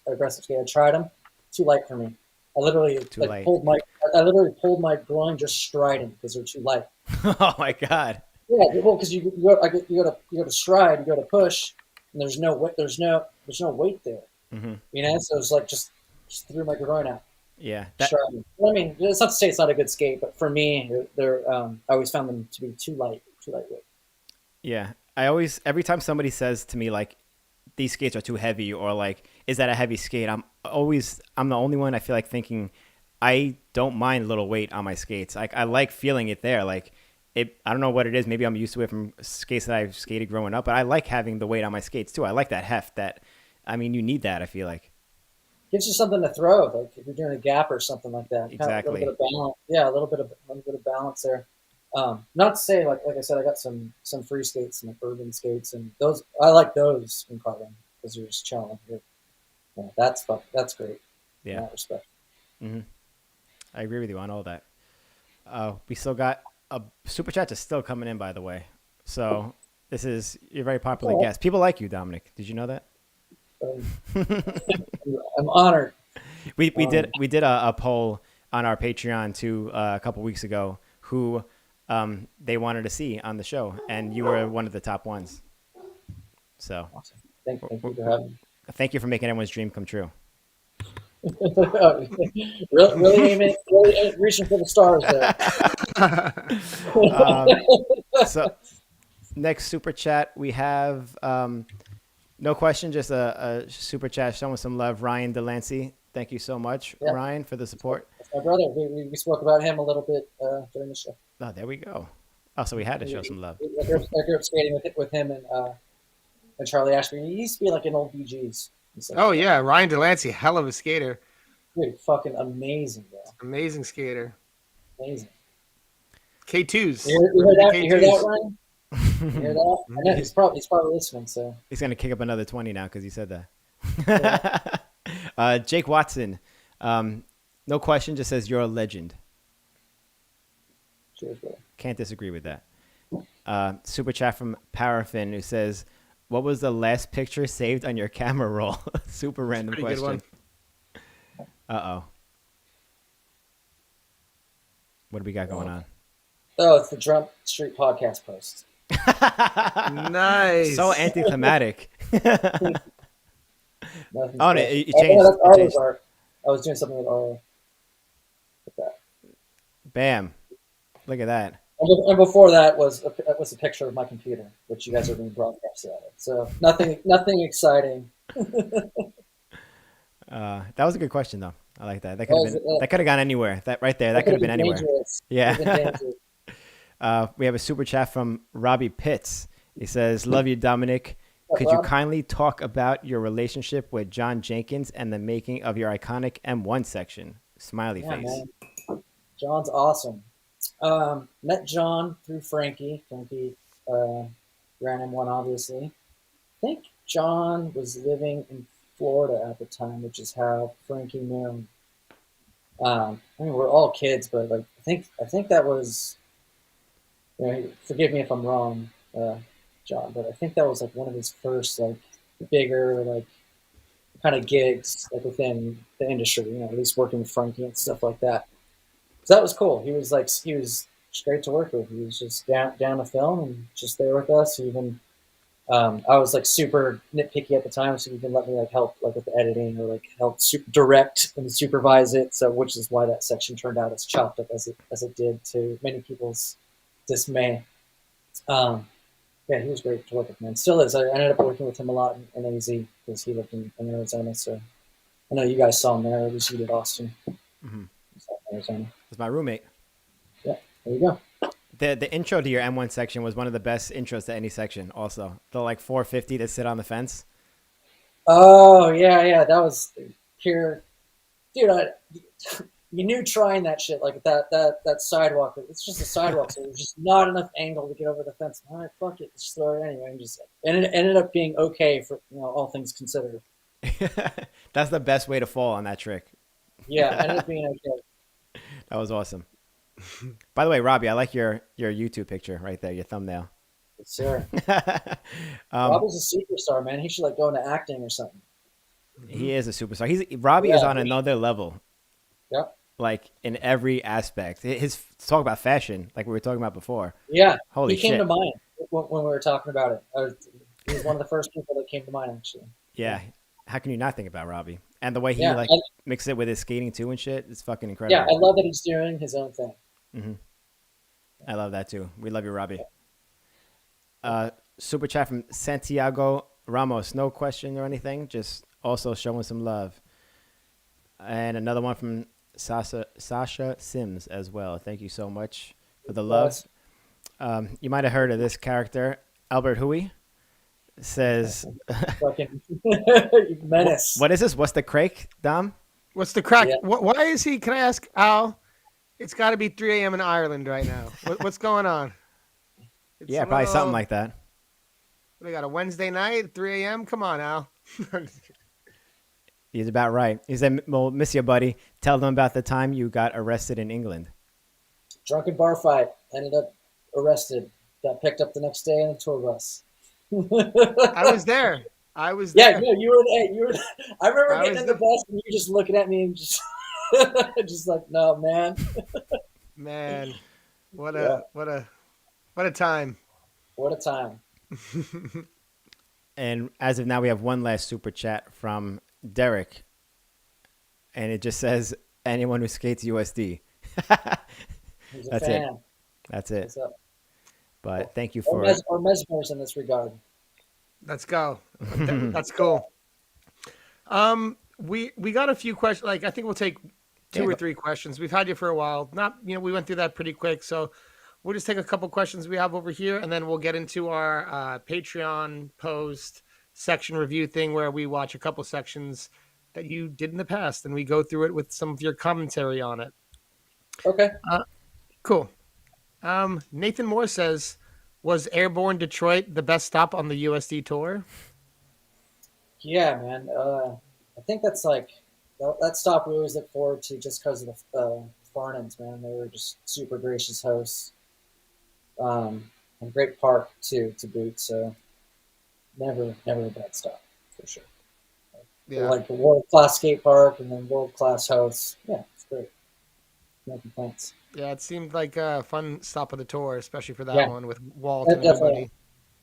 aggressive skate, I tried them. Too light for me. I literally pulled my groin just striding because they're too light. Oh my god! Yeah, well, because you go to stride, you go to push, and there's no weight there. Mm-hmm. You know, so it's like just threw my groin out. Yeah. I mean, it's not to say it's not a good skate, but for me, I always found them to be too lightweight. Yeah, every time somebody says to me like, these skates are too heavy, or like, is that a heavy skate? I'm the only one I feel like thinking, I don't mind little weight on my skates. Like I like feeling it there. Like I don't know what it is. Maybe I'm used to it from skates that I've skated growing up, but I like having the weight on my skates too. I like that heft. You need that. I feel like Gives you something to throw, like if you're doing a gap or something like that. exactly. A little bit of balance. Yeah, a little bit of balance there. Not to say like I said, I got some free skates, some urban skates, and those I like those in karting because you're just chilling. That's great. Yeah, in that respect. Mm-hmm. I agree with you on all that. We still got a super chat is still coming in, by the way. So you're a very popular guest. People like you, Dominic. Did you know that? I'm honored. We did a poll on our Patreon too a couple weeks ago who they wanted to see on the show, and you were one of the top ones. So awesome. Thank you for having me. Thank you for making everyone's dream come true. really aiming, reaching for the stars there. So next super chat we have no question, just a super chat showing some love. Ryan Delancey, thank you so much, Ryan, for the support. That's my brother. We spoke about him a little bit during the show. Oh, there we go. Oh, so we had to show some love. I grew up skating with him and Charlie Ashby. He used to be like an old BGs. Oh yeah, Ryan Delancey, hell of a skater. Dude, fucking amazing, bro. Amazing skater. Amazing. K2s. You hear that, Ryan? You hear that? I know he's probably listening. So he's gonna kick up another 20 now because he said that. Yeah. Jake Watson, no question, just says you're a legend. Cheers, bro. Can't disagree with that. Super chat from Paraffin who says, what was the last picture saved on your camera roll? Super random question. Uh-oh. What do we got going on? Oh, it's the Drum Street podcast post. Nice. So anticlimactic. Oh, no, it changed. I was doing something with Arlo. Like that. Bam. Look at that. And before that was a picture of my computer, which you guys are being broadcasted at. So nothing exciting. That was a good question, though. I like that. That could have gone anywhere. That right there. That could have been anywhere. Dangerous. Yeah. We have a super chat from Robbie Pitts. He says, "Love you, Dominic. Could you kindly talk about your relationship with John Jenkins and the making of your iconic M1 section?" Smiley face. Man. John's awesome. Met John through Frankie. Frankie ran M1, obviously. I think John was living in Florida at the time, which is how Frankie knew him. We're all kids, but like I think that was. Forgive me if I'm wrong, John, but I think that was like one of his first like bigger like kind of gigs like within the industry. At least working with Frankie and stuff like that. So that was cool. He was just great to work with. He was just down to film and just there with us. Even I was like super nitpicky at the time, so he even let me like help like with the editing or like help direct and supervise it. So which is why that section turned out as chopped up as it did to many people's dismay. Yeah, he was great to work with, man. Still is. I ended up working with him a lot in AZ because he lived in Arizona. So I know you guys saw him there. At least you did Austin. Mm-hmm. Arizona. It's my roommate. Yeah, there you go. The intro to your M1 section was one of the best intros to any section. Also, the like 450 that sit on the fence. Oh yeah, that was pure, dude. You knew trying that shit like that sidewalk. It's just a sidewalk, so there's just not enough angle to get over the fence. All right, fuck it, just throw it anyway. And it ended up being okay for all things considered. That's the best way to fall on that trick. Yeah, it ended up being okay. That was awesome. By the way, Robbie, I like your YouTube picture right there, your thumbnail. Yes, sir. Robbie's a superstar, man. He should like go into acting or something. He is a superstar. Robbie is on another level. Yep. Like in every aspect. His talk about fashion, like we were talking about before. Yeah. Holy shit. He came to mind when we were talking about it. He was one of the first people that came to mind, actually. Yeah. How can you not think about Robbie? And the way he mixes it with his skating too and shit, it's fucking incredible. Yeah, I love that he's doing his own thing. Mm-hmm. I love that too. We love you, Robbie. Super chat from Santiago Ramos. No question or anything, just also showing some love. And another one from Sasha Sims as well. Thank you so much for the love. You might have heard of this character, Albert Hui. Says, Fucking menace. what is this? What's the crake, Dom? What's the crack? Yeah. Why is he? Can I ask Al? It's got to be 3 a.m. in Ireland right now. What's going on? It's Yeah, probably something like that. We got a Wednesday night, 3 a.m. Come on, Al. He's about right. He said, well, miss you, buddy. Tell them about the time you got arrested in England. Drunken bar fight. Ended up arrested. Got picked up the next day on a tour bus. I was there. Yeah, no, you were. I remember getting in the there. bus and you just looking at me and just, just like, no, man. Man, what a time. What a time. And as of now, we have one last super chat from Derek. And it just says, anyone who skates USD. He's a That's fan. it. That's it. What's up? But thank you Or for Mesmers in this regard. Let's go. That's cool. We got a few questions. Like, I think we'll take two or three questions. We've had you for a while. We went through that pretty quick. So we'll just take a couple questions we have over here, and then we'll get into our Patreon post section review thing where we watch a couple sections that you did in the past, and we go through it with some of your commentary on it. Okay. Cool. Nathan Moore says, was Airborne Detroit the best stop on the USD tour? Yeah, man. I think that's like that stop we always look forward to just because of the Farnhams, man. They were just super gracious hosts. And great park too to boot. So never a bad stop for sure. Yeah. Like the world-class skate park and then world-class hosts. Yeah, it's great. No complaints. Yeah, it seemed like a fun stop of the tour, especially for that one with Walt and Definitely.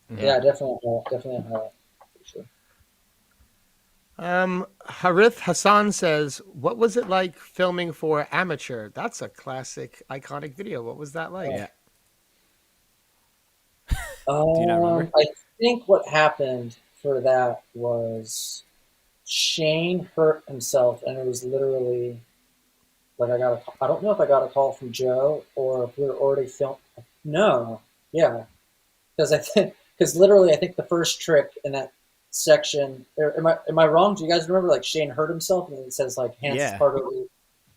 everybody. Yeah, definitely a highlight for sure. Harith Hassan says, what was it like filming for Amateur? That's a classic, iconic video. What was that like? Yeah. Do you not remember? I think what happened for that was Shane hurt himself, and it was literally like I don't know if I got a call from Joe or if we were already filmed. No, yeah, because literally I think the first trick in that section. Am I wrong? Do you guys remember like Shane hurt himself and it says like hands part of the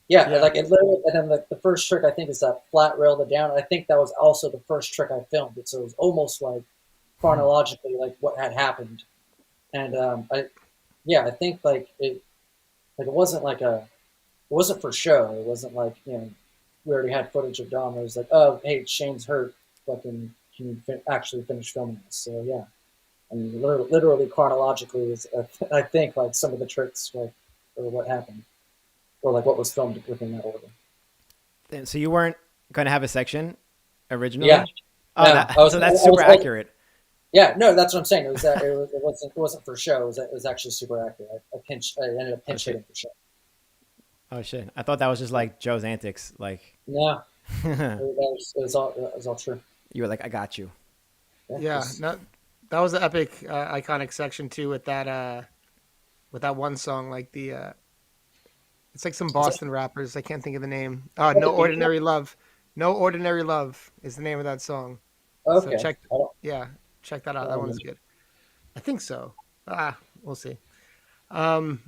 yeah. Like it literally, and then the first trick I think is that flat rail to down. I think that was also the first trick I filmed. So it was almost like chronologically like what had happened, and I think like it wasn't like it wasn't for show. It wasn't like we already had footage of Dom. It was like, oh hey, Shane's hurt. Fucking can you actually finish filming this? So yeah, and literally chronologically is I think like some of the tricks like or what happened. Or like what was filmed within that order. So you weren't going to have a section originally? Yeah. Oh, so that's super accurate. Yeah, no, that's what I'm saying. It wasn't for show. It was actually super accurate. I ended up pinch hitting for show. Oh shit! I thought that was just like Joe's antics. Like no, it was all true. You were like, I got you. Yeah, that was an epic, iconic section too with that one song, like the. It's like some Boston rappers. I can't think of the name. No Ordinary Love. No Ordinary Love is the name of that song. Okay. So check that out. That one's good. I think so. We'll see. So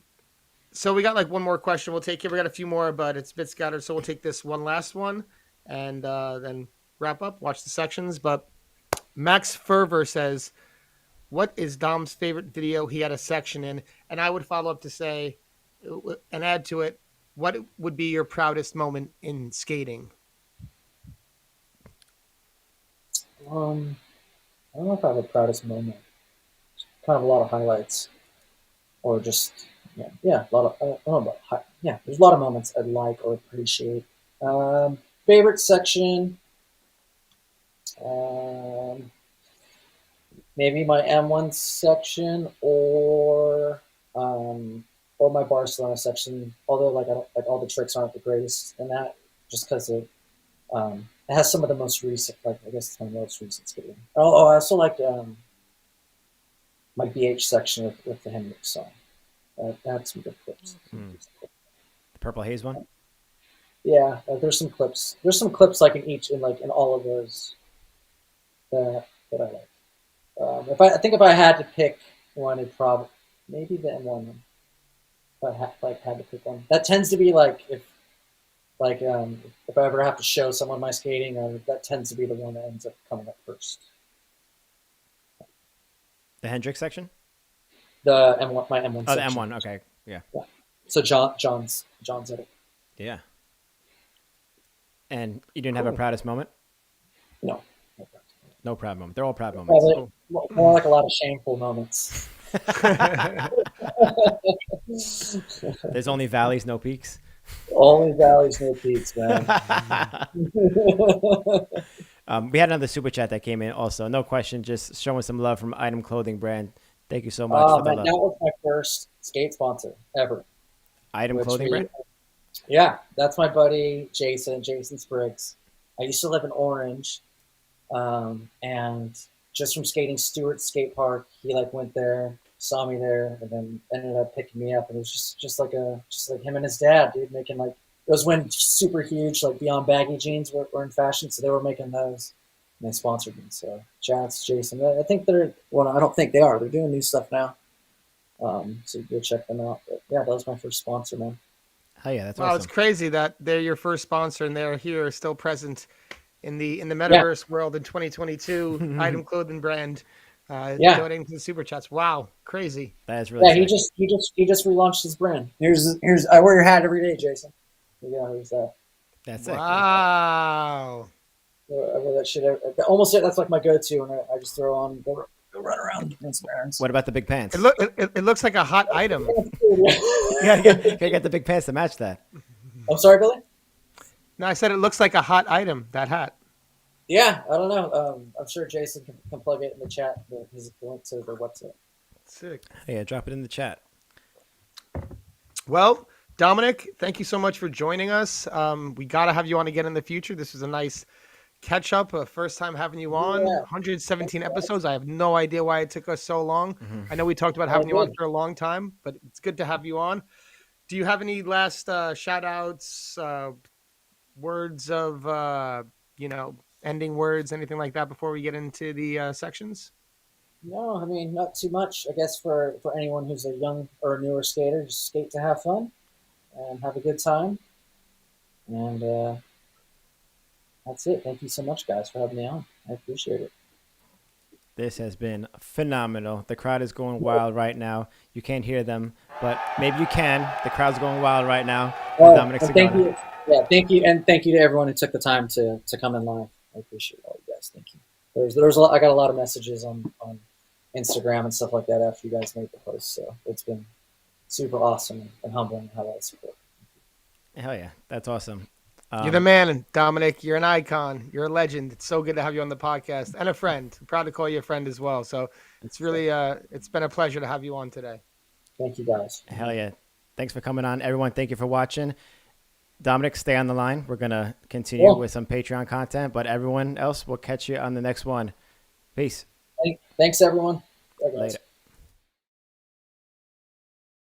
we got like one more question. We'll take it. We got a few more, but it's a bit scattered. So we'll take this one last one and then wrap up, watch the sections. But Max Fervor says, what is Dom's favorite video he had a section in? And I would follow up to say, and add to it, what would be your proudest moment in skating? I don't know if I have a proudest moment. Kind of a lot of highlights, or just a lot of I don't know about there's a lot of moments I'd like or appreciate. Favorite section, maybe my M1 section or my Barcelona section, although like I don't like all the tricks aren't the greatest in that, just because it has some of the most recent, like I guess it's my most recent skating. Oh, I also liked my BH section with the Hendrix song. That had some good clips. The Purple Haze one. Yeah, there's some clips. There's some clips like in all of those. that I like. I think if I had to pick one, it'd probably maybe the M1 one. If I had to pick one, that tends to be like if I ever have to show someone my skating, that tends to be the one that ends up coming up first. The Hendrix section? The M1, my M1 Oh, section. the M1. Okay. Yeah. So John's at it. Yeah. And you didn't have a proudest moment? No. No proud moment. They're all proud moments. Probably more like a lot of shameful moments. There's only valleys, no peaks. Only valleys, no peaks, man. We had another super chat that came in also. No question, just showing some love from Item Clothing Brand. Thank you so much for the Man, love. that was my first skate sponsor ever. Item Clothing Brand? Yeah, that's my buddy Jason Spriggs. I used to live in Orange, and just from skating Stewart's skate park, he like went there, saw me there, and then ended up picking me up. And it was just like him and his dad, dude, making like, it was when super huge like Beyond Baggy jeans were in fashion, so they were making those, and they sponsored me. So shout out to Jason. I think I don't think they are. They're doing new stuff now. So go check them out. But yeah, that was my first sponsor, man. Oh yeah, that's wow, awesome. it's crazy that they're your first sponsor and they're here, still present in the metaverse world in 2022. Item Clothing Brand, donating to the super chats. Wow, crazy. That is really sick. He just relaunched his brand. Here's I wear your hat every day, Jason. Yeah, here's that. That's it. Wow. I wear that shit. Almost that's like my go-to, and I just throw on go run around and some errands. What about the big pants? It looks like a hot item. Yeah, you gotta get the big pants to match that. I'm sorry, Billy? No, I said it looks like a hot item, that hat. Yeah, I don't know. I'm sure Jason can plug it in the chat. His link to the website. Sick. Yeah, drop it in the chat. Well, Dominic, thank you so much for joining us. We got to have you on again in the future. This was a nice catch up. First time having you on. Yeah. 117 episodes. I have no idea why it took us so long. I know we talked about having you on for a long time, but it's good to have you on. Do you have any last shout outs, words of, ending words, anything like that before we get into the sections? No, I mean, not too much. I guess for anyone who's a young or a newer skater, just skate to have fun and have a good time. And that's it. Thank you so much, guys, for having me on. I appreciate it. This has been phenomenal. The crowd is going wild right now. You can't hear them, but maybe you can. The crowd's going wild right now. Dominic Sagona. Thank you. Yeah, thank you, and thank you to everyone who took the time to come in live. I appreciate all you guys. Thank you. There's a lot, I got a lot of messages on Instagram and stuff like that after you guys made the post, so it's been super awesome and humbling to have all that support. Hell yeah, that's awesome. You're the man, Dominic. You're an icon. You're a legend. It's so good to have you on the podcast and a friend. I'm proud to call you a friend as well. So it's really, it's been a pleasure to have you on today. Thank you, guys. Hell yeah. Thanks for coming on. Everyone, thank you for watching. Dominic, stay on the line. We're going to continue with some Patreon content, but everyone else, we'll catch you on the next one. Peace. Thanks, everyone. Later.